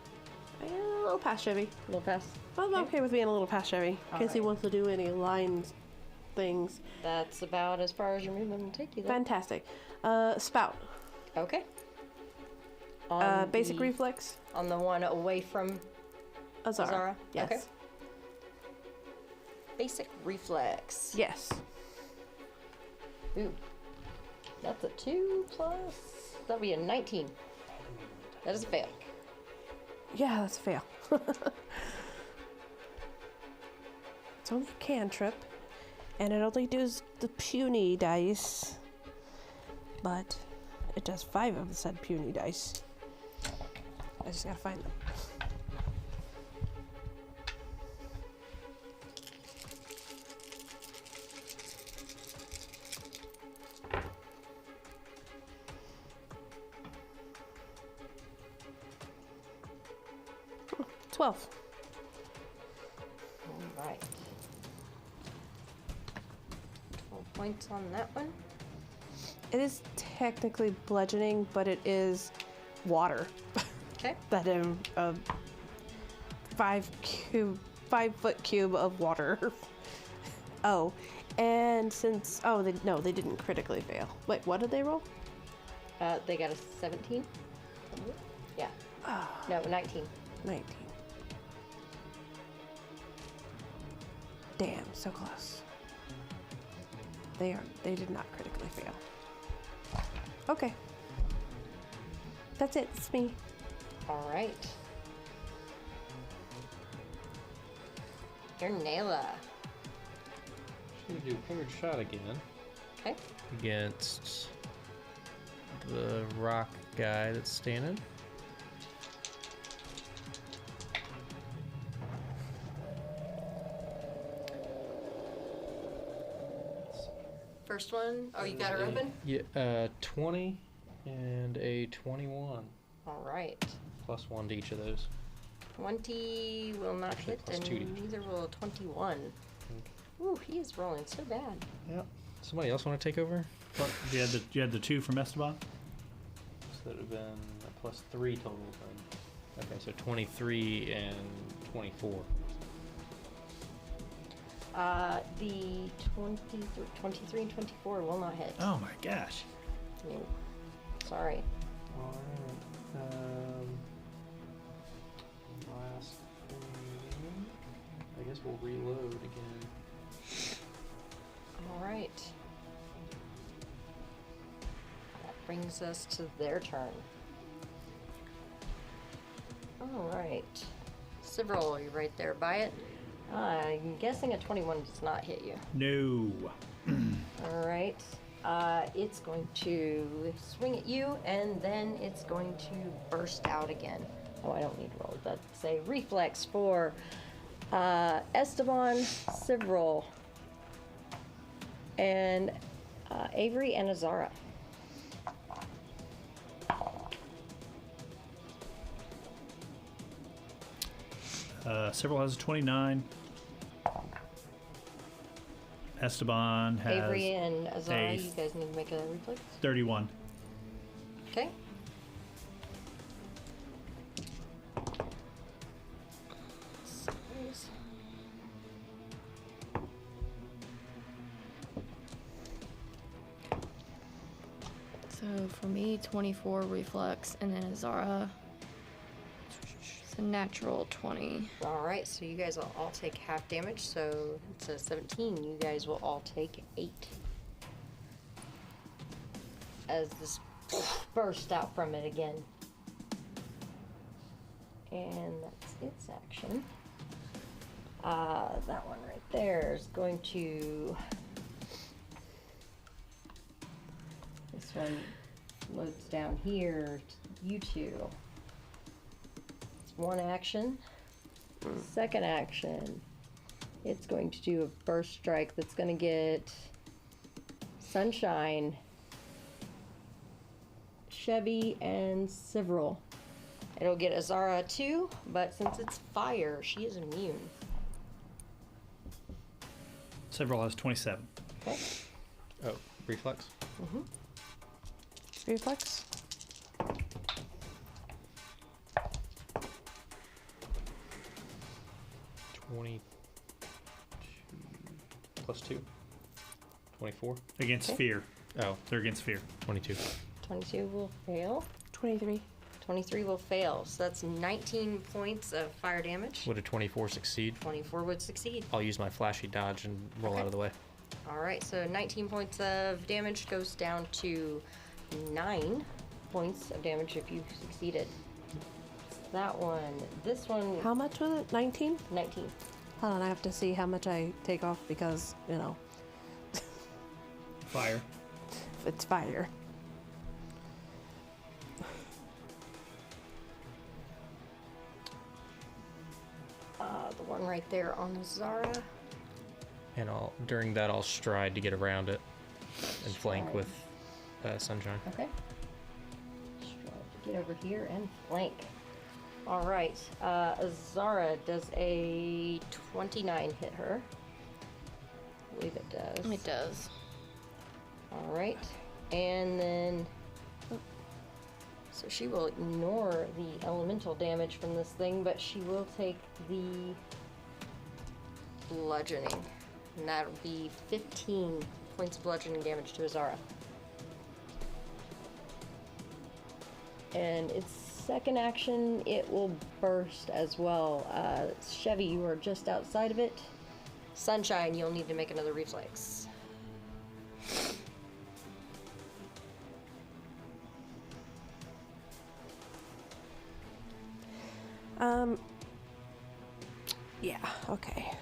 a little past Chevy. A little past. I'm okay with being a little past Chevy, in case he Alright. wants to do any lines things. That's about as far as your movement will take you then. Fantastic. Spout. Okay. Basic reflex. On the one away from Azara. Azara? Yes. Okay. Basic reflex. Yes. Ooh. That's a 2 plus. That'll be a 19. That is a fail. Yeah, that's a fail. It's only a cantrip, and it only does the puny dice, but it does 5 of the said puny dice. I just gotta find them. Hmm, 12. All right. 12 points on that one. It is technically bludgeoning, but it is water. Okay. That a 5-foot cube of water. Oh, and since they didn't critically fail. Wait, what did they roll? They got a 17. Yeah. No, 19. 19. Damn, so close. They did not critically fail. Okay. That's it. It's me. All right. You're Nayla. Should we do fingered shot again? Okay. Against the rock guy that's standing. First one. Oh, you got her open? Yeah, 20 and a 21. All right. Plus 1 to each of those. 20 will not Actually, hit, plus and 2 to each. neither will 21. Ooh, he is rolling so bad. Yep. Somebody else want to take over? You had the 2 from Esteban? So that would have been a plus 3 total then. Okay, so 23 and 24. The 23 and 24 will not hit. Oh my gosh. No. Sorry. Alright. Last thing. I guess we'll reload again. All right. That brings us to their turn. All right. Several, you're right there by it. I'm guessing a 21 does not hit you. No. All right. It's going to swing at you, and then it's going to burst out again. Oh, I don't need to roll. That's a reflex for Esteban, Sivril, and Avery and Azara. Several has a 29. Esteban has Avery and Azara, a you guys need to make a reflex. 31. Okay. So for me, 24 reflex, and then Azara, it's a natural 20. All right, so you guys will all take half damage. So it's a 17. You guys will all take 8. As this burst out from it again. And that's its action. That one right there is going to... This one loads down here to you two. It's one action. Second action, it's going to do a burst strike that's going to get Sunshine, Chevy, and Sivril. It'll get Azara too, but since it's fire, she is immune. Several has 27. Okay. Oh, reflex? Mm-hmm. Reflex. Plus 2. 24. Against Okay. fear. Oh, They're against fear. 22. 22 will fail. 23. 23 will fail. So that's 19 points of fire damage. Would a 24 succeed? 24 would succeed. I'll use my flashy dodge and roll Okay. out of the way. All right, so 19 points of damage goes down to 9 points of damage if you succeeded. That one. This one, How much was it? 19? 19. Hold on, I have to see how much I take off because, you know, Fire. it's fire. The one right there on Zara. And during that I'll stride to get around it and flank Stride. with Sunshine. Okay. Strive to get over here and flank. All right. Zara, does a 29 hit her? I believe it does. It does. All right. And then... So she will ignore the elemental damage from this thing, but she will take the bludgeoning. And that'll be 15 points of bludgeoning damage to Azara. And its second action, it will burst as well. Chevy, you are just outside of it. Sunshine, you'll need to make another reflex. Yeah, okay.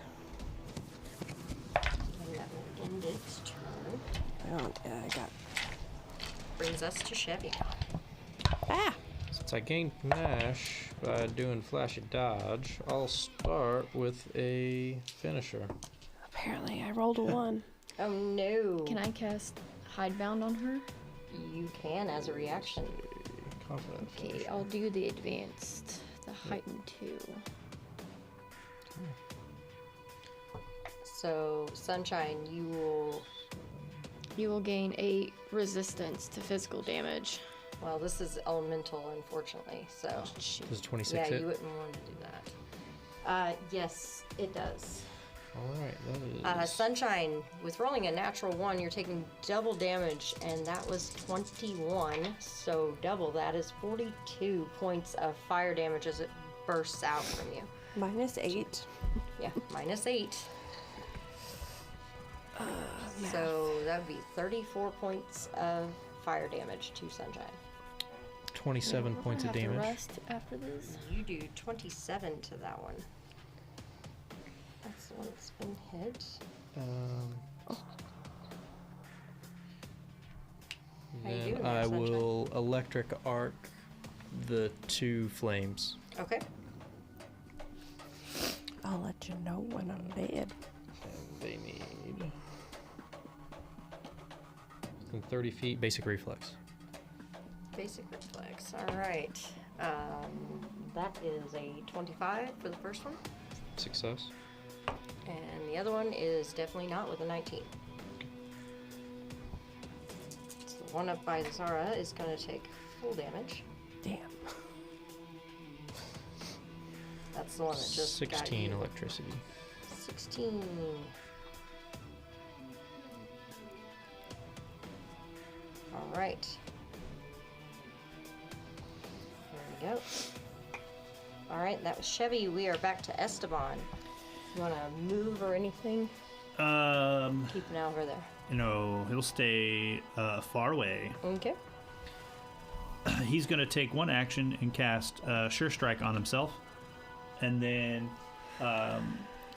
And that will end its turn. I got. Brings us to Chevy. Ah! Since I gained panache by doing flashy dodge, I'll start with a finisher. Apparently, I rolled a 1. Oh no. Can I cast Hidebound on her? You can as a reaction. Confident Okay, finisher. I'll do the advanced, the heightened 2. So, Sunshine, You will gain 8 resistance to physical damage. well, this is elemental, unfortunately, so. Does 26 Yeah, hit? you wouldn't want to do that. Yes, it does. Alright, that is... Sunshine, with rolling a natural 1, you're taking double damage, and that was 21, so double that is 42 points of fire damage as it bursts out from you. -8. Yeah, -8. So that would be 34 points of fire damage to Sunshine. 27 points of I have to damage. rest after this. You do 27 to that one. That's the one that's been hit. How you Then doing there, I Sunshine? will electric arc the 2 flames. Okay. I'll let you know when I'm dead. And they need... within 30 feet, basic reflex. Basic reflex. All right. That is a 25 for the first one. Success. And the other one is definitely not with a 19. So the one up by Zara is going to take full damage. Damn. That's the one that just got 16 you. electricity. 16. All right. There we go. All right, that was Chevy. We are back to Esteban. You want to move or anything? Keep an eye over there. He'll stay far away. Okay. He's going to take one action and cast Sure Strike on himself. And then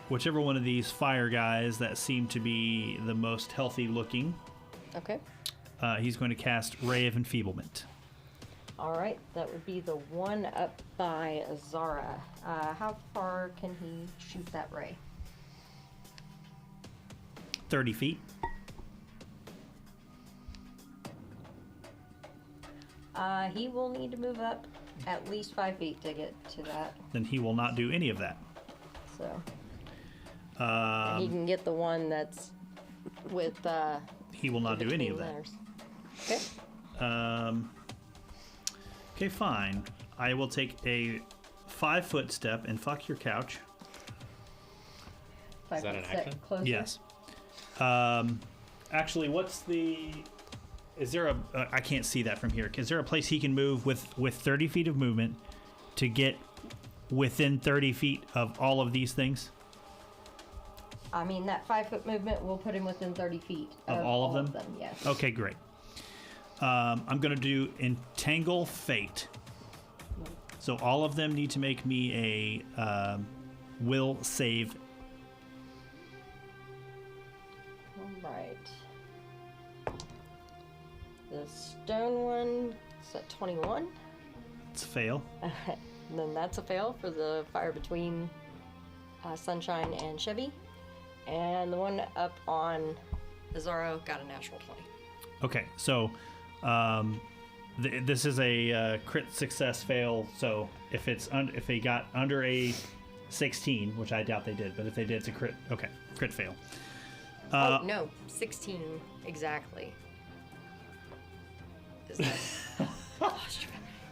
whichever one of these fire guys that seem to be the most healthy looking, Okay. he's going to cast Ray of Enfeeblement. All right, that would be the one up by Zara. How far can he shoot that ray? 30 feet. He will need to move up at least 5 feet to get to that. Then he will not do any of that. So and he can get the one that's with He will not do any of between that. theirs. Okay. Okay, fine. I will take a 5-foot step and fuck your couch. Is that an action? Closer. Yes. Actually, what's the... Is there a... I can't see that from here. Is there a place he can move with 30 feet of movement to get within 30 feet of all of these things? I mean, that 5-foot movement will put him within 30 feet Of all of them? Yes. Okay, great. I'm going to do Entangle Fate. So all of them need to make me a will save. All right. The stone one is at 21. It's a fail. And then that's a fail for the fire between Sunshine and Chevy. And the one up on Azaro got a natural 20. Okay, so this is a crit success fail. So if if they got under a 16, which I doubt they did, but if they did, it's a crit. Okay, crit fail. Oh, no, 16 exactly. Is that... Gosh,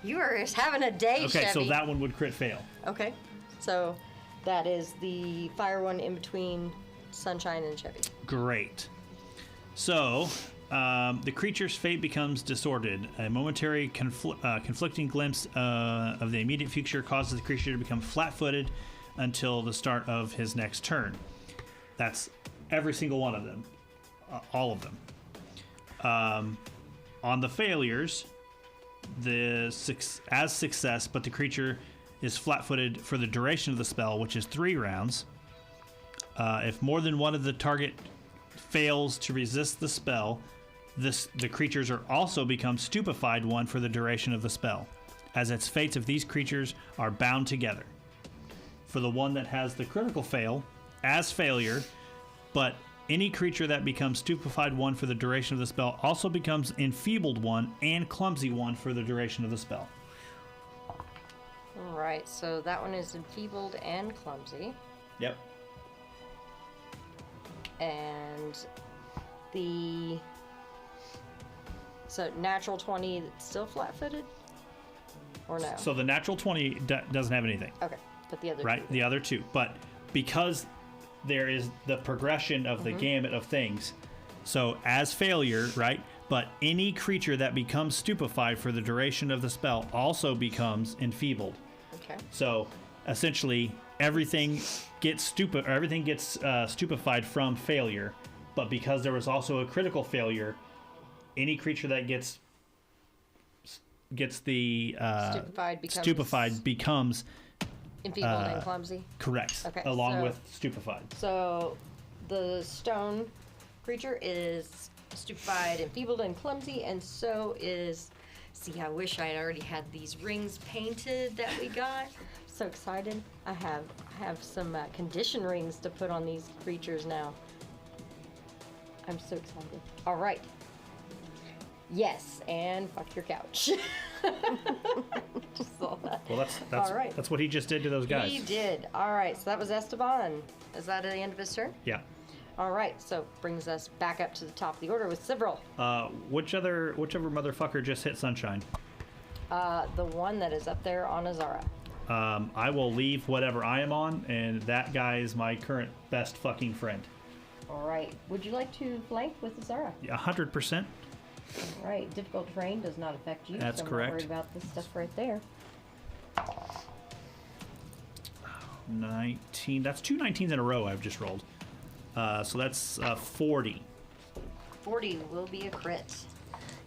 you are having a day, Okay, Chevy. so that one would crit fail. Okay, so that is the fire one in between Sunshine and Chevy. Great. So, the creature's fate becomes disordered. A momentary conflicting glimpse of the immediate future causes the creature to become flat-footed until the start of his next turn. That's every single one of them. All of them. On the failures, as success, but the creature is flat-footed for the duration of the spell, which is 3 rounds. If more than one of the target fails to resist the spell, the creatures are also become stupefied one for the duration of the spell, as its fates of these creatures are bound together. For the one that has the critical fail, as failure, but any creature that becomes stupefied one for the duration of the spell also becomes enfeebled one and clumsy one for the duration of the spell. All right, so that one is enfeebled and clumsy. Yep. And so natural 20, it's still flat-footed? Or no? So the natural 20 doesn't have anything. Okay, but the other Right, two. the other two. But because there is the progression of the gamut of things, so as failure, right, but any creature that becomes stupefied for the duration of the spell also becomes enfeebled. Okay. So essentially everything gets stupefied from failure, but because there was also a critical failure, any creature that gets the stupefied becomes enfeebled and clumsy. correct. Okay, along so- with stupefied. So the stone creature is stupefied, enfeebled, and clumsy, and so is. See, I wish I had already had these rings painted that we got. So excited! I have some condition rings to put on these creatures now. I'm so excited. All right. Yes, and fuck your couch. Just saw that. Well, that's All right. that's what he just did to those guys. He did. All right, so that was Esteban. Is that at the end of his turn? Yeah. All right, so brings us back up to the top of the order with Sivril. Whichever motherfucker just hit Sunshine. The one that is up there on Azara. I will leave whatever I am on, and that guy is my current best fucking friend. All right, would you like to flank with Azara? 100%. All right, difficult terrain does not affect you. That's so I'm correct. not worried about this stuff right there. 19. That's 2 19s in a row I've just rolled. So that's 40. 40 will be a crit.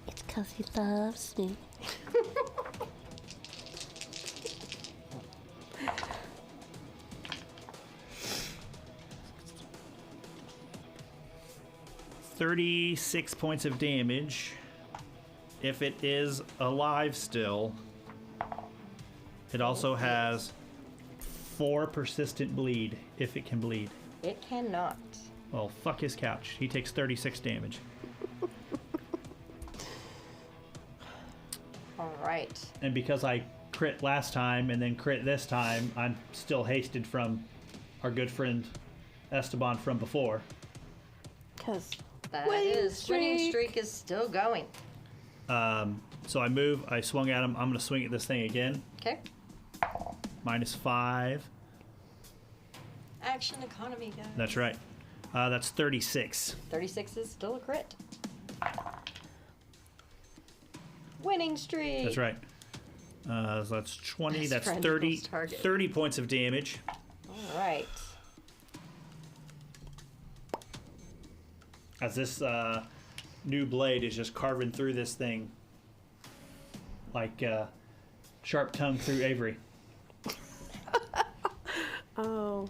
It's because he loves me. $36 points of damage. If it is alive still, it also has 4 persistent bleed, if it can bleed. It cannot. Well, fuck his couch. He takes 36 damage. All right. And because I crit last time and then crit this time, I'm still hasted from our good friend Esteban from before. Because That is winning streak is still going. So I move, I swung at him. I'm going to swing at this thing again. Okay. -5. Action economy, guys. That's right. That's 36. 36 is still a crit. Winning streak. That's right. So that's 20. Best That's friend 30. equals target. 30 points of damage. All right. as this new blade is just carving through this thing like sharp tongue through Avery. Oh.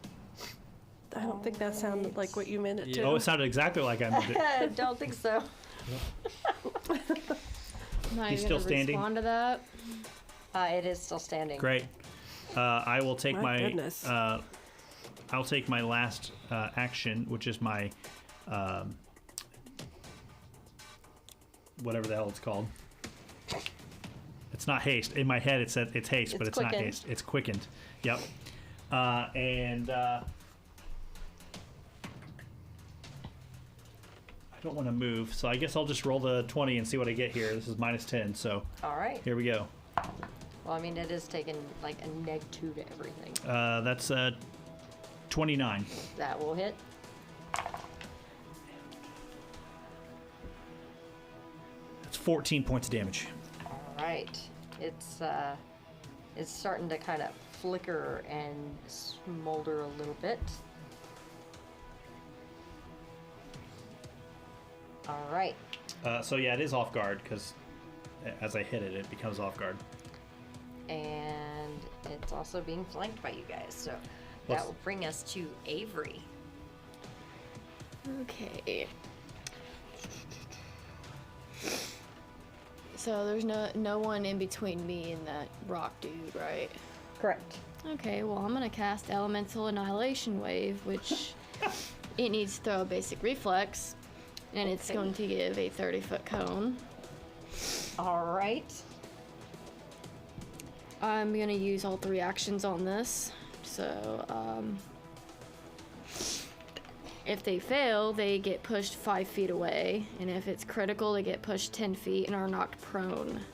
I don't think that sounded like what you meant it to. Oh, it sounded exactly like I meant it. I don't think so. Not He's even still standing? respond to that. It is still standing. Great. I will take My goodness. I'll take my last action, which is my whatever the hell it's called. It's not haste. In my head, it's haste, but it's not quickened. haste. It's quickened. Yep. And I don't want to move, so I guess I'll just roll the 20 and see what I get here. This is -10, so All right. here we go. Well, I mean, it is taking like a -2 to everything. That's 29. That will hit. That's 14 points of damage. All right. It's starting to kind of flicker and smolder a little bit. All right. So yeah, it is off guard because as I hit it, it becomes off guard. And it's also being flanked by you guys, so Let's- that will bring us to Avery. Okay. So there's no one in between me and that rock dude, right? Correct. Okay, well I'm gonna cast Elemental Annihilation Wave, which it needs to throw a basic reflex, and it's Okay. going to give a 30-foot cone. All right. I'm gonna use all 3 actions on this. So, if they fail, they get pushed 5 feet away, and if it's critical, they get pushed 10 feet and are knocked prone.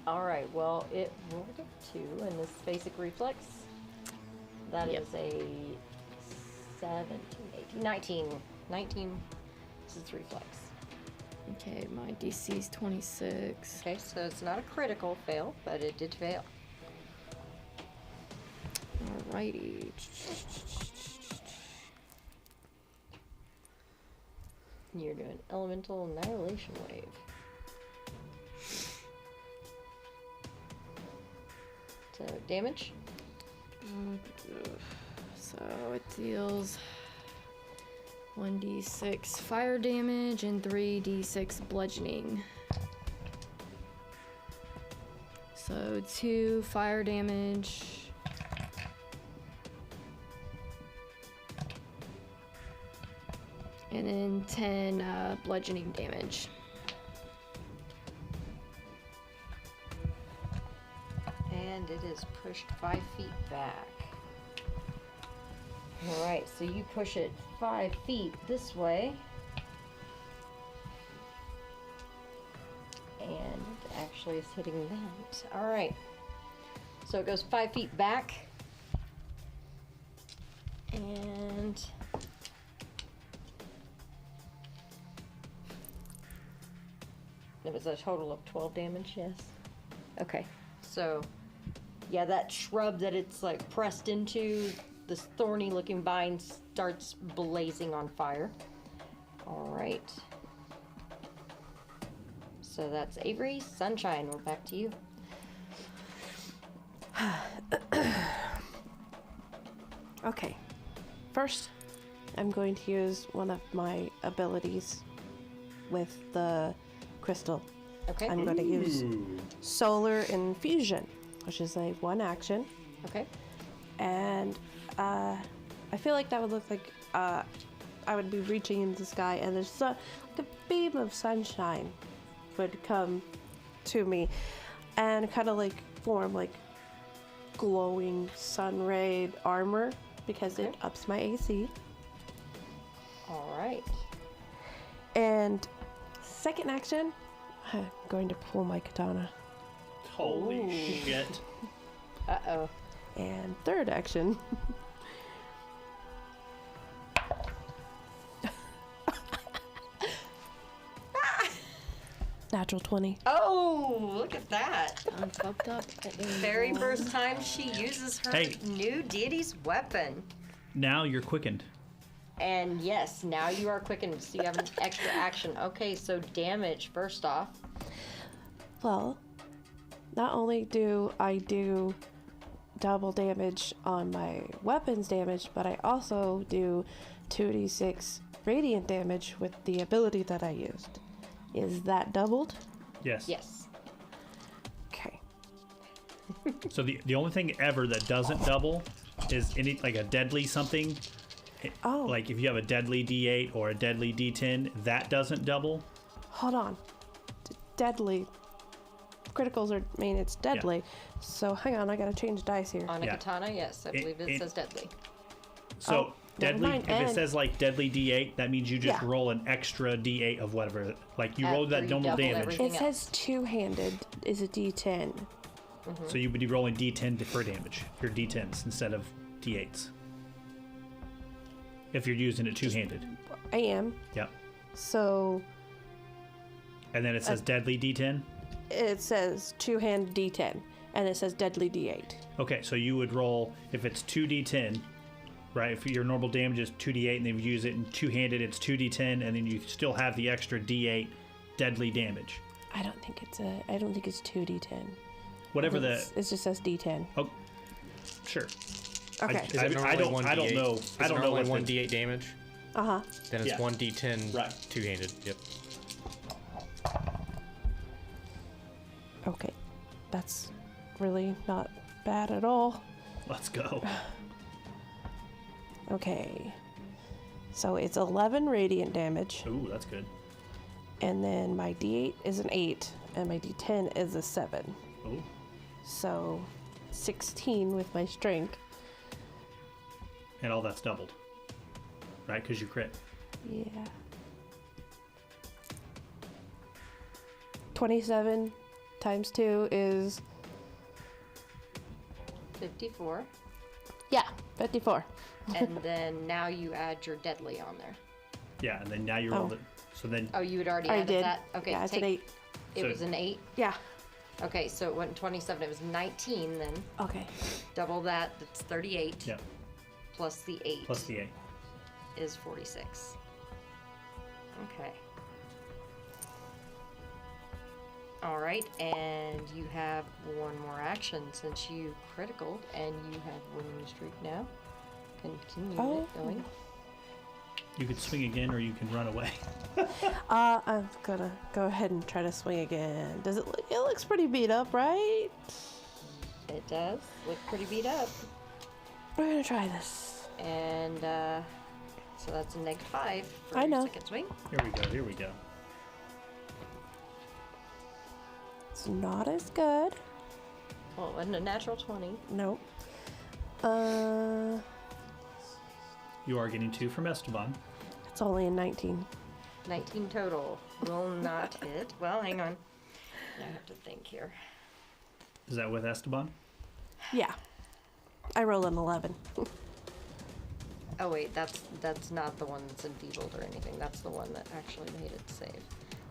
All right. Well, it rolled a 2 in this basic reflex. That Yep. is a 17, 18, 19. 19. This is reflex. Okay, my DC is 26. Okay, so it's not a critical fail, but it did fail. Alrighty. You're doing Elemental Annihilation Wave. So, damage? So it deals 1d6 fire damage and 3d6 bludgeoning. So 2 fire damage. And then 10 bludgeoning damage. And it is pushed 5 feet back. Alright, so you push it 5 feet this way. And it actually is hitting that. Alright. So it goes 5 feet back. And it was a total of 12 damage, yes? Okay. So yeah, that shrub that it's like pressed into, this thorny looking vine starts blazing on fire. All right. So that's Avery. Sunshine, we're back to you. Okay. First, I'm going to use one of my abilities with the crystal. Okay. I'm going to use Solar Infusion, which is a 1 action. Okay. And I feel like that would look like I would be reaching into the sky, and there's like a beam of sunshine would come to me and kind of like form like glowing sun rayed armor because it ups my AC. All right. And second action, I'm going to pull my katana. Holy shit. Uh-oh. And third action, natural 20. Oh, look at that. I'm fucked up. Very first time she uses her Hey. new deity's weapon. Now you're quickened. And yes, now you are quickened, so you have an extra action. Okay, so damage first off. Well, not only do I do double damage on my weapons damage, but I also do 2d6 radiant damage with the ability that I used. Is that doubled? Yes. Yes. Okay. So the only thing ever that doesn't double is any like a deadly something. Oh. Like if you have a deadly D8 or a deadly D10, that doesn't double. Hold on. Deadly. Criticals are, I mean, it's deadly. So hang on, I gotta change dice here. On a Yeah. katana, yes, I believe it says deadly. So Oh, never deadly, mind, if it and- says like deadly D8, that means you just Yeah. roll an extra D8 of whatever. Like you roll After that you normal double damage. everything. It says two-handed is a D10. So you would be rolling D10 for damage. Your D10s instead of D8s. If you're using it two-handed. I am. Yep. So And then it says deadly D10. it says two-handed D10, and it says deadly D8. Okay, so you would roll, if it's 2d10, right? If your normal damage is 2d8 and then you use it in two-handed, it's 2d10, and then you still have the extra d8 deadly damage. I don't think it's 2d10. Whatever It just says D10. Oh, sure. Okay. Is it normally I don't know. Is I it don't know normally what one the- d8 damage. Uh-huh. Then it's Yeah. 1d10 Right. two-handed. Yep. Okay. That's really not bad at all. Let's go. Okay. So it's 11 radiant damage, Ooh, that's good. and then my D8 is an 8, and my D10 is a 7. Ooh. So 16 with my strength. And all that's doubled. Right? Because you crit. Yeah. 27 times 2 is 54. yeah, 54. And then now you add your deadly on there. Yeah, and then now you rolled it. So then, Oh, you had already I added did. that? Okay, Yeah, it's take, an 8. It So- was an 8? Yeah. Okay, so it went 27. It was 19 then. Okay. Double that, that's 38. yeah, Plus the 8 plus the 8. is 46. Okay. All right, and you have one more action since you critical and you have winning streak now. Continue Oh. it going. You could swing again or you can run away. I'm gonna go ahead and try to swing again. Does it look, it looks pretty beat up, right? It does look pretty beat up. We're gonna try this. And so that's a -5 for I your know. second swing. Here we go, here we go. It's not as good. Well, it wasn't a natural 20. Nope. You are getting 2 from Esteban. It's only a 19. 19 total. Will not hit. Well, hang on. I have to think here. Is that with Esteban? Yeah. I rolled an 11. Oh wait, that's not the one that's enfeebled or anything. That's the one that actually made it save.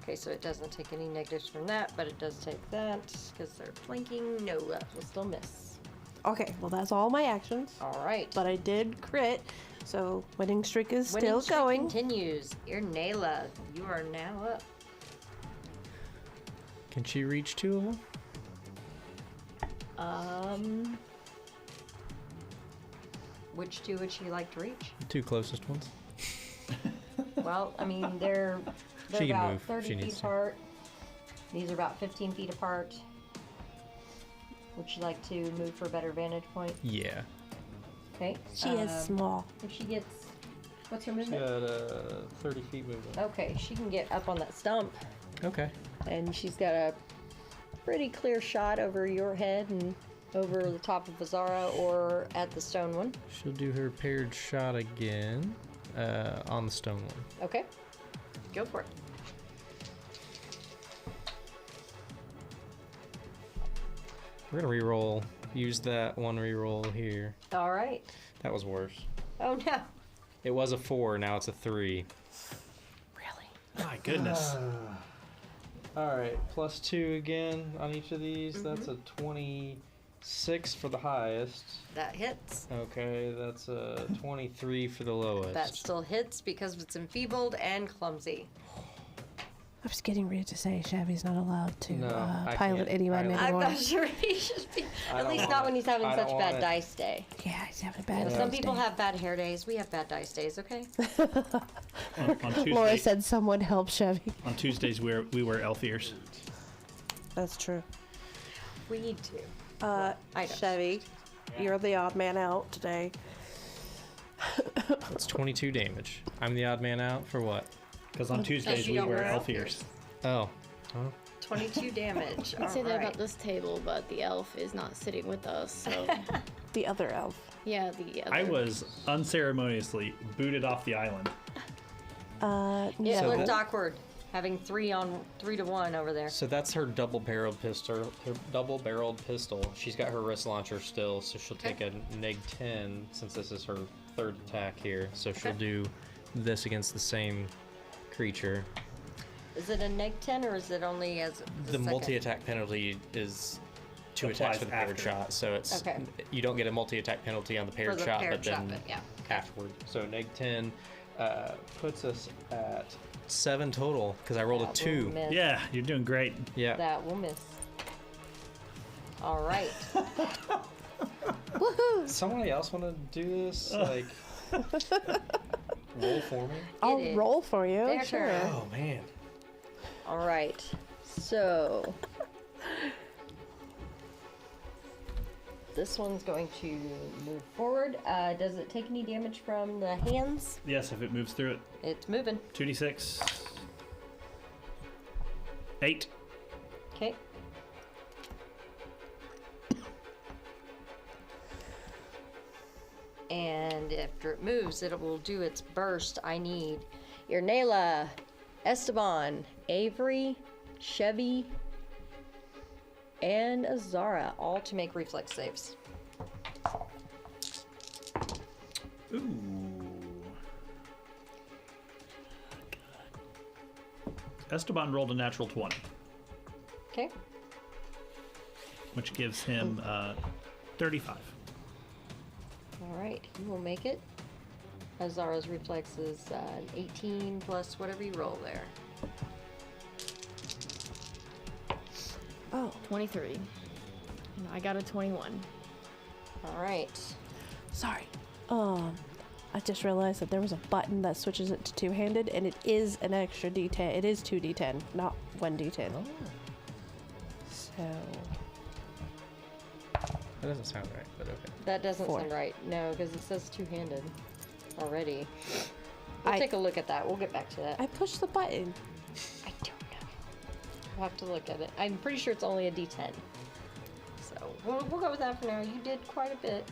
Okay, so it doesn't take any negatives from that, but it does take that because they're flanking. No, that will still miss. Okay, well that's all my actions. All right. But I did crit, so winning streak is Winning still streak going. continues. Irnayla, you are now up. Can she reach 2 of them? Which two would she like to reach? The 2 closest ones. Well, I mean, they're She can about move if 30 she feet needs to. apart. These are about 15 feet apart. Would you like to move for a better vantage point? Yeah. Okay. She is small. If she gets, what's her She's movement? got 30 feet movement. Okay, she can get up on that stump, Okay. and she's got a pretty clear shot over your head and over the top of Azara or at the stone one. She'll do her paired shot again on the stone one. Okay, go for it. We're gonna re-roll. Use that one re-roll here. All right. That was worse. Oh no. It was a 4, now it's a 3. Really? My goodness. All right, +2 again on each of these. That's a 26 6 for the highest. That hits. Okay, that's a 23 for the lowest. That still hits because it's enfeebled and clumsy. I was getting ready to say Chevy's not allowed to No, I pilot can't anyone pilot. I'm anymore. not sure he should be. I At don't least want not when it. he's having I such don't bad want it. dice day. Yeah, he's having a You know, bad some dice people day. have bad hair days. We have bad dice days, okay? On Tuesday, Laura said someone help Chevy. on Tuesdays we wear elf ears. That's true. We need to. I don't. Chevy, you're the odd man out today. It's 22 damage. I'm the odd man out for what? Because on Tuesdays you we don't wear wear elf elf ears. Oh. 22 damage. I'd say All that right. about this table, but the elf is not sitting with us, so The other elf. yeah, the other. I was unceremoniously booted off the island. It So looked that- awkward having 3 to 1 over there. So that's her double-barreled pistol. Her double-barreled pistol. She's got her wrist launcher still, so she'll take a -10 since this is her 3rd attack here. So she'll do this against the same creature. Is it a -10 or is it only as The second? multi-attack penalty is 2 Applies attacks for the paired after. shot, so it's Okay. you don't get a multi-attack penalty on the paired the shot, paired but shot, then but yeah. afterward. So -10 puts us at 7 total because I rolled a That 2. will miss. Yeah, you're doing great. Yeah. That will miss. All right. Somebody else want to do this? Like roll for me? I'll is roll for you. their Sure. turn. Oh man. All right. So this one's going to move forward. Does it take any damage from the hands? Yes, if it moves through it. It's moving. 2d6. 8. Okay. And after it moves, it will do its burst. I need Irnela, Esteban, Avery, Chevy, and Azara, all to make reflex saves. Ooh. Esteban rolled a natural 20, Okay. which gives him 35. All right, he will make it. Azara's reflex is an 18 plus whatever you roll there. Oh, 23. And I got a 21. All right. sorry. I just realized that there was a button that switches it to two-handed, and it is an extra D10. It is 2d10, not 1d10. Oh. So, That doesn't sound right, but okay. That doesn't 4. sound right. No, because it says two-handed already. We'll I- take a look at that. We'll get back to that. I pushed the button. I don't know. We'll have to look at it. I'm pretty sure it's only a D10. So we'll go with that for now. You did quite a bit.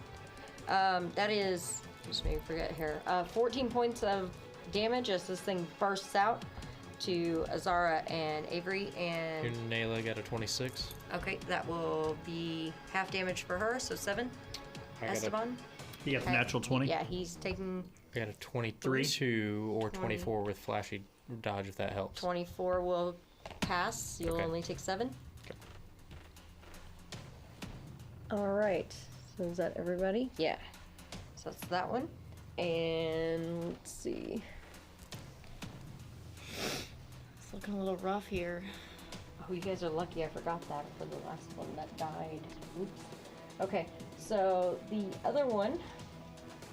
That is, just made me forget here, 14 points of damage as this thing bursts out to Azara and Avery. Your And Nayla got a 26. okay, that will be half damage for her, so 7. I got a, Esteban? He got the Okay. natural 20. Yeah, he's taking I got a 22 or 24 with flashy dodge if that helps. 24 will pass. You'll Okay. only take 7. Okay. All right. So is that everybody? Yeah. So that's that one. And let's see. It's looking a little rough here. Oh, you guys are lucky I forgot that for the last one that died. Oops. Okay, so the other one,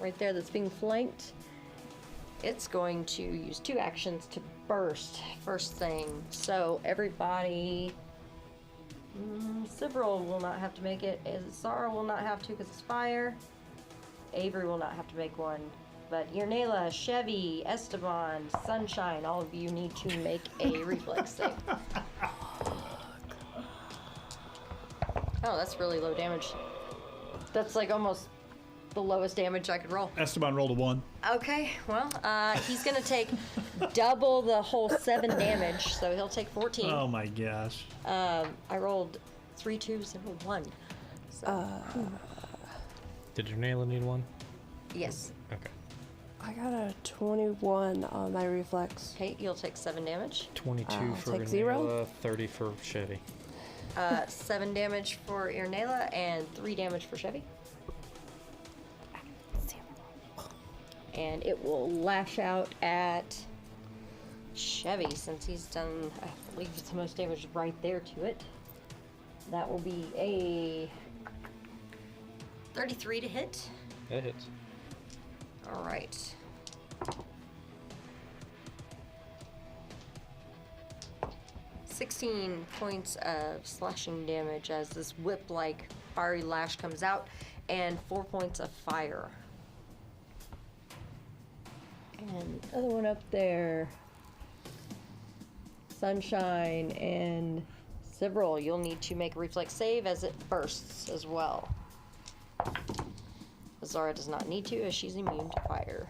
right there that's being flanked, it's going to use 2 actions to burst first thing. So everybody, Sibril will not have to make it. Zara will not have to because it's fire. Avery will not have to make one. But Irnela, Chevy, Esteban, Sunshine, all of you need to make a reflex save. Oh, that's really low damage. That's like almost the lowest damage I could roll. Esteban rolled a 1. Okay, well, he's gonna take double the whole 7 damage, so he'll take 14. Oh my gosh. I rolled 3 2s and a 1. So, Did your Nayla need one? yes. Okay. I got a 21 on my reflex. Okay, you'll take 7 damage. 22 for take 0? Nayla, 30 for Chevy. 7 damage for Irnela and 3 damage for Chevy. And it will lash out at Chevy since he's done, I believe it's the most damage right there to it. That will be a 33 to hit. That hits. All right. "16 points of slashing damage as this whip-like fiery lash comes out, and 4 points of fire. And the other one up there, Sunshine and Several, you'll need to make a reflex save as it bursts as well. Zara does not need to, as she's immune to fire.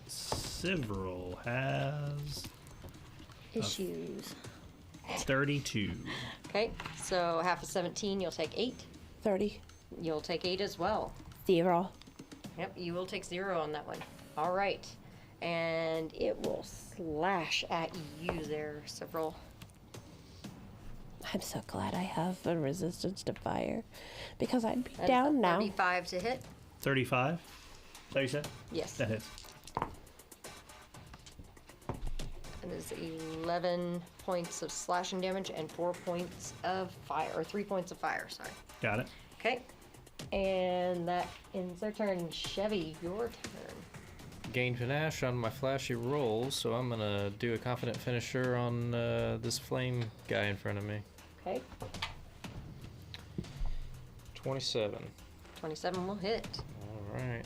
Several has Issues. 32. Okay, so half of 17, you'll take 8. 30. You'll take 8 as well. 0. Yep, you will take 0 on that one. All right. And it will slash at you there, Several. I'm so glad I have a resistance to fire because I'd be That is down a now. 35 to hit. 35? Is that what you said? Yes. That hits. It is 11 points of slashing damage and 4 points of fire, or 3 points of fire, sorry. Got it. Okay. And that ends their turn. Chevy, your turn. Gain panache on my flashy rolls, so I'm gonna do a confident finisher on this flame guy in front of me. Okay. 27. 27 will hit. All right.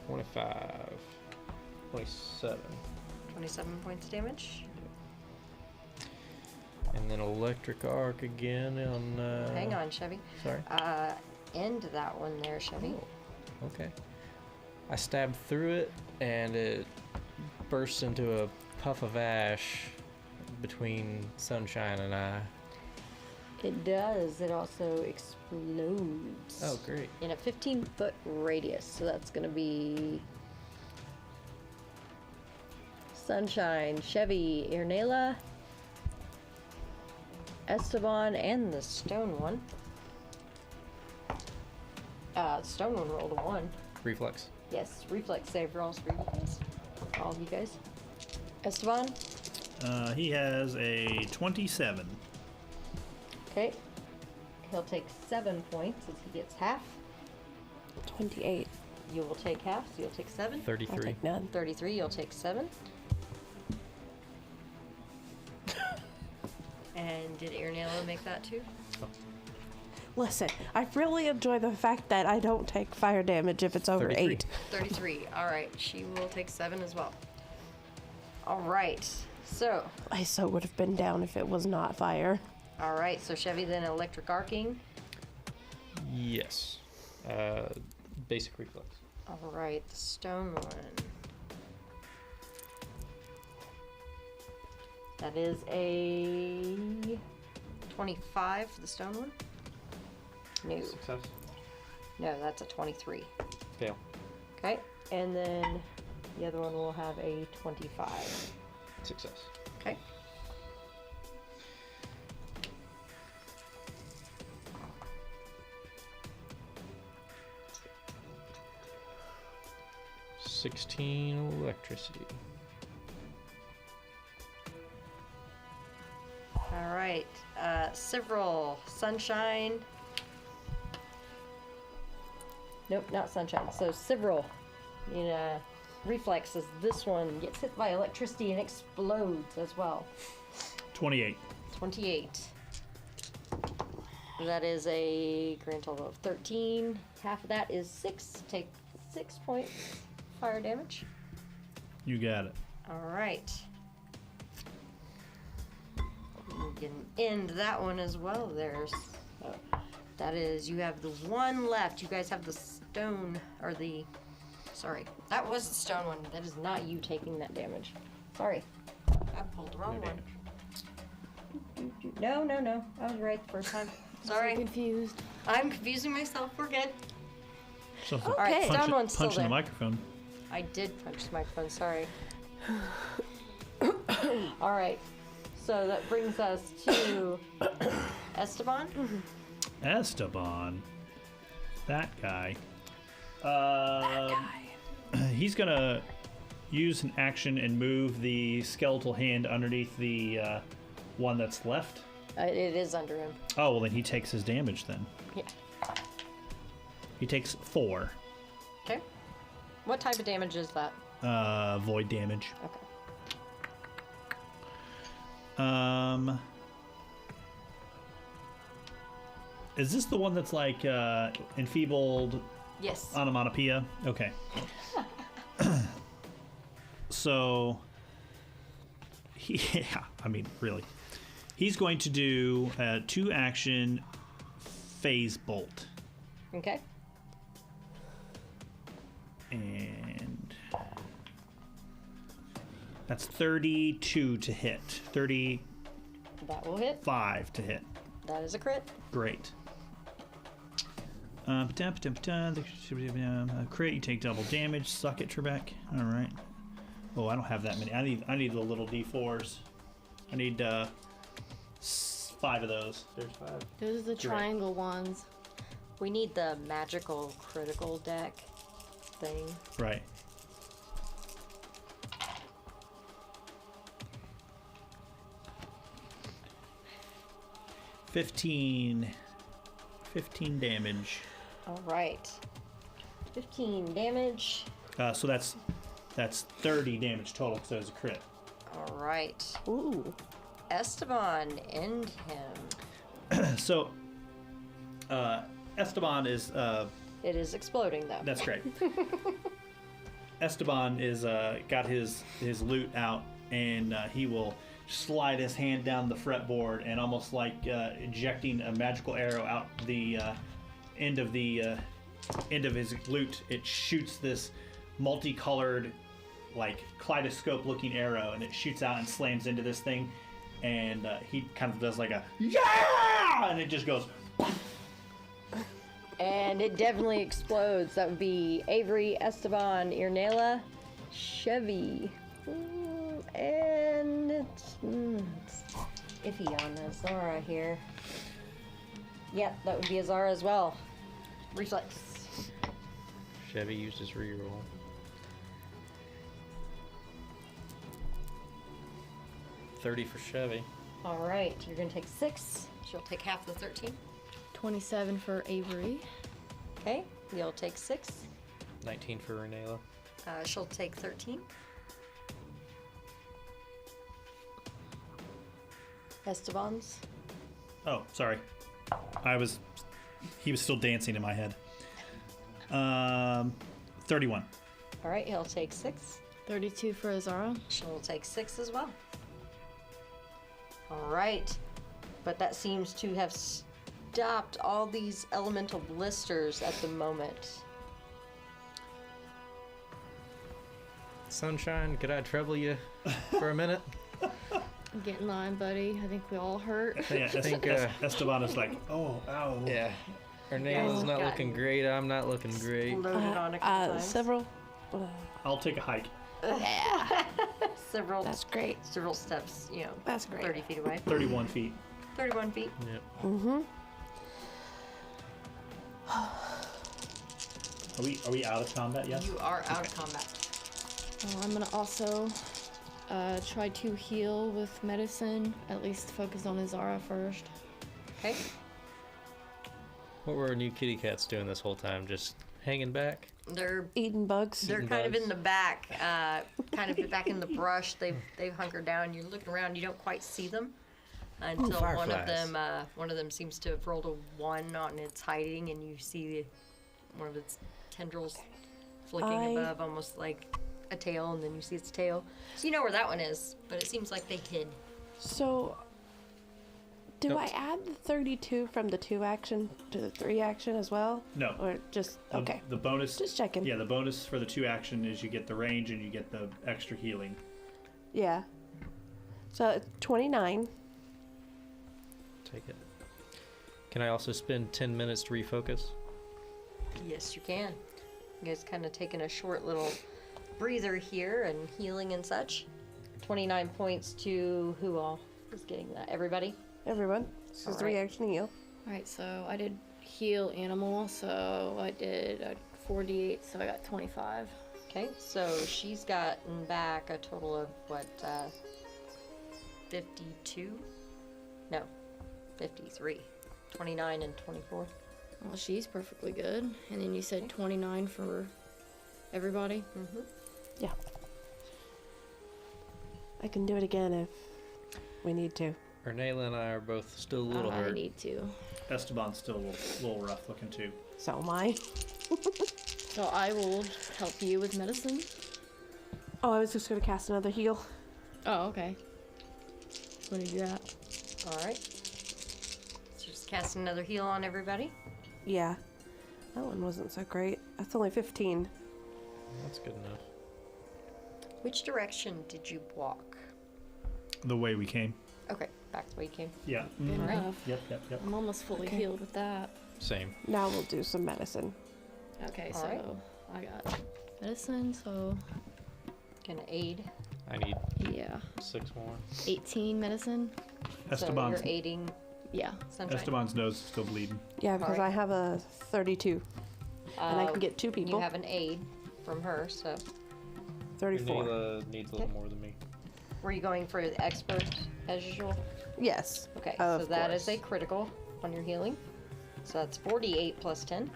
$25. 27. 27 points of damage. And then electric arc again on. Hang on, Chevy. Sorry. End that one there, Chevy. Oh, okay. I stabbed through it, and it bursts into a puff of ash between Sunshine and I. It does. It also explodes. Oh, great. In a 15-foot radius. So that's going to be Sunshine, Chevy, Irnela, Esteban, and the stone one. The stone one rolled a 1. Reflex. Yes, reflex save for all 3 of you guys. All of you guys. Esteban? He has a 27. Okay. He'll take 7 points as he gets half. 28. You will take half, so you'll take 7. 33. I'll take none. 33, you'll take 7. And did Irnela make that too? Listen, I really enjoy the fact that I don't take fire damage if it's over 33. 8. 33. All right, she will take 7 as well. All right, so. I so would have been down if it was not fire. All right, so Chevy then electric arcing. Yes. Basic reflex. All right, the stone one. That is a 25 for the stone one. No. Success. No, that's a 23. Fail. Okay, and then the other one will have a 25. Success. Okay. $16 electricity. All right, several Sunshine. Nope, not Sunshine. So several, reflexes. This one gets hit by electricity and explodes as well. 28. 28. That is a grand total of 13. Half of that is 6. Take 6 points fire damage. You got it. All right. We can end that one as well. There's, that is, you have the one left. You guys have the stone, or the, sorry, that was the stone one. That is not you taking that damage. Sorry, I pulled the wrong one. No, I was right the first time. Sorry. So confused. I'm confusing myself. We're good. So Okay. All right, stone one's still punch in there. the microphone. I did punch the microphone. Sorry. All right. So that brings us to Esteban. Esteban. That guy. He's gonna use an action and move the skeletal hand underneath the one that's left. It is under him. Oh, well then he takes his damage then. Yeah. He takes 4. Okay. What type of damage is that? Void damage. Okay. Is this the one that's like enfeebled Yes. onomatopoeia? Okay. So, yeah, I mean, really. He's going to do a 2-action phase bolt. Okay. And that's 32 to hit. 35 That will hit. to hit. That is a crit. Great. Crit, you take double damage. Suck it, Trebek. All right. Oh, I don't have that many. I need the little d4s. I need 5 of those. There's 5. Those are the triangle ones. We need the magical critical deck thing. Right. Fifteen damage. All right. 15 damage. So that's 30 damage total because it was a crit. All right. Ooh. Esteban, end him. So Esteban is It is exploding though. that's great. Esteban is got his loot out, and he will slide his hand down the fretboard and almost like ejecting a magical arrow out the end of his loot. It shoots this multicolored, like kaleidoscope-looking arrow, and it shoots out and slams into this thing. And he kind of does like a yeah, and it just goes. And it definitely explodes. That would be Avery, Esteban, Irnela, Chevy. And it's iffy on Azara here. Yep, that would be Azara as well. Reflex. Chevy used his reroll. $30 for Chevy. All right, you're gonna take 6. She'll take half the 13. 27 for Avery. Okay, you'll take 6. 19 for Renela. She'll take 13. Esteban's. Oh, sorry. He was still dancing in my head. 31. All right, he'll take 6. 32 for Azara. She'll take 6 as well. All right, but that seems to have stopped all these elemental blisters at the moment. Sunshine, could I trouble you for a minute? Get in line, buddy. I think we all hurt. Yeah, I think, Esteban is like, oh, ow. Yeah. Renela's not gotten looking great. I'm not looking great. Loaded on a couple times. Several. I'll take a hike. Several. That's great. Several steps. You know. That's great. 30 feet away. 31 feet. 31 feet. Yep. Mm-hmm. Are we out of combat yet? You are out of combat. I'm gonna also try to heal with medicine. At least focus on Azara first. Okay. What were our new kitty cats doing this whole time? Just hanging back? They're Eating bugs. They're Eating kind of bugs. in the back, kind of back in the brush. They've hunkered down. You're looking around. You don't quite see them until one of fireflies. them seems to have rolled a 1 on its hiding, and you see one of its tendrils flicking above, almost like a tail, and then you see its tail. So you know where that one is, but it seems like they hid. So, do Nope. I add the 32 from the 2 action to the 3 action as well? No. Or just, The- okay. The bonus. Just checking. Yeah, the bonus for the 2 action is you get the range and you get the extra healing. Yeah. So, it's 29. Take it. Can I also spend 10 minutes to refocus? Yes, you can. You guys kind of taking a short little breather here and healing and such. 29 points to who all is getting that? Everybody? Everyone. This is the Alright. reaction heal. Alright, so I did heal animal, so I did 4d8, so I got 25. Okay, so she's gotten back a total of what, 52? No, 53. 29 and 24. Well, she's perfectly good. And then you said 29 for everybody? Mm-hmm. Yeah. I can do it again if we need to. Ernayla and I are both still a little I hurt. need to. Esteban's still a little rough looking too. So am I. So I will help you with medicine. Oh, I was just going to cast another heal. Oh, okay. Let me do that. Alright. So just cast another heal on everybody. Yeah. That one wasn't so great. That's only 15. That's good enough. Which direction did you walk? The way we came. Okay, back the way you came. Yeah. Good Alright. enough. Yep. I'm almost fully Okay. healed with that. Same. Now we'll do some medicine. Okay, All so right. I got medicine, so Gonna aid. I need yeah. 6 more. 18 medicine. Esteban's, So you're aiding Yeah. Sunshine. Esteban's nose is still bleeding. Yeah, because Alright. I have a 32. And I can get 2 You people. have an aid from her, so 34. Ernayla needs a little more than me. were you going for the expert as usual? Yes. Okay, Of so that is course. a critical on your healing. So that's 48 plus 10.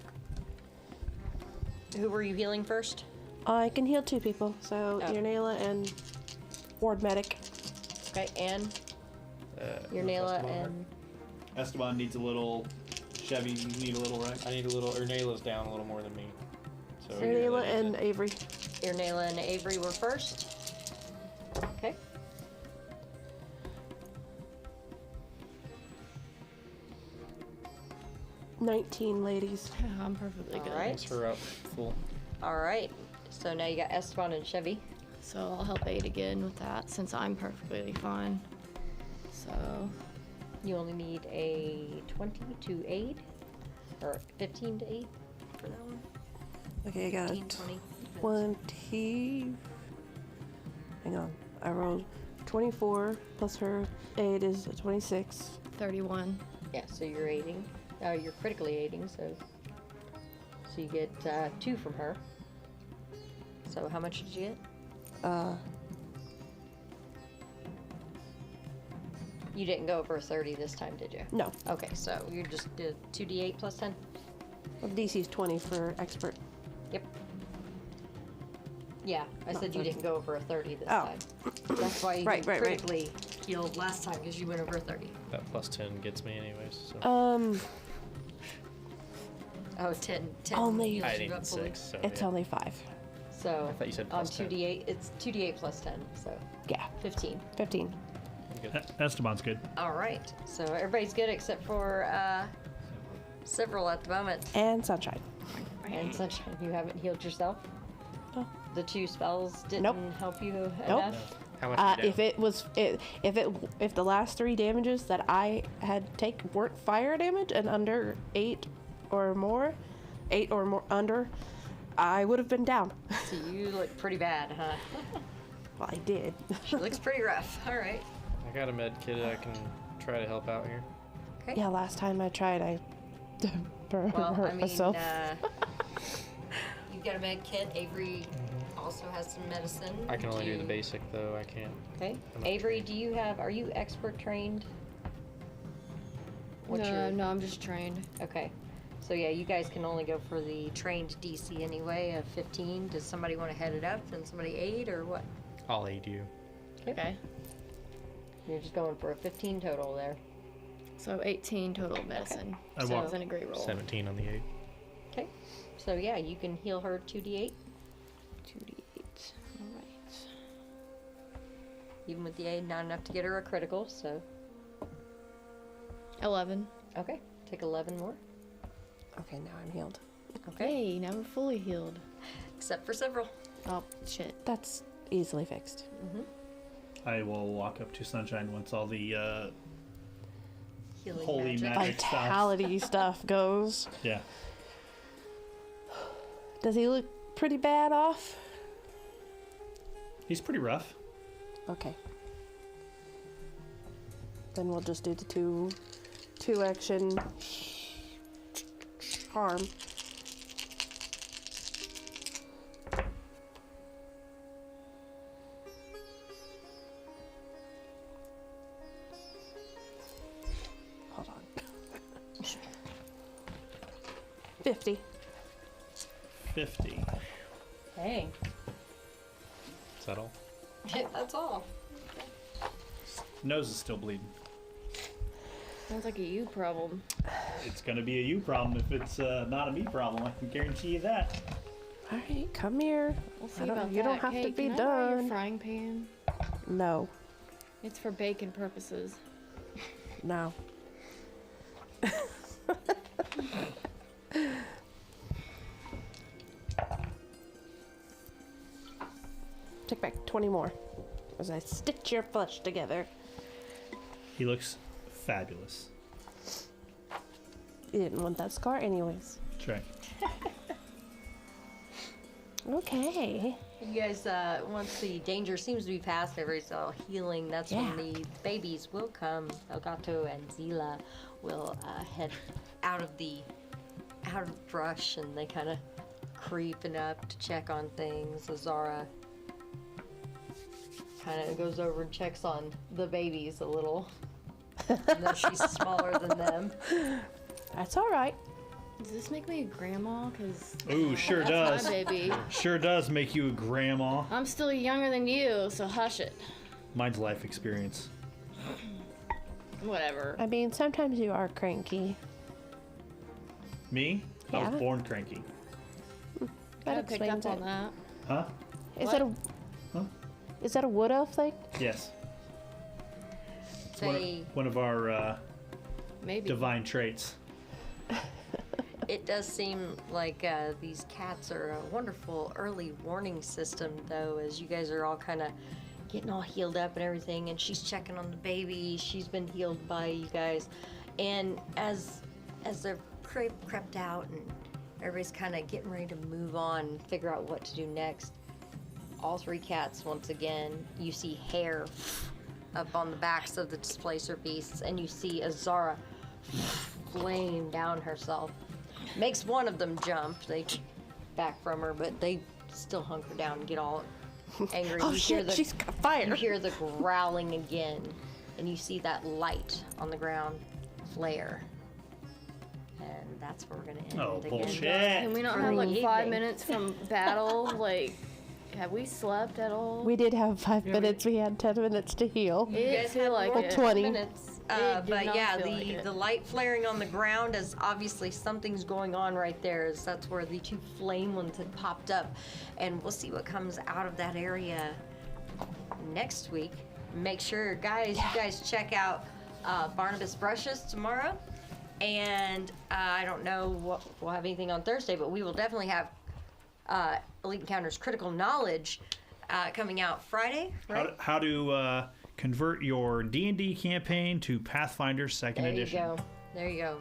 Who were you healing first? I can heal 2 people. So Oh. Ernayla and Ward Medic. Okay, and your who's Nayla Esteban hurt? and Esteban needs a little. Chevy, you need a little, right? I need a little. Ernayla's down a little more than me. So Ernayla and Avery. your Nayla and Avery were first. Okay. $19, ladies. I'm perfectly good. All right. Thanks her up full. All right. So now you got Esteban and Chevy. So I'll help aid again with that since I'm perfectly fine. So You only need a 20 to aid, or 15 to aid for that one. Okay, I got 15, a 20. 20. Hang on. I rolled 24 plus her aid is a 26. 31. Yeah, so you're aiding. You're critically aiding, so you get 2 from her. So how much did you get? You didn't go over 30 this time, did you? No. Okay, so you just did 2d8 plus 10. Well, DC's 20 for expert. Yep. Yeah, I said you 30. didn't go over a 30 this Oh. time. That's why you Right, right, right. critically healed last time, because you went over 30. That plus 10 gets me anyways. So Oh, 10 Only- heals I you need up fully. 6. So it's yeah. only 5. So I thought you said on plus 10. 2d8, it's 2d8 plus 10, so Yeah, 15. 15. I'm good. Esteban's good. All right, so everybody's good except for several at the moment. And Sunshine. And Sunshine, you haven't healed yourself? No. The 2 spells didn't Nope. help you Nope. enough? How much? you down? If the last 3 damages that I had take weren't fire damage and under 8 or more under, I would have been down. So you look pretty bad, huh? Well, I did. She looks pretty rough. All right. I got a med kit I can try to help out here. Okay. Yeah, last time I tried, I Well, hurt I mean, myself. you've got a med kit. Avery also has some medicine. I can only do the basic though. I can't. Okay. I'm not Avery, are you expert trained? What's No, I'm just trained. Okay. So yeah, you guys can only go for the trained DC anyway of 15. Does somebody want to head it up and somebody aid or what? I'll aid you. Okay. You're just going for a 15 total there. So 18 total medicine. I So walk- it wasn't a great roll. 17 on the 8. Okay. So yeah, you can heal her 2d8. 2d8. Alright. Even with the aid, not enough to get her a critical, so 11. okay. Take 11 more. Okay, now I'm healed. Okay. Hey, now we're fully healed. Except for several. Oh, shit. That's easily fixed. I will walk up to Sunshine once all the Healing holy magic. magic stuff. Vitality stuff goes. Yeah. Does he look pretty bad off? He's pretty rough. Okay. Then we'll just do the two action harm. Hold on. 50. 50. Hey, Is that all? that's all. Nose is still bleeding. Sounds like a you problem. It's gonna be a you problem if it's not a me problem. I can guarantee you that. All right, come here. We'll see I don't- about you that. don't have to Kay, be can I borrow your done. frying pan? No, It's for bacon purposes. no. Take back 20 more as I stitch your flesh together. He looks fabulous. You didn't want that scar anyways. That's right. Okay. You guys, once the danger seems to be past, everybody's all healing. That's when Yeah. the babies will come. Elgato and Zila will head out of the brush, and they kind of creeping up to check on things. Azara kind of goes over and checks on the babies a little. Even though she's smaller than them. That's all right. Does this make me a grandma? Cause Ooh, sure that's does. my baby. Sure does make you a grandma. I'm still younger than you, so hush it. Mine's life experience. Whatever. I mean, sometimes you are cranky. Me? I Yeah. was born cranky. That I picked up explains on it. that. Huh? Is that a Huh? is that a wood elf thing? Yes. It's They, one of our Maybe. divine traits. it does seem like these cats are a wonderful early warning system, though, as you guys are all kind of getting all healed up and everything, and she's checking on the baby. She's been healed by you guys, and as they're crept out and everybody's kind of getting ready to move on and figure out what to do next, all three cats, once again, you see hair up on the backs of the displacer beasts, and you see Azara flame down herself. Makes one of them jump. They back from her, but they still hunker down and get all angry. Oh You hear shit, the- she's got fire. You hear the growling again, and you see that light on the ground flare. And that's where we're gonna end Oh, again. bullshit. Can we not For have the like 5 evening. minutes from battle? Like, have we slept at all? We did have 5 minutes. We had 10 minutes to heal. You It guys feel had like more it. than 20. minutes. It did But not yeah, feel like it. the light flaring on the ground is obviously something's going on right there. Is that's where the two flame ones had popped up, and we'll see what comes out of that area next week. Make sure, guys, you guys check out Barnabas Brushes tomorrow, and I don't know what we'll have anything on Thursday, but we will definitely have Elite Encounters Critical Knowledge coming out Friday, right? How to convert your D&D campaign to Pathfinder 2nd There you Edition. go. There you go.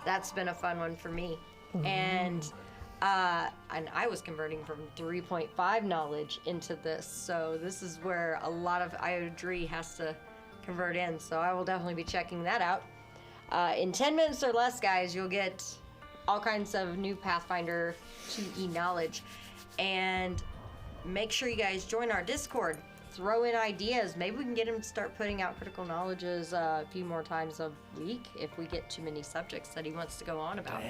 That's been a fun one for me. And I was converting from 3.5 knowledge into this. So this is where a lot of Iodri has to convert in. So I will definitely be checking that out. In 10 minutes or less, guys, you'll get all kinds of new Pathfinder 2E knowledge. And make sure you guys join our Discord. Throw in ideas. Maybe we can get him to start putting out critical knowledges a few more times a week if we get too many subjects that he wants to go on about.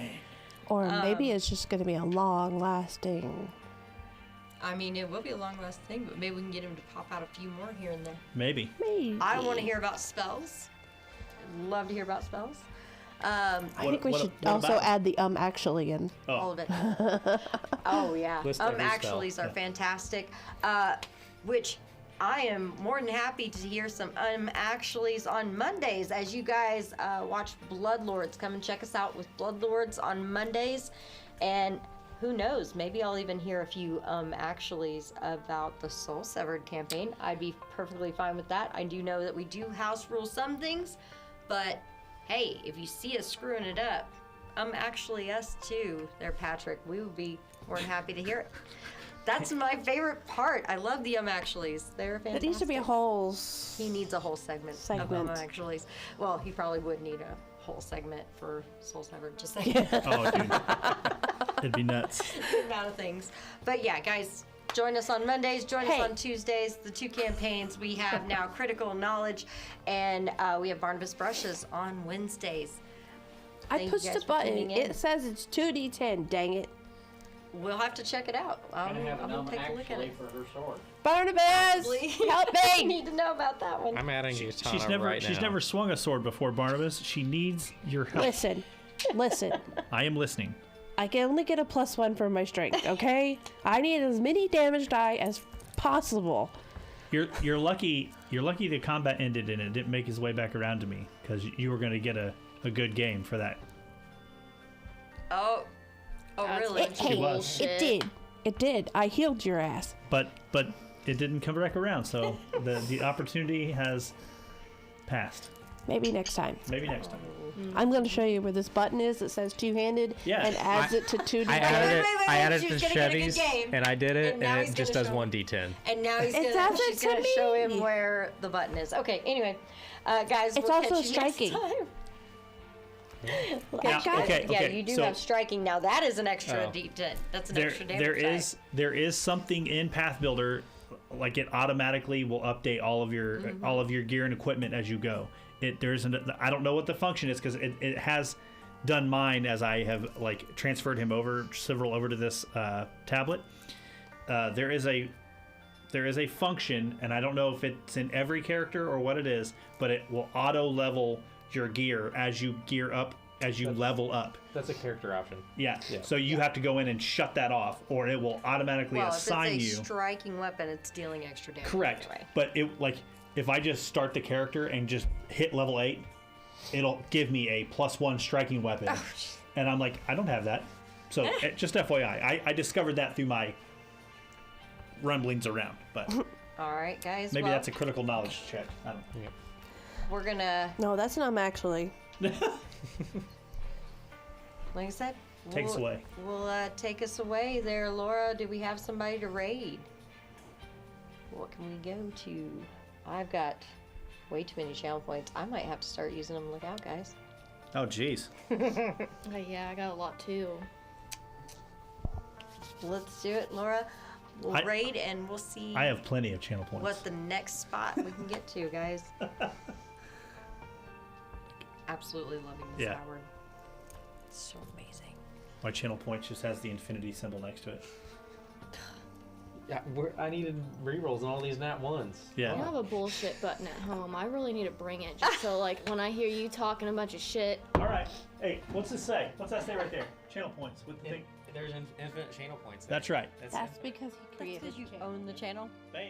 Or maybe it's just going to be a long lasting. I mean, it will be a long last thing, but maybe we can get him to pop out a few more here and there. Maybe. Maybe. I want to hear about spells. I'd love to hear about spells. I think we what- should what also about- add the actually in. All of it. Oh yeah. List every spell. Actuallys are fantastic. Which I am more than happy to hear some actuallys on Mondays as you guys watch Bloodlords. Come and check us out with Bloodlords on Mondays, and who knows? Maybe I'll even hear a few actuallys about the Soul Severed campaign. I'd be perfectly fine with that. I do know that we do house rule some things, but Hey, if you see us screwing it up, actually us too there, Patrick. We would be more than happy to hear it. That's my favorite part. I love the actuallys. They're fantastic. It needs to be a whole He needs a whole segment. of actuallys. Well, he probably would need a whole segment for Soul Sever. Just saying. Oh, dude. It'd be nuts. The amount of things. But yeah, guys, join us on Mondays. Join us on Tuesdays. The 2 campaigns we have now: Critical Knowledge, and we have Barnabas Brushes on Wednesdays. I pushed a button. It says it's 2d10. Dang it. We'll have to check it out. I'm Gonna have an gonna take a look at actually it. for her sword. Barnabas, help I me! need to know about that one. I'm adding Katana She's never swung a sword before, Barnabas. She needs your help. Listen. I am listening. I can only get a +1 for my strength, okay? I need as many damage die as possible. You're lucky the combat ended and it didn't make his way back around to me, because you were going to get a good game for that. Oh, really? It did. I healed your ass. But it didn't come back around, so the opportunity has passed. Maybe next time. I'm going to show you where this button is that says two-handed and adds it to 2d10. I added it to She's gonna get a good Chevy's, game. and I did it, And now and he's it just gonna does show- 1d10. And now she's does it gonna to show him me. where the button is. Okay, anyway, guys, It's we'll also catch you next striking. time. Now, okay, Yeah, you do so have striking now. That is an extra D10. That's an extra damage. There is something in Path Builder, like it automatically will update all of your gear and equipment as you go. I don't know what the function is, because it has done mine as I have like transferred him over to this tablet. There is a function, and I don't know if it's in every character or what it is, but it will auto level your gear as you gear up, as you level up. That's a character option. Yeah. So you have to go in and shut that off, or it will automatically assign if it's you. a striking weapon, it's dealing extra damage. Correct. Anyway. But if I just start the character and just hit level 8, it'll give me a +1 striking weapon. Oh, And I'm like, I don't have that. So just FYI, I discovered that through my rumblings around. But All right, guys. maybe well, that's a critical knowledge check. I don't know. We're gonna, No, that's not actually. like I said, Take us away. We'll take us away there, Laura. Do we have somebody to raid? What can we go to? I've got way too many channel points. I might have to start using them. Look out, guys. Oh, jeez. Yeah, I got a lot too. Let's do it, Laura. We'll raid and we'll see I have plenty of channel points. what the next spot we can get to, guys. Absolutely loving this Howard. It's so amazing. My channel point just has the infinity symbol next to it. Yeah, I needed rerolls on all these nat ones. Yeah. I have a bullshit button at home. I really need to bring it just so like when I hear you talking a bunch of shit. All right. Hey, what's this say? What's that say right there? Channel points with the thing. There's infinite channel points. That's right. That's because he That's created because you the channel. own the channel. Bam.